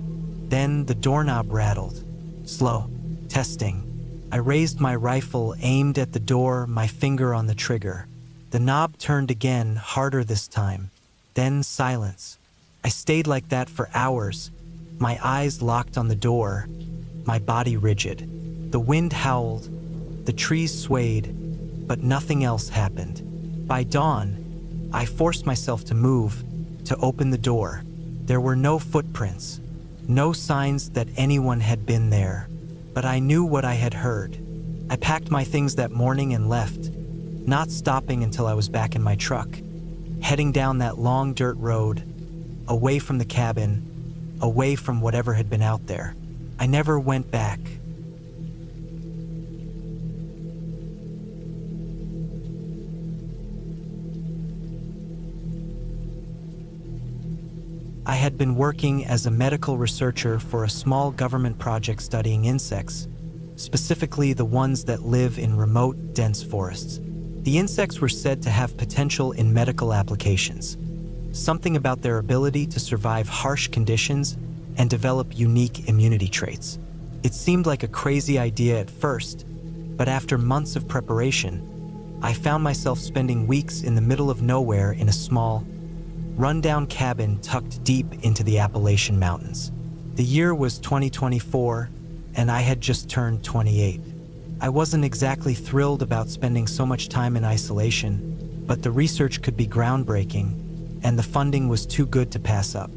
[SPEAKER 1] Then the doorknob rattled. Slow. Testing. I raised my rifle, aimed at the door, my finger on the trigger. The knob turned again, harder this time. Then silence. I stayed like that for hours, my eyes locked on the door, my body rigid. The wind howled, the trees swayed, but nothing else happened. By dawn, I forced myself to move, to open the door. There were no footprints, no signs that anyone had been there. But I knew what I had heard. I packed my things that morning and left, not stopping until I was back in my truck, heading down that long dirt road, away from the cabin, away from whatever had been out there. I never went back. I had been working as a medical researcher for a small government project studying insects, specifically the ones that live in remote, dense forests. The insects were said to have potential in medical applications, something about their ability to survive harsh conditions and develop unique immunity traits. It seemed like a crazy idea at first, but after months of preparation, I found myself spending weeks in the middle of nowhere in a small, rundown cabin tucked deep into the Appalachian Mountains. The year was 2024, and I had just turned 28. I wasn't exactly thrilled about spending so much time in isolation, but the research could be groundbreaking, and the funding was too good to pass up.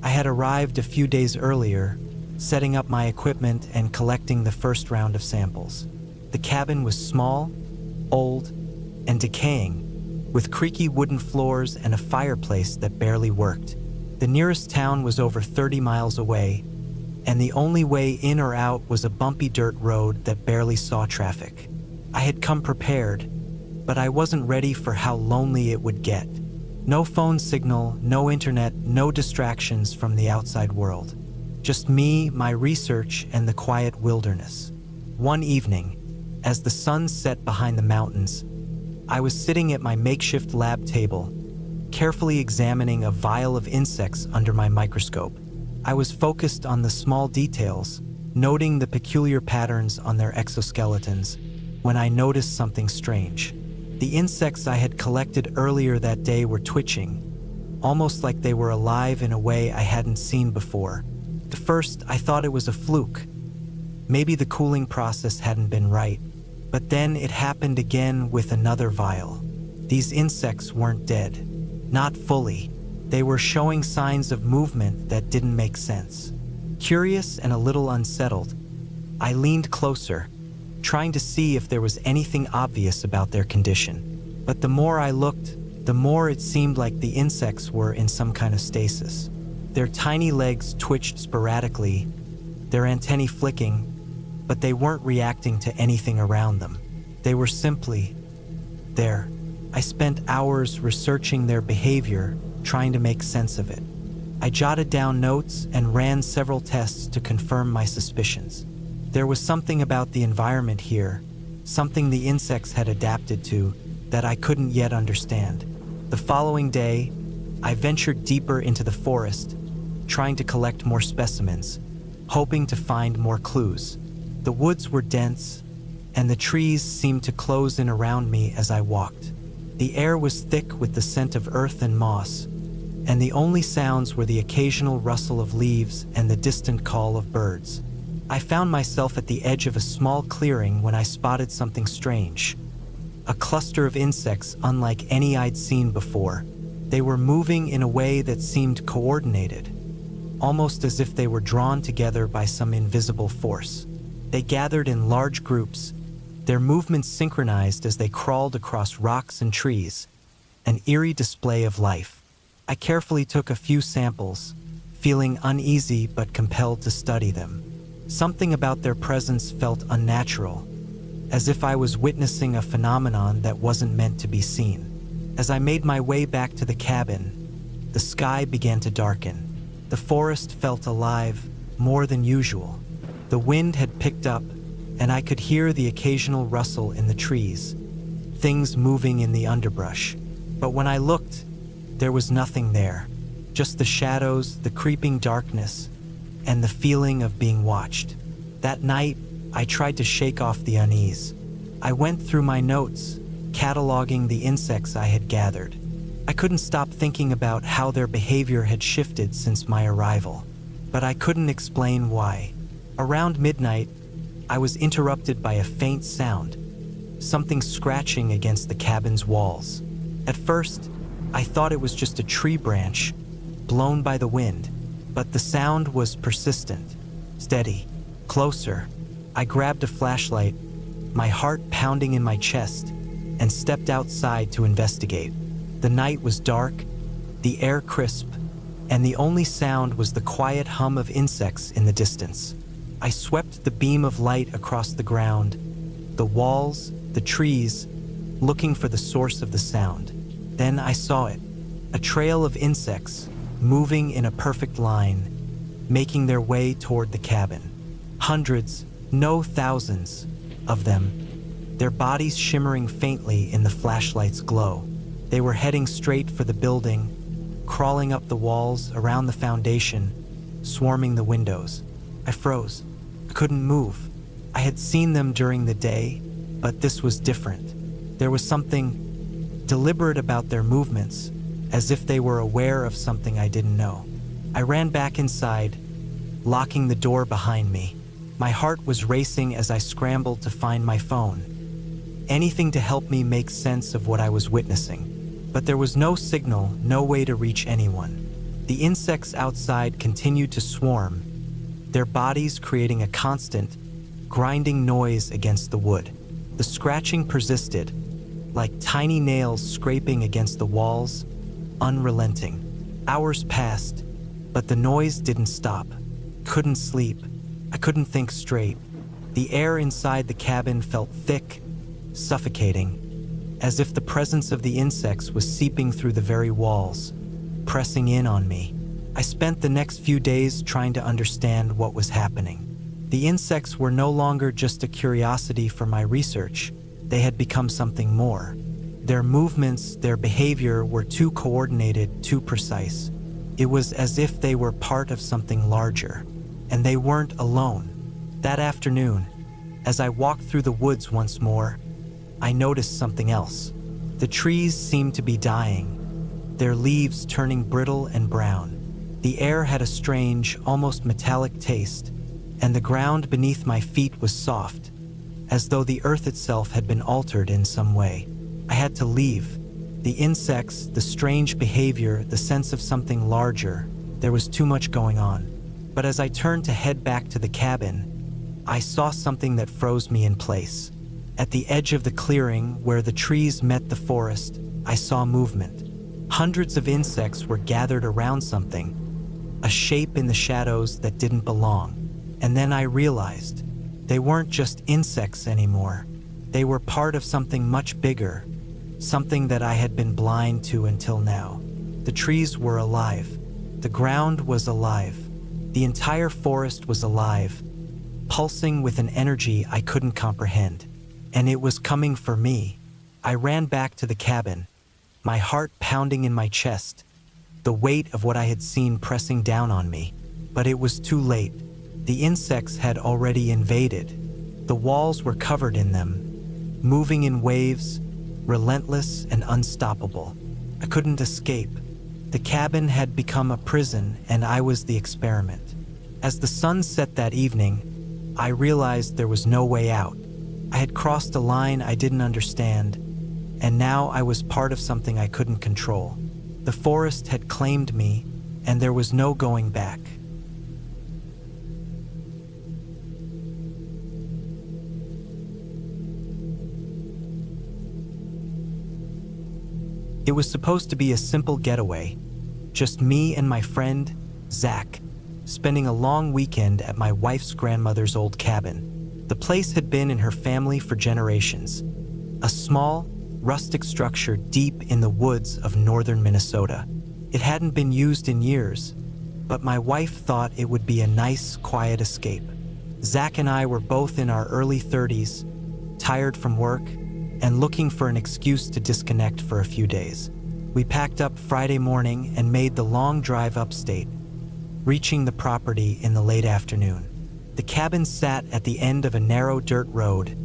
[SPEAKER 1] I had arrived a few days earlier, setting up my equipment and collecting the first round of samples. The cabin was small, old, and decaying, with creaky wooden floors and a fireplace that barely worked. The nearest town was over 30 miles away, and the only way in or out was a bumpy dirt road that barely saw traffic. I had come prepared, but I wasn't ready for how lonely it would get. No phone signal, no internet, no distractions from the outside world. Just me, my research, and the quiet wilderness. One evening, as the sun set behind the mountains, I was sitting at my makeshift lab table, carefully examining a vial of insects under my microscope. I was focused on the small details, noting the peculiar patterns on their exoskeletons, when I noticed something strange. The insects I had collected earlier that day were twitching, almost like they were alive in a way I hadn't seen before. At first, I thought it was a fluke. Maybe the cooling process hadn't been right. But then it happened again with another vial. These insects weren't dead. Not fully. They were showing signs of movement that didn't make sense. Curious and a little unsettled, I leaned closer, trying to see if there was anything obvious about their condition. But the more I looked, the more it seemed like the insects were in some kind of stasis. Their tiny legs twitched sporadically, their antennae flicking, but they weren't reacting to anything around them. They were simply there. I spent hours researching their behavior, trying to make sense of it. I jotted down notes and ran several tests to confirm my suspicions. There was something about the environment here, something the insects had adapted to, that I couldn't yet understand. The following day, I ventured deeper into the forest, trying to collect more specimens, hoping to find more clues. The woods were dense, and the trees seemed to close in around me as I walked. The air was thick with the scent of earth and moss, and the only sounds were the occasional rustle of leaves and the distant call of birds. I found myself at the edge of a small clearing when I spotted something strange. A cluster of insects unlike any I'd seen before. They were moving in a way that seemed coordinated, almost as if they were drawn together by some invisible force. They gathered in large groups, their movements synchronized as they crawled across rocks and trees, an eerie display of life. I carefully took a few samples, feeling uneasy but compelled to study them. Something about their presence felt unnatural, as if I was witnessing a phenomenon that wasn't meant to be seen. As I made my way back to the cabin, the sky began to darken. The forest felt alive, more than usual. The wind had picked up, and I could hear the occasional rustle in the trees, things moving in the underbrush. But when I looked, there was nothing there, just the shadows, the creeping darkness, and the feeling of being watched. That night, I tried to shake off the unease. I went through my notes, cataloging the insects I had gathered. I couldn't stop thinking about how their behavior had shifted since my arrival, but I couldn't explain why. Around midnight, I was interrupted by a faint sound, something scratching against the cabin's walls. At first, I thought it was just a tree branch, blown by the wind, but the sound was persistent, steady, closer. I grabbed a flashlight, my heart pounding in my chest, and stepped outside to investigate. The night was dark, the air crisp, and the only sound was the quiet hum of insects in the distance. I swept the beam of light across the ground, the walls, the trees, looking for the source of the sound. Then I saw it, a trail of insects, moving in a perfect line, making their way toward the cabin. Hundreds, no thousands, of them, their bodies shimmering faintly in the flashlight's glow. They were heading straight for the building, crawling up the walls, around the foundation, swarming the windows. I froze. I couldn't move. I had seen them during the day, but this was different. There was something deliberate about their movements, as if they were aware of something I didn't know. I ran back inside, locking the door behind me. My heart was racing as I scrambled to find my phone. Anything to help me make sense of what I was witnessing. But there was no signal, no way to reach anyone. The insects outside continued to swarm, their bodies creating a constant, grinding noise against the wood. The scratching persisted, like tiny nails scraping against the walls, unrelenting. Hours passed, but the noise didn't stop. Couldn't sleep. I couldn't think straight. The air inside the cabin felt thick, suffocating, as if the presence of the insects was seeping through the very walls, pressing in on me. I spent the next few days trying to understand what was happening. The insects were no longer just a curiosity for my research. They had become something more. Their movements, their behavior were too coordinated, too precise. It was as if they were part of something larger, and they weren't alone. That afternoon, as I walked through the woods once more, I noticed something else. The trees seemed to be dying, their leaves turning brittle and brown. The air had a strange, almost metallic taste, and the ground beneath my feet was soft, as though the earth itself had been altered in some way. I had to leave. The insects, the strange behavior, the sense of something larger, there was too much going on. But as I turned to head back to the cabin, I saw something that froze me in place. At the edge of the clearing, where the trees met the forest, I saw movement. Hundreds of insects were gathered around something, a shape in the shadows that didn't belong. And then I realized they weren't just insects anymore. They were part of something much bigger, something that I had been blind to until now. The trees were alive. The ground was alive. The entire forest was alive, pulsing with an energy I couldn't comprehend. And it was coming for me. I ran back to the cabin, my heart pounding in my chest, the weight of what I had seen pressing down on me. But it was too late. The insects had already invaded. The walls were covered in them, moving in waves, relentless and unstoppable. I couldn't escape. The cabin had become a prison, and I was the experiment. As the sun set that evening, I realized there was no way out. I had crossed a line I didn't understand, and now I was part of something I couldn't control. The forest had claimed me, and there was no going back. It was supposed to be a simple getaway, just me and my friend, Zach, spending a long weekend at my wife's grandmother's old cabin. The place had been in her family for generations, a small, rustic structure deep in the woods of northern Minnesota. It hadn't been used in years, but my wife thought it would be a nice, quiet escape. Zach and I were both in our early 30s, tired from work, and looking for an excuse to disconnect for a few days. We packed up Friday morning and made the long drive upstate, reaching the property in the late afternoon. The cabin sat at the end of a narrow dirt road,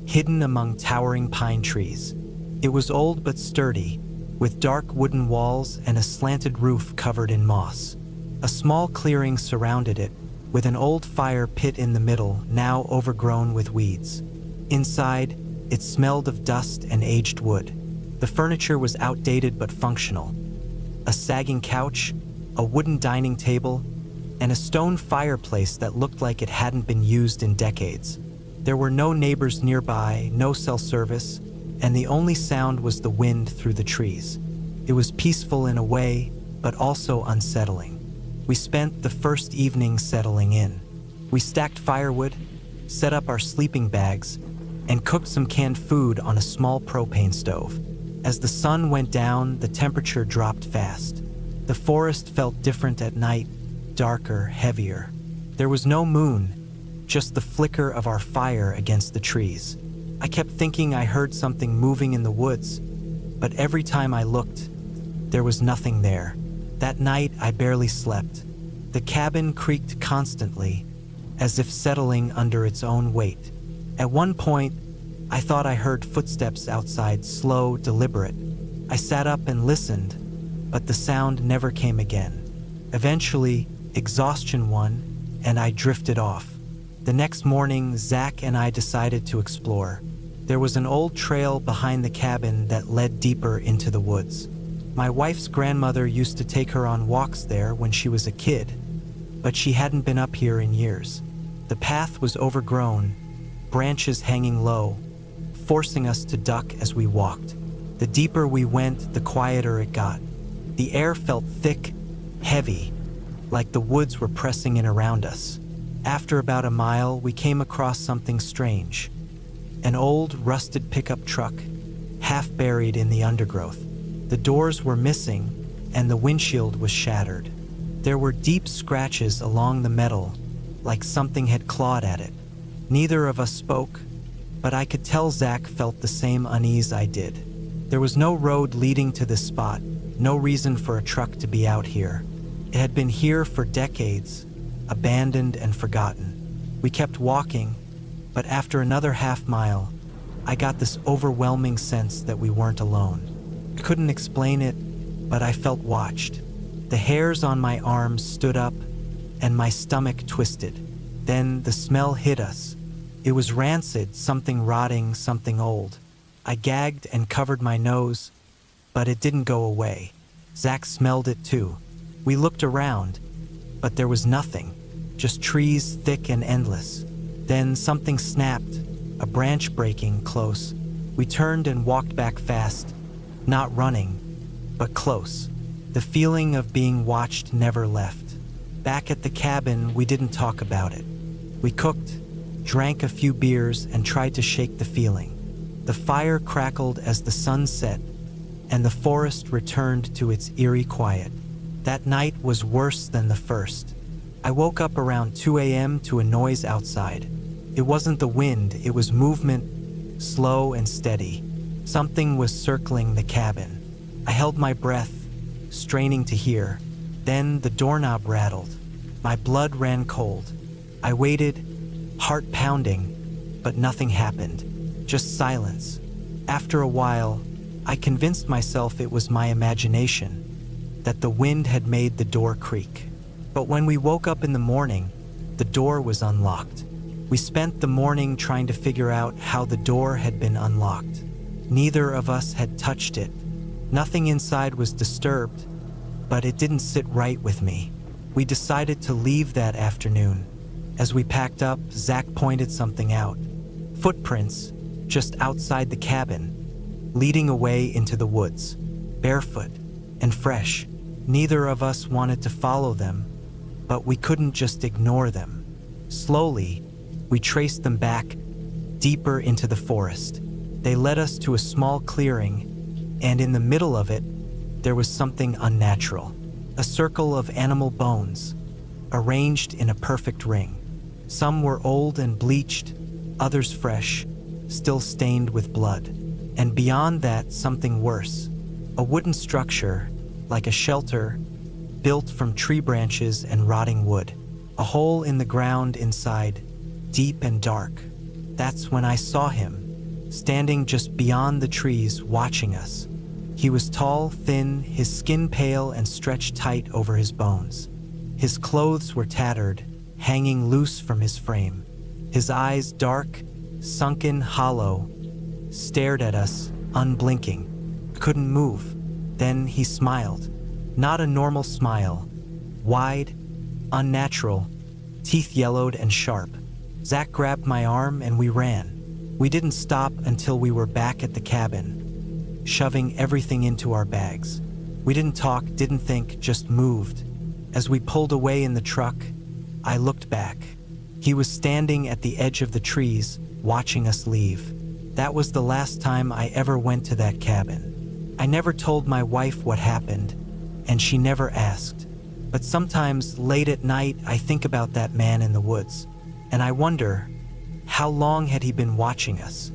[SPEAKER 1] hidden among towering pine trees. It was old but sturdy, with dark wooden walls and a slanted roof covered in moss. A small clearing surrounded it, with an old fire pit in the middle, now overgrown with weeds. Inside, it smelled of dust and aged wood. The furniture was outdated but functional. A sagging couch, a wooden dining table, and a stone fireplace that looked like it hadn't been used in decades. There were no neighbors nearby, no cell service, and the only sound was the wind through the trees. It was peaceful in a way, but also unsettling. We spent the first evening settling in. We stacked firewood, set up our sleeping bags, and cooked some canned food on a small propane stove. As the sun went down, the temperature dropped fast. The forest felt different at night, darker, heavier. There was no moon, just the flicker of our fire against the trees. I kept thinking I heard something moving in the woods, but every time I looked, there was nothing there. That night, I barely slept. The cabin creaked constantly, as if settling under its own weight. At one point, I thought I heard footsteps outside, slow, deliberate. I sat up and listened, but the sound never came again. Eventually, exhaustion won, and I drifted off. The next morning, Zach and I decided to explore. There was an old trail behind the cabin that led deeper into the woods. My wife's grandmother used to take her on walks there when she was a kid, but she hadn't been up here in years. The path was overgrown, branches hanging low, forcing us to duck as we walked. The deeper we went, the quieter it got. The air felt thick, heavy, like the woods were pressing in around us. After about a mile, we came across something strange. An old, rusted pickup truck, half buried in the undergrowth. The doors were missing, and the windshield was shattered. There were deep scratches along the metal, like something had clawed at it. Neither of us spoke, but I could tell Zach felt the same unease I did. There was no road leading to this spot, no reason for a truck to be out here. It had been here for decades, abandoned and forgotten. We kept walking, but after another half mile, I got this overwhelming sense that we weren't alone. I couldn't explain it, but I felt watched. The hairs on my arms stood up, and my stomach twisted. Then the smell hit us. It was rancid, something rotting, something old. I gagged and covered my nose, but it didn't go away. Zach smelled it too. We looked around, but there was nothing, just trees thick and endless. Then something snapped, a branch breaking close. We turned and walked back fast, not running, but close. The feeling of being watched never left. Back at the cabin, we didn't talk about it. We cooked, drank a few beers, and tried to shake the feeling. The fire crackled as the sun set, and the forest returned to its eerie quiet. That night was worse than the first. I woke up around 2 a.m. to a noise outside. It wasn't the wind, it was movement, slow and steady. Something was circling the cabin. I held my breath, straining to hear. Then the doorknob rattled. My blood ran cold. I waited, heart pounding, but nothing happened. Just silence. After a while, I convinced myself it was my imagination, that the wind had made the door creak. But when we woke up in the morning, the door was unlocked. We spent the morning trying to figure out how the door had been unlocked. Neither of us had touched it. Nothing inside was disturbed, but it didn't sit right with me. We decided to leave that afternoon. As we packed up, Zach pointed something out. Footprints, just outside the cabin, leading away into the woods, barefoot and fresh. Neither of us wanted to follow them, but we couldn't just ignore them. Slowly, we traced them back, deeper into the forest. They led us to a small clearing, and in the middle of it, there was something unnatural. A circle of animal bones, arranged in a perfect ring. Some were old and bleached, others fresh, still stained with blood. And beyond that, something worse. A wooden structure, like a shelter, built from tree branches and rotting wood. A hole in the ground inside, deep and dark. That's when I saw him, standing just beyond the trees, watching us. He was tall, thin, his skin pale and stretched tight over his bones. His clothes were tattered, hanging loose from his frame. His eyes, dark, sunken, hollow, stared at us, unblinking. Couldn't move. Then he smiled. Not a normal smile. Wide, unnatural, teeth yellowed and sharp. Zach grabbed my arm and we ran. We didn't stop until we were back at the cabin, shoving everything into our bags. We didn't talk, didn't think, just moved. As we pulled away in the truck, I looked back. He was standing at the edge of the trees, watching us leave. That was the last time I ever went to that cabin. I never told my wife what happened, and she never asked. But sometimes, late at night, I think about that man in the woods, and I wonder, how long had he been watching us?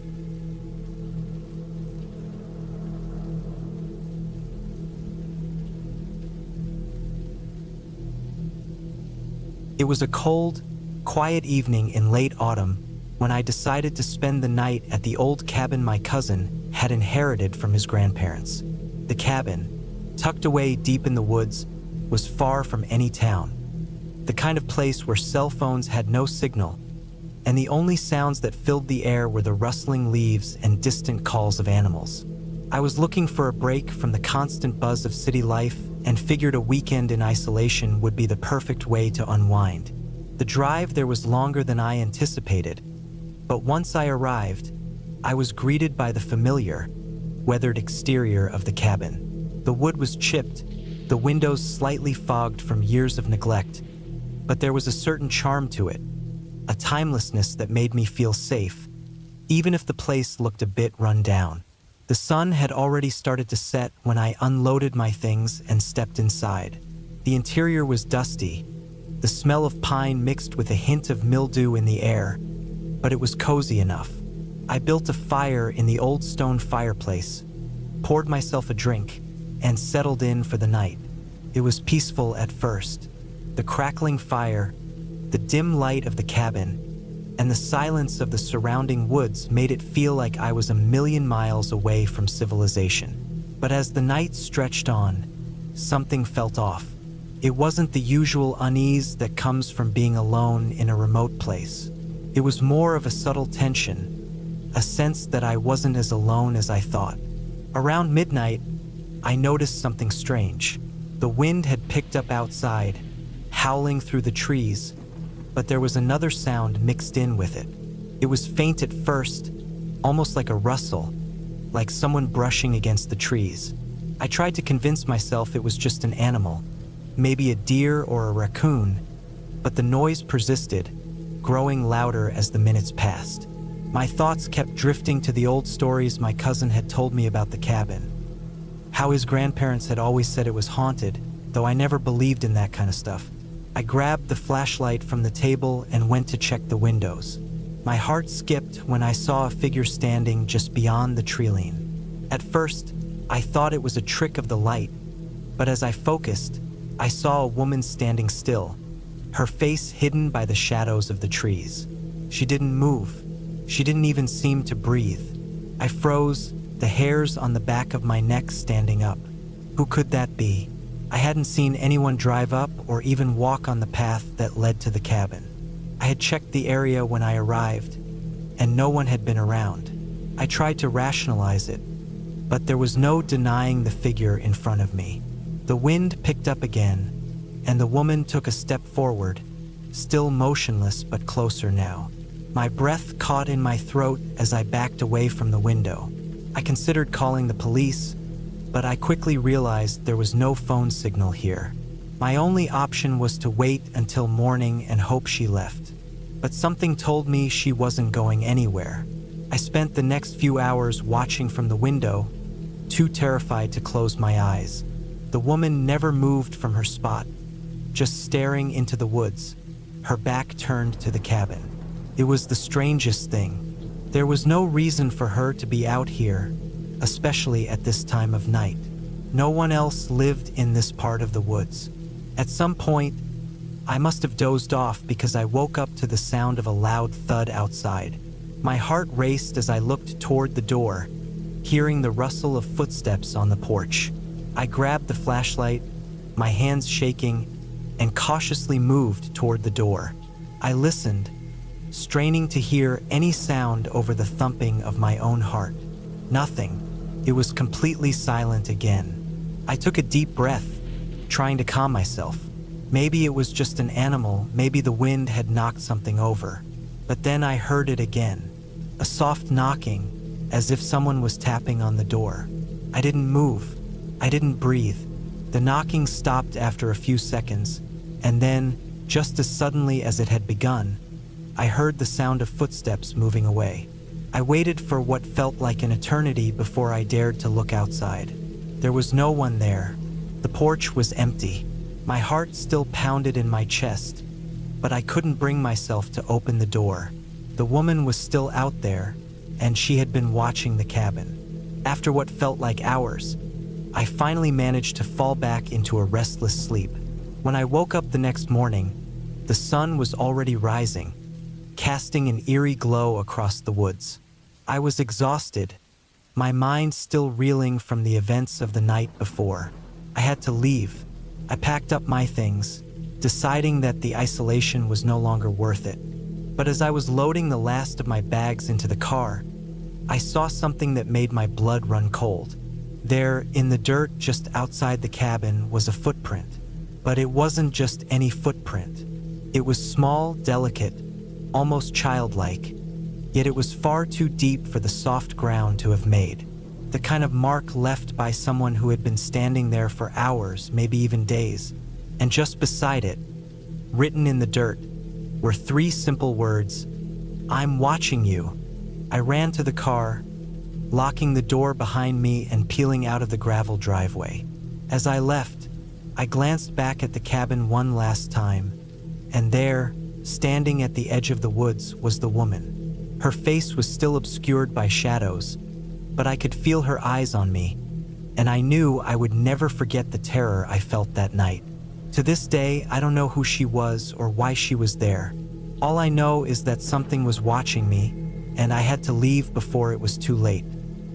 [SPEAKER 1] It was a cold, quiet evening in late autumn when I decided to spend the night at the old cabin my cousin had inherited from his grandparents. The cabin, tucked away deep in the woods, was far from any town. The kind of place where cell phones had no signal, and the only sounds that filled the air were the rustling leaves and distant calls of animals. I was looking for a break from the constant buzz of city life and figured a weekend in isolation would be the perfect way to unwind. The drive there was longer than I anticipated, but once I arrived, I was greeted by the familiar, weathered exterior of the cabin. The wood was chipped, the windows slightly fogged from years of neglect, but there was a certain charm to it, a timelessness that made me feel safe, even if the place looked a bit run down. The sun had already started to set when I unloaded my things and stepped inside. The interior was dusty, the smell of pine mixed with a hint of mildew in the air, but it was cozy enough. I built a fire in the old stone fireplace, poured myself a drink, and settled in for the night. It was peaceful at first. The crackling fire, the dim light of the cabin, and the silence of the surrounding woods made it feel like I was a million miles away from civilization. But as the night stretched on, something felt off. It wasn't the usual unease that comes from being alone in a remote place. It was more of a subtle tension, a sense that I wasn't as alone as I thought. Around midnight, I noticed something strange. The wind had picked up outside, howling through the trees, but there was another sound mixed in with it. It was faint at first, almost like a rustle, like someone brushing against the trees. I tried to convince myself it was just an animal, maybe a deer or a raccoon, but the noise persisted, growing louder as the minutes passed. My thoughts kept drifting to the old stories my cousin had told me about the cabin. How his grandparents had always said it was haunted, though I never believed in that kind of stuff. I grabbed the flashlight from the table and went to check the windows. My heart skipped when I saw a figure standing just beyond the treeline. At first, I thought it was a trick of the light, but as I focused, I saw a woman standing still, her face hidden by the shadows of the trees. She didn't move. She didn't even seem to breathe. I froze, the hairs on the back of my neck standing up. Who could that be? I hadn't seen anyone drive up or even walk on the path that led to the cabin. I had checked the area when I arrived, and no one had been around. I tried to rationalize it, but there was no denying the figure in front of me. The wind picked up again, and the woman took a step forward, still motionless but closer now. My breath caught in my throat as I backed away from the window. I considered calling the police, but I quickly realized there was no phone signal here. My only option was to wait until morning and hope she left. But something told me she wasn't going anywhere. I spent the next few hours watching from the window, too terrified to close my eyes. The woman never moved from her spot, just staring into the woods, her back turned to the cabin. It was the strangest thing. There was no reason for her to be out here, especially at this time of night. No one else lived in this part of the woods. At some point, I must have dozed off because I woke up to the sound of a loud thud outside. My heart raced as I looked toward the door, hearing the rustle of footsteps on the porch. I grabbed the flashlight, my hands shaking, and cautiously moved toward the door. I listened, straining to hear any sound over the thumping of my own heart. Nothing. It was completely silent again. I took a deep breath, trying to calm myself. Maybe it was just an animal, maybe the wind had knocked something over. But then I heard it again, a soft knocking, as if someone was tapping on the door. I didn't move. I didn't breathe. The knocking stopped after a few seconds, and then, just as suddenly as it had begun, I heard the sound of footsteps moving away. I waited for what felt like an eternity before I dared to look outside. There was no one there. The porch was empty. My heart still pounded in my chest, but I couldn't bring myself to open the door. The woman was still out there, and she had been watching the cabin. After what felt like hours, I finally managed to fall back into a restless sleep. When I woke up the next morning, the sun was already rising, casting an eerie glow across the woods. I was exhausted, my mind still reeling from the events of the night before. I had to leave. I packed up my things, deciding that the isolation was no longer worth it. But as I was loading the last of my bags into the car, I saw something that made my blood run cold. There, in the dirt just outside the cabin, was a footprint. But it wasn't just any footprint. It was small, delicate, almost childlike, yet it was far too deep for the soft ground to have made. The kind of mark left by someone who had been standing there for hours, maybe even days. And just beside it, written in the dirt, were 3 simple words: "I'm watching you." I ran to the car, locking the door behind me and peeling out of the gravel driveway. As I left, I glanced back at the cabin one last time, and there, standing at the edge of the woods, was the woman. Her face was still obscured by shadows, but I could feel her eyes on me, and I knew I would never forget the terror I felt that night. To this day, I don't know who she was or why she was there. All I know is that something was watching me, and I had to leave before it was too late.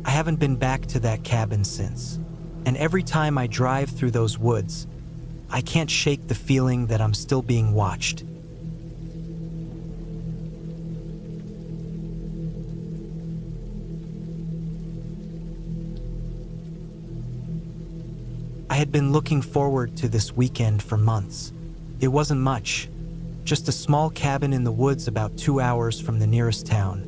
[SPEAKER 1] I haven't been back to that cabin since, and every time I drive through those woods, I can't shake the feeling that I'm still being watched. I had been looking forward to this weekend for months. It wasn't much, just a small cabin in the woods about 2 hours from the nearest town.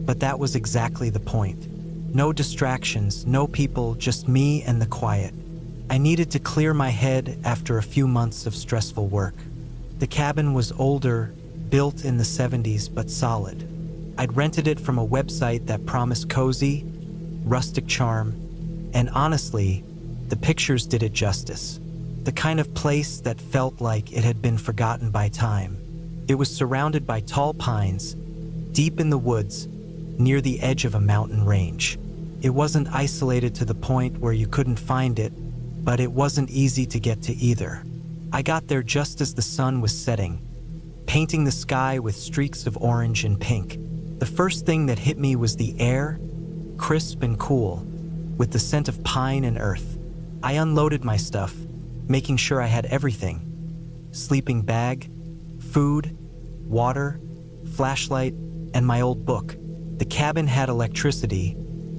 [SPEAKER 1] But that was exactly the point. No distractions, no people, just me and the quiet. I needed to clear my head after a few months of stressful work. The cabin was older, built in the 70s, but solid. I'd rented it from a website that promised cozy, rustic charm, and honestly, the pictures did it justice. the kind of place that felt like it had been forgotten by time. It was surrounded by tall pines, deep in the woods, near the edge of a mountain range. It wasn't isolated to the point where you couldn't find it, but it wasn't easy to get to either. I got there just as the sun was setting, painting the sky with streaks of orange and pink. The first thing that hit me was the air, crisp and cool, with the scent of pine and earth. I unloaded my stuff, making sure I had everything: sleeping bag, food, water, flashlight, and my old book. The cabin had electricity,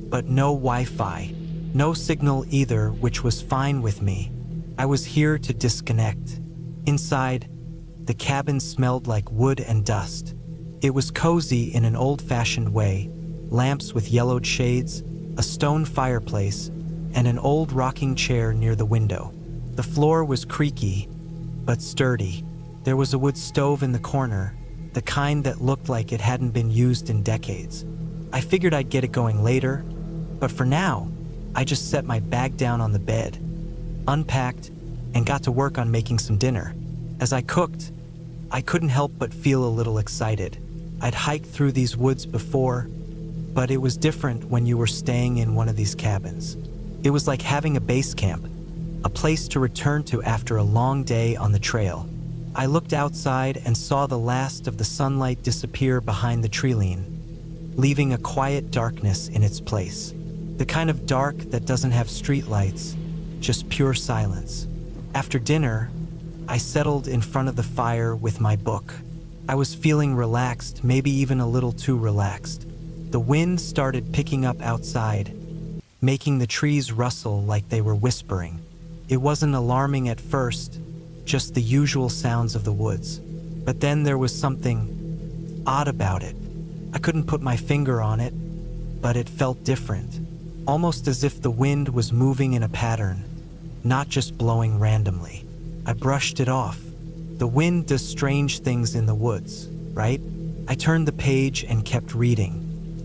[SPEAKER 1] but no Wi-Fi, no signal either, which was fine with me. I was here to disconnect. Inside, the cabin smelled like wood and dust. It was cozy in an old-fashioned way: lamps with yellowed shades, a stone fireplace, and an old rocking chair near the window. The floor was creaky, but sturdy. There was a wood stove in the corner, the kind that looked like it hadn't been used in decades. I figured I'd get it going later, but for now, I just set my bag down on the bed, unpacked, and got to work on making some dinner. As I cooked, I couldn't help but feel a little excited. I'd hiked through these woods before, but it was different when you were staying in one of these cabins. It was like having a base camp, a place to return to after a long day on the trail. I looked outside and saw the last of the sunlight disappear behind the treeline, leaving a quiet darkness in its place. The kind of dark that doesn't have streetlights, just pure silence. After dinner, I settled in front of the fire with my book. I was feeling relaxed, maybe even a little too relaxed. The wind started picking up outside, making the trees rustle like they were whispering. It wasn't alarming at first, just the usual sounds of the woods. But then there was something odd about it. I couldn't put my finger on it, but it felt different, almost as if the wind was moving in a pattern, not just blowing randomly. I brushed it off. The wind does strange things in the woods, right? I turned the page and kept reading.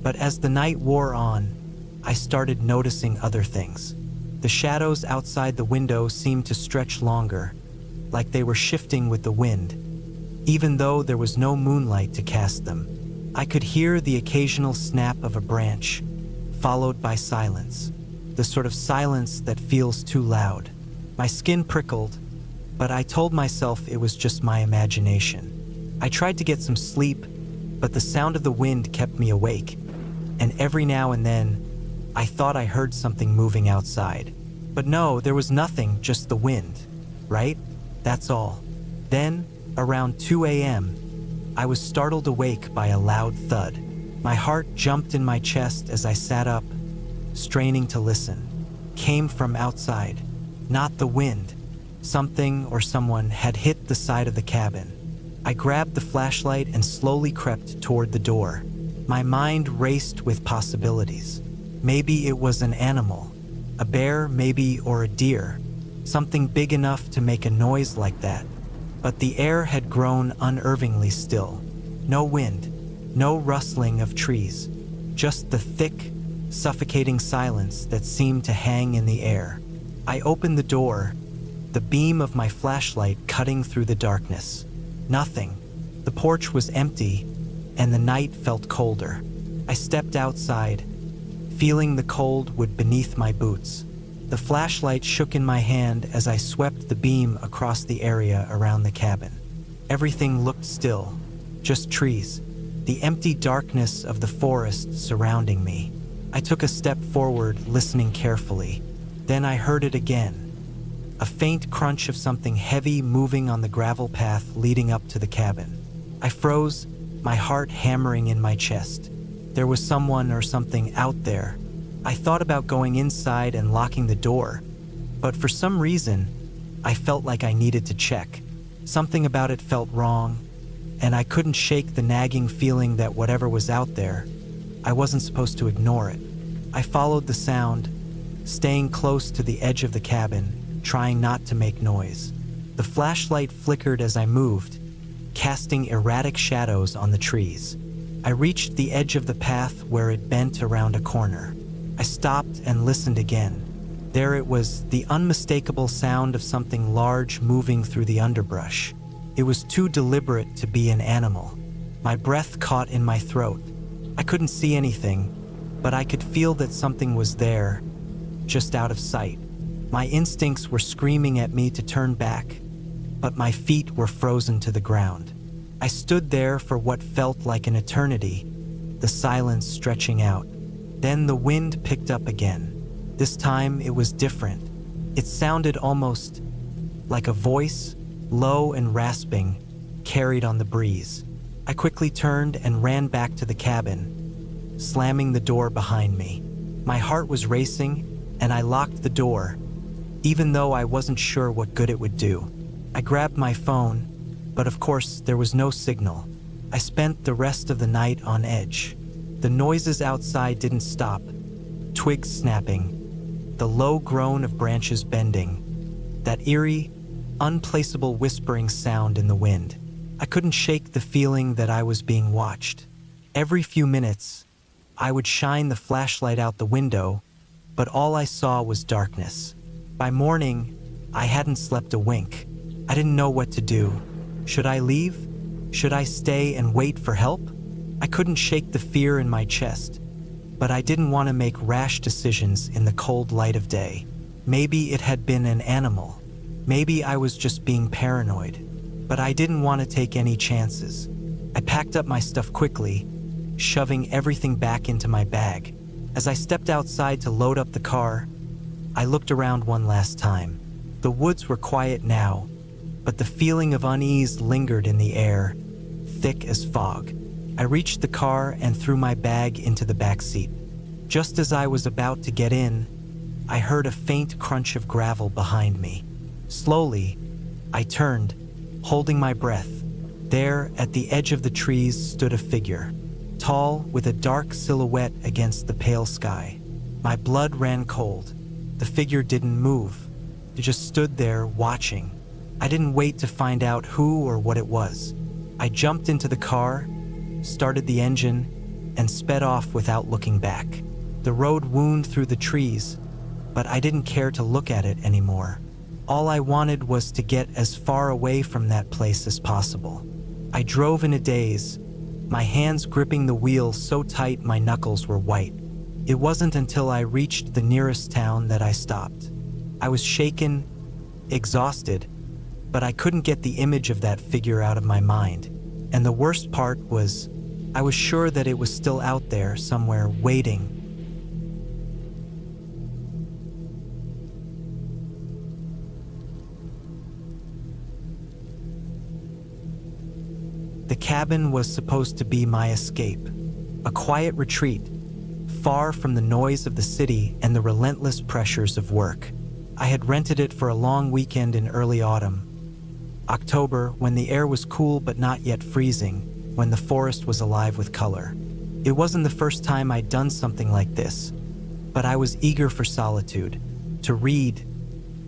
[SPEAKER 1] But as the night wore on, I started noticing other things. The shadows outside the window seemed to stretch longer, like they were shifting with the wind, even though there was no moonlight to cast them. I could hear the occasional snap of a branch, followed by silence, the sort of silence that feels too loud. My skin prickled, but I told myself it was just my imagination. I tried to get some sleep, but the sound of the wind kept me awake, and every now and then, I thought I heard something moving outside. But no, there was nothing, just the wind, right? That's all. Then, around 2 a.m., I was startled awake by a loud thud. My heart jumped in my chest as I sat up, straining to listen. Came from outside, not the wind. Something or someone had hit the side of the cabin. I grabbed the flashlight and slowly crept toward the door. My mind raced with possibilities. Maybe it was an animal, a bear maybe, or a deer, something big enough to make a noise like that. But the air had grown unnervingly still. No wind, no rustling of trees, just the thick, suffocating silence that seemed to hang in the air. I opened the door, the beam of my flashlight cutting through the darkness. Nothing. The porch was empty, and the night felt colder. I stepped outside, feeling the cold wood beneath my boots. The flashlight shook in my hand as I swept the beam across the area around the cabin. Everything looked still, just trees, the empty darkness of the forest surrounding me. I took a step forward, listening carefully. Then I heard it again. A faint crunch of something heavy moving on the gravel path leading up to the cabin. I froze, my heart hammering in my chest. There was someone or something out there. I thought about going inside and locking the door, but for some reason, I felt like I needed to check. Something about it felt wrong, and I couldn't shake the nagging feeling that whatever was out there, I wasn't supposed to ignore it. I followed the sound, staying close to the edge of the cabin, trying not to make noise. The flashlight flickered as I moved, casting erratic shadows on the trees. I reached the edge of the path where it bent around a corner. I stopped and listened again. There it was, the unmistakable sound of something large moving through the underbrush. It was too deliberate to be an animal. My breath caught in my throat. I couldn't see anything, but I could feel that something was there, just out of sight. My instincts were screaming at me to turn back, but my feet were frozen to the ground. I stood there for what felt like an eternity, the silence stretching out. Then the wind picked up again. This time it was different. It sounded almost like a voice, low and rasping, carried on the breeze. I quickly turned and ran back to the cabin, slamming the door behind me. My heart was racing, and I locked the door, even though I wasn't sure what good it would do. I grabbed my phone, but of course there was no signal. I spent the rest of the night on edge. The noises outside didn't stop. Twigs snapping, the low groan of branches bending, that eerie, unplaceable whispering sound in the wind. I couldn't shake the feeling that I was being watched. Every few minutes, I would shine the flashlight out the window, but all I saw was darkness. By morning, I hadn't slept a wink. I didn't know what to do. Should I leave? Should I stay and wait for help? I couldn't shake the fear in my chest, but I didn't want to make rash decisions in the cold light of day. Maybe it had been an animal. Maybe I was just being paranoid, but I didn't want to take any chances. I packed up my stuff quickly, shoving everything back into my bag. As I stepped outside to load up the car, I looked around one last time. The woods were quiet now, but the feeling of unease lingered in the air, thick as fog. I reached the car and threw my bag into the back seat. Just as I was about to get in, I heard a faint crunch of gravel behind me. Slowly, I turned, holding my breath. There, at the edge of the trees, stood a figure, tall, with a dark silhouette against the pale sky. My blood ran cold. The figure didn't move. It just stood there, watching. I didn't wait to find out who or what it was. I jumped into the car, started the engine, and sped off without looking back. The road wound through the trees, but I didn't care to look at it anymore. All I wanted was to get as far away from that place as possible. I drove in a daze, my hands gripping the wheel so tight my knuckles were white. It wasn't until I reached the nearest town that I stopped. I was shaken, exhausted, but I couldn't get the image of that figure out of my mind. And the worst part was, I was sure that it was still out there somewhere, waiting. The cabin was supposed to be my escape, a quiet retreat, far from the noise of the city and the relentless pressures of work. I had rented it for a long weekend in early autumn, October, when the air was cool but not yet freezing, when the forest was alive with color. It wasn't the first time I'd done something like this, but I was eager for solitude, to read,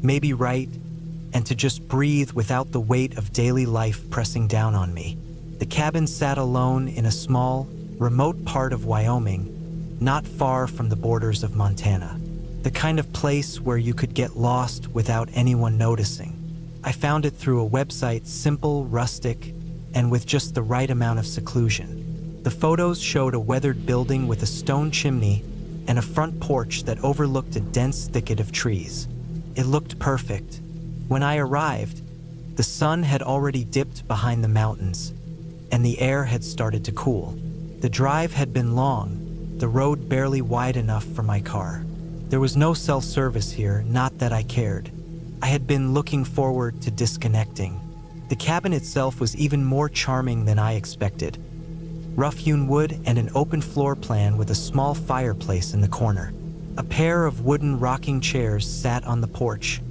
[SPEAKER 1] maybe write, and to just breathe without the weight of daily life pressing down on me. The cabin sat alone in a small, remote part of Wyoming, not far from the borders of Montana. The kind of place where you could get lost without anyone noticing. I found it through a website, simple, rustic, and with just the right amount of seclusion. The photos showed a weathered building with a stone chimney and a front porch that overlooked a dense thicket of trees. It looked perfect. When I arrived, the sun had already dipped behind the mountains, and the air had started to cool. The drive had been long, the road barely wide enough for my car. There was no self-service here, not that I cared. I had been looking forward to disconnecting. The cabin itself was even more charming than I expected. Rough-hewn wood and an open floor plan with a small fireplace in the corner. A pair of wooden rocking chairs sat on the porch,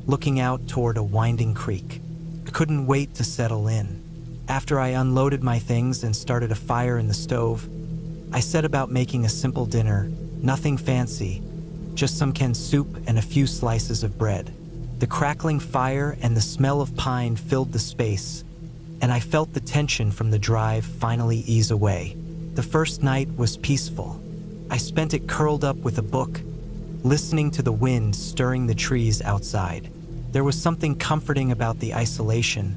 [SPEAKER 1] looking out toward a winding creek. I couldn't wait to settle in. After I unloaded my things and started a fire in the stove, I set about making a simple dinner, nothing fancy, just some canned soup and a few slices of bread. The crackling fire and the smell of pine filled the space, and I felt the tension from the drive finally ease away. The first night was peaceful. I spent it curled up with a book, listening to the wind stirring the trees outside. There was something comforting about the isolation,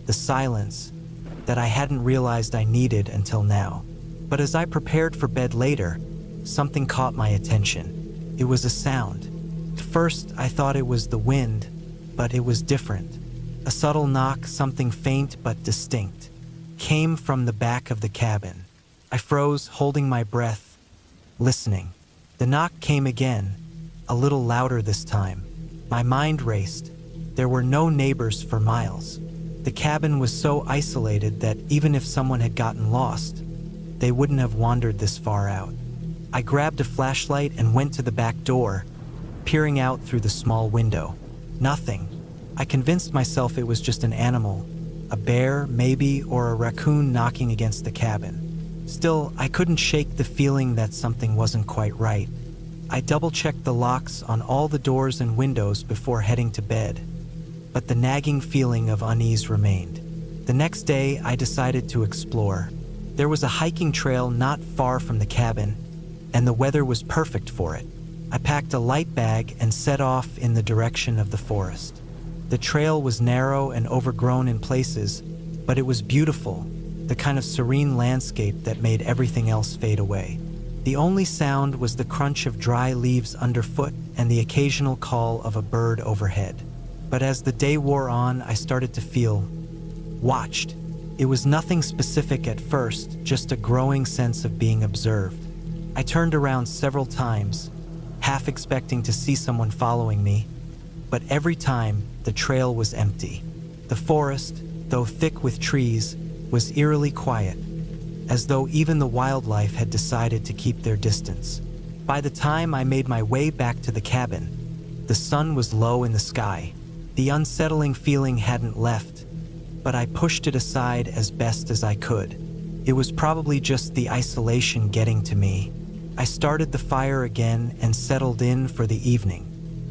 [SPEAKER 1] the silence, that I hadn't realized I needed until now. But as I prepared for bed later, something caught my attention. It was a sound. At first, I thought it was the wind, but it was different. A subtle knock, something faint but distinct, came from the back of the cabin. I froze, holding my breath, listening. The knock came again, a little louder this time. My mind raced. There were no neighbors for miles. The cabin was so isolated that even if someone had gotten lost, they wouldn't have wandered this far out. I grabbed a flashlight and went to the back door, peering out through the small window. Nothing. I convinced myself it was just an animal, a bear, maybe, or a raccoon knocking against the cabin. Still, I couldn't shake the feeling that something wasn't quite right. I double-checked the locks on all the doors and windows before heading to bed, but the nagging feeling of unease remained. The next day, I decided to explore. There was a hiking trail not far from the cabin, and the weather was perfect for it. I packed a light bag and set off in the direction of the forest. The trail was narrow and overgrown in places, but it was beautiful, the kind of serene landscape that made everything else fade away. The only sound was the crunch of dry leaves underfoot and the occasional call of a bird overhead. But as the day wore on, I started to feel watched. It was nothing specific at first, just a growing sense of being observed. I turned around several times, half expecting to see someone following me, but every time the trail was empty. The forest, though thick with trees, was eerily quiet, as though even the wildlife had decided to keep their distance. By the time I made my way back to the cabin, the sun was low in the sky. The unsettling feeling hadn't left, but I pushed it aside as best as I could. It was probably just the isolation getting to me. I started the fire again and settled in for the evening.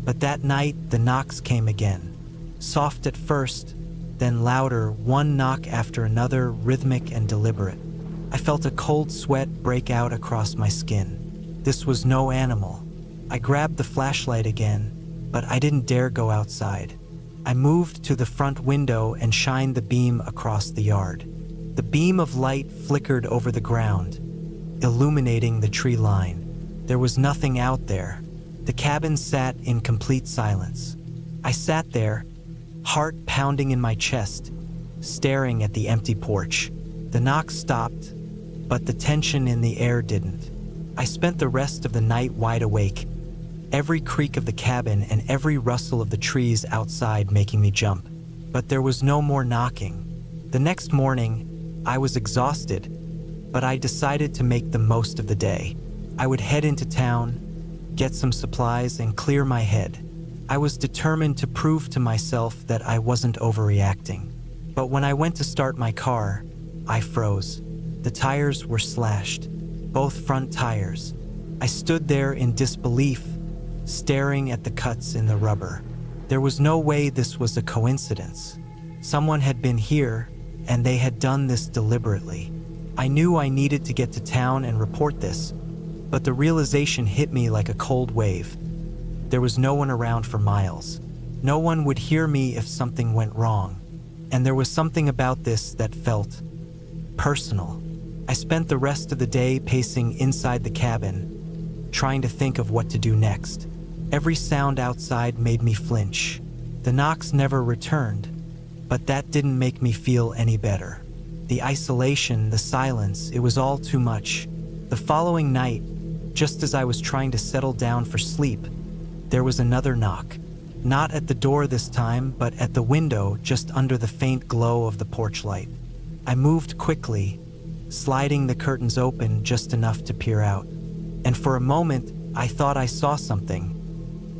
[SPEAKER 1] But that night, the knocks came again. Soft at first, then louder, one knock after another, rhythmic and deliberate. I felt a cold sweat break out across my skin. This was no animal. I grabbed the flashlight again, but I didn't dare go outside. I moved to the front window and shined the beam across the yard. The beam of light flickered over the ground, illuminating the tree line. There was nothing out there. The cabin sat in complete silence. I sat there, heart pounding in my chest, staring at the empty porch. The knock stopped, but the tension in the air didn't. I spent the rest of the night wide awake, every creak of the cabin and every rustle of the trees outside making me jump. But there was no more knocking. The next morning, I was exhausted, but I decided to make the most of the day. I would head into town, get some supplies, and clear my head. I was determined to prove to myself that I wasn't overreacting. But when I went to start my car, I froze. The tires were slashed, both front tires. I stood there in disbelief, staring at the cuts in the rubber. There was no way this was a coincidence. Someone had been here, and they had done this deliberately. I knew I needed to get to town and report this, but the realization hit me like a cold wave. There was no one around for miles. No one would hear me if something went wrong. And there was something about this that felt personal. I spent the rest of the day pacing inside the cabin, trying to think of what to do next. Every sound outside made me flinch. The knocks never returned, but that didn't make me feel any better. The isolation, the silence, it was all too much. The following night, just as I was trying to settle down for sleep, there was another knock. Not at the door this time, but at the window just under the faint glow of the porch light. I moved quickly, sliding the curtains open just enough to peer out. And for a moment, I thought I saw something,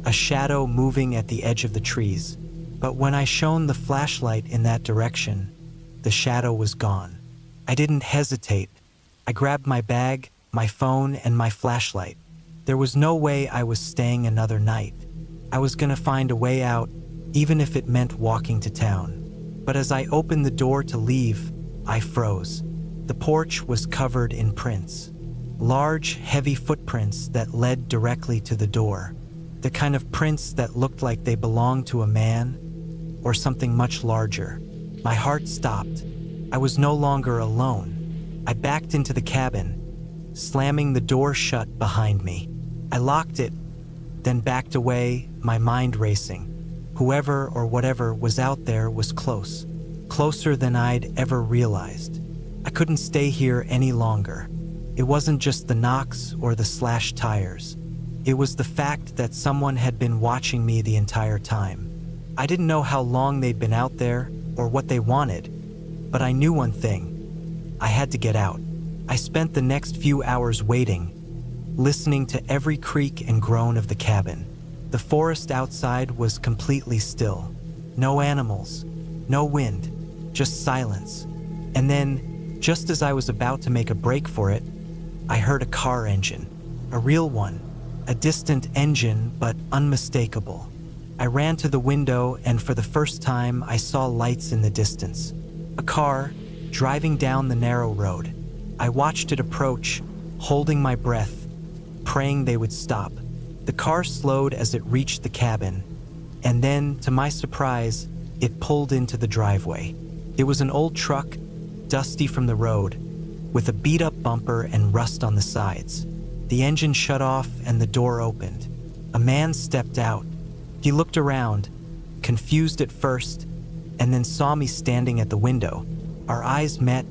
[SPEAKER 1] a shadow moving at the edge of the trees. But when I shone the flashlight in that direction, the shadow was gone. I didn't hesitate. I grabbed my bag, my phone, and my flashlight. There was no way I was staying another night. I was gonna find a way out, even if it meant walking to town. But as I opened the door to leave, I froze. The porch was covered in prints. Large, heavy footprints that led directly to the door. The kind of prints that looked like they belonged to a man or something much larger. My heart stopped. I was no longer alone. I backed into the cabin, slamming the door shut behind me. I locked it, then backed away, my mind racing. Whoever or whatever was out there was close, closer than I'd ever realized. I couldn't stay here any longer. It wasn't just the knocks or the slashed tires. It was the fact that someone had been watching me the entire time. I didn't know how long they'd been out there or what they wanted, but I knew one thing. I had to get out. I spent the next few hours waiting, listening to every creak and groan of the cabin. The forest outside was completely still. No animals, no wind, just silence. And then, just as I was about to make a break for it, I heard a car engine, a real one, a distant engine but unmistakable. I ran to the window, and for the first time I saw lights in the distance. A car, driving down the narrow road. I watched it approach, holding my breath, praying they would stop. The car slowed as it reached the cabin, and then, to my surprise, it pulled into the driveway. It was an old truck, dusty from the road, with a beat-up bumper and rust on the sides. The engine shut off and the door opened. A man stepped out. He looked around, confused at first, and then saw me standing at the window. Our eyes met,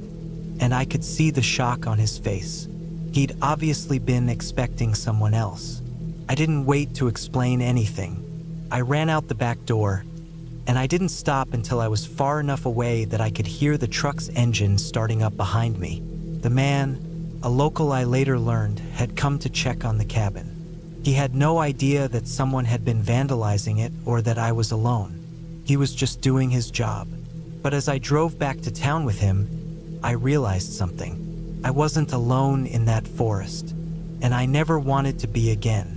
[SPEAKER 1] and I could see the shock on his face. He'd obviously been expecting someone else. I didn't wait to explain anything. I ran out the back door, and I didn't stop until I was far enough away that I could hear the truck's engine starting up behind me. The man, a local I later learned, had come to check on the cabin. He had no idea that someone had been vandalizing it or that I was alone. He was just doing his job. But as I drove back to town with him, I realized something. I wasn't alone in that forest, and I never wanted to be again.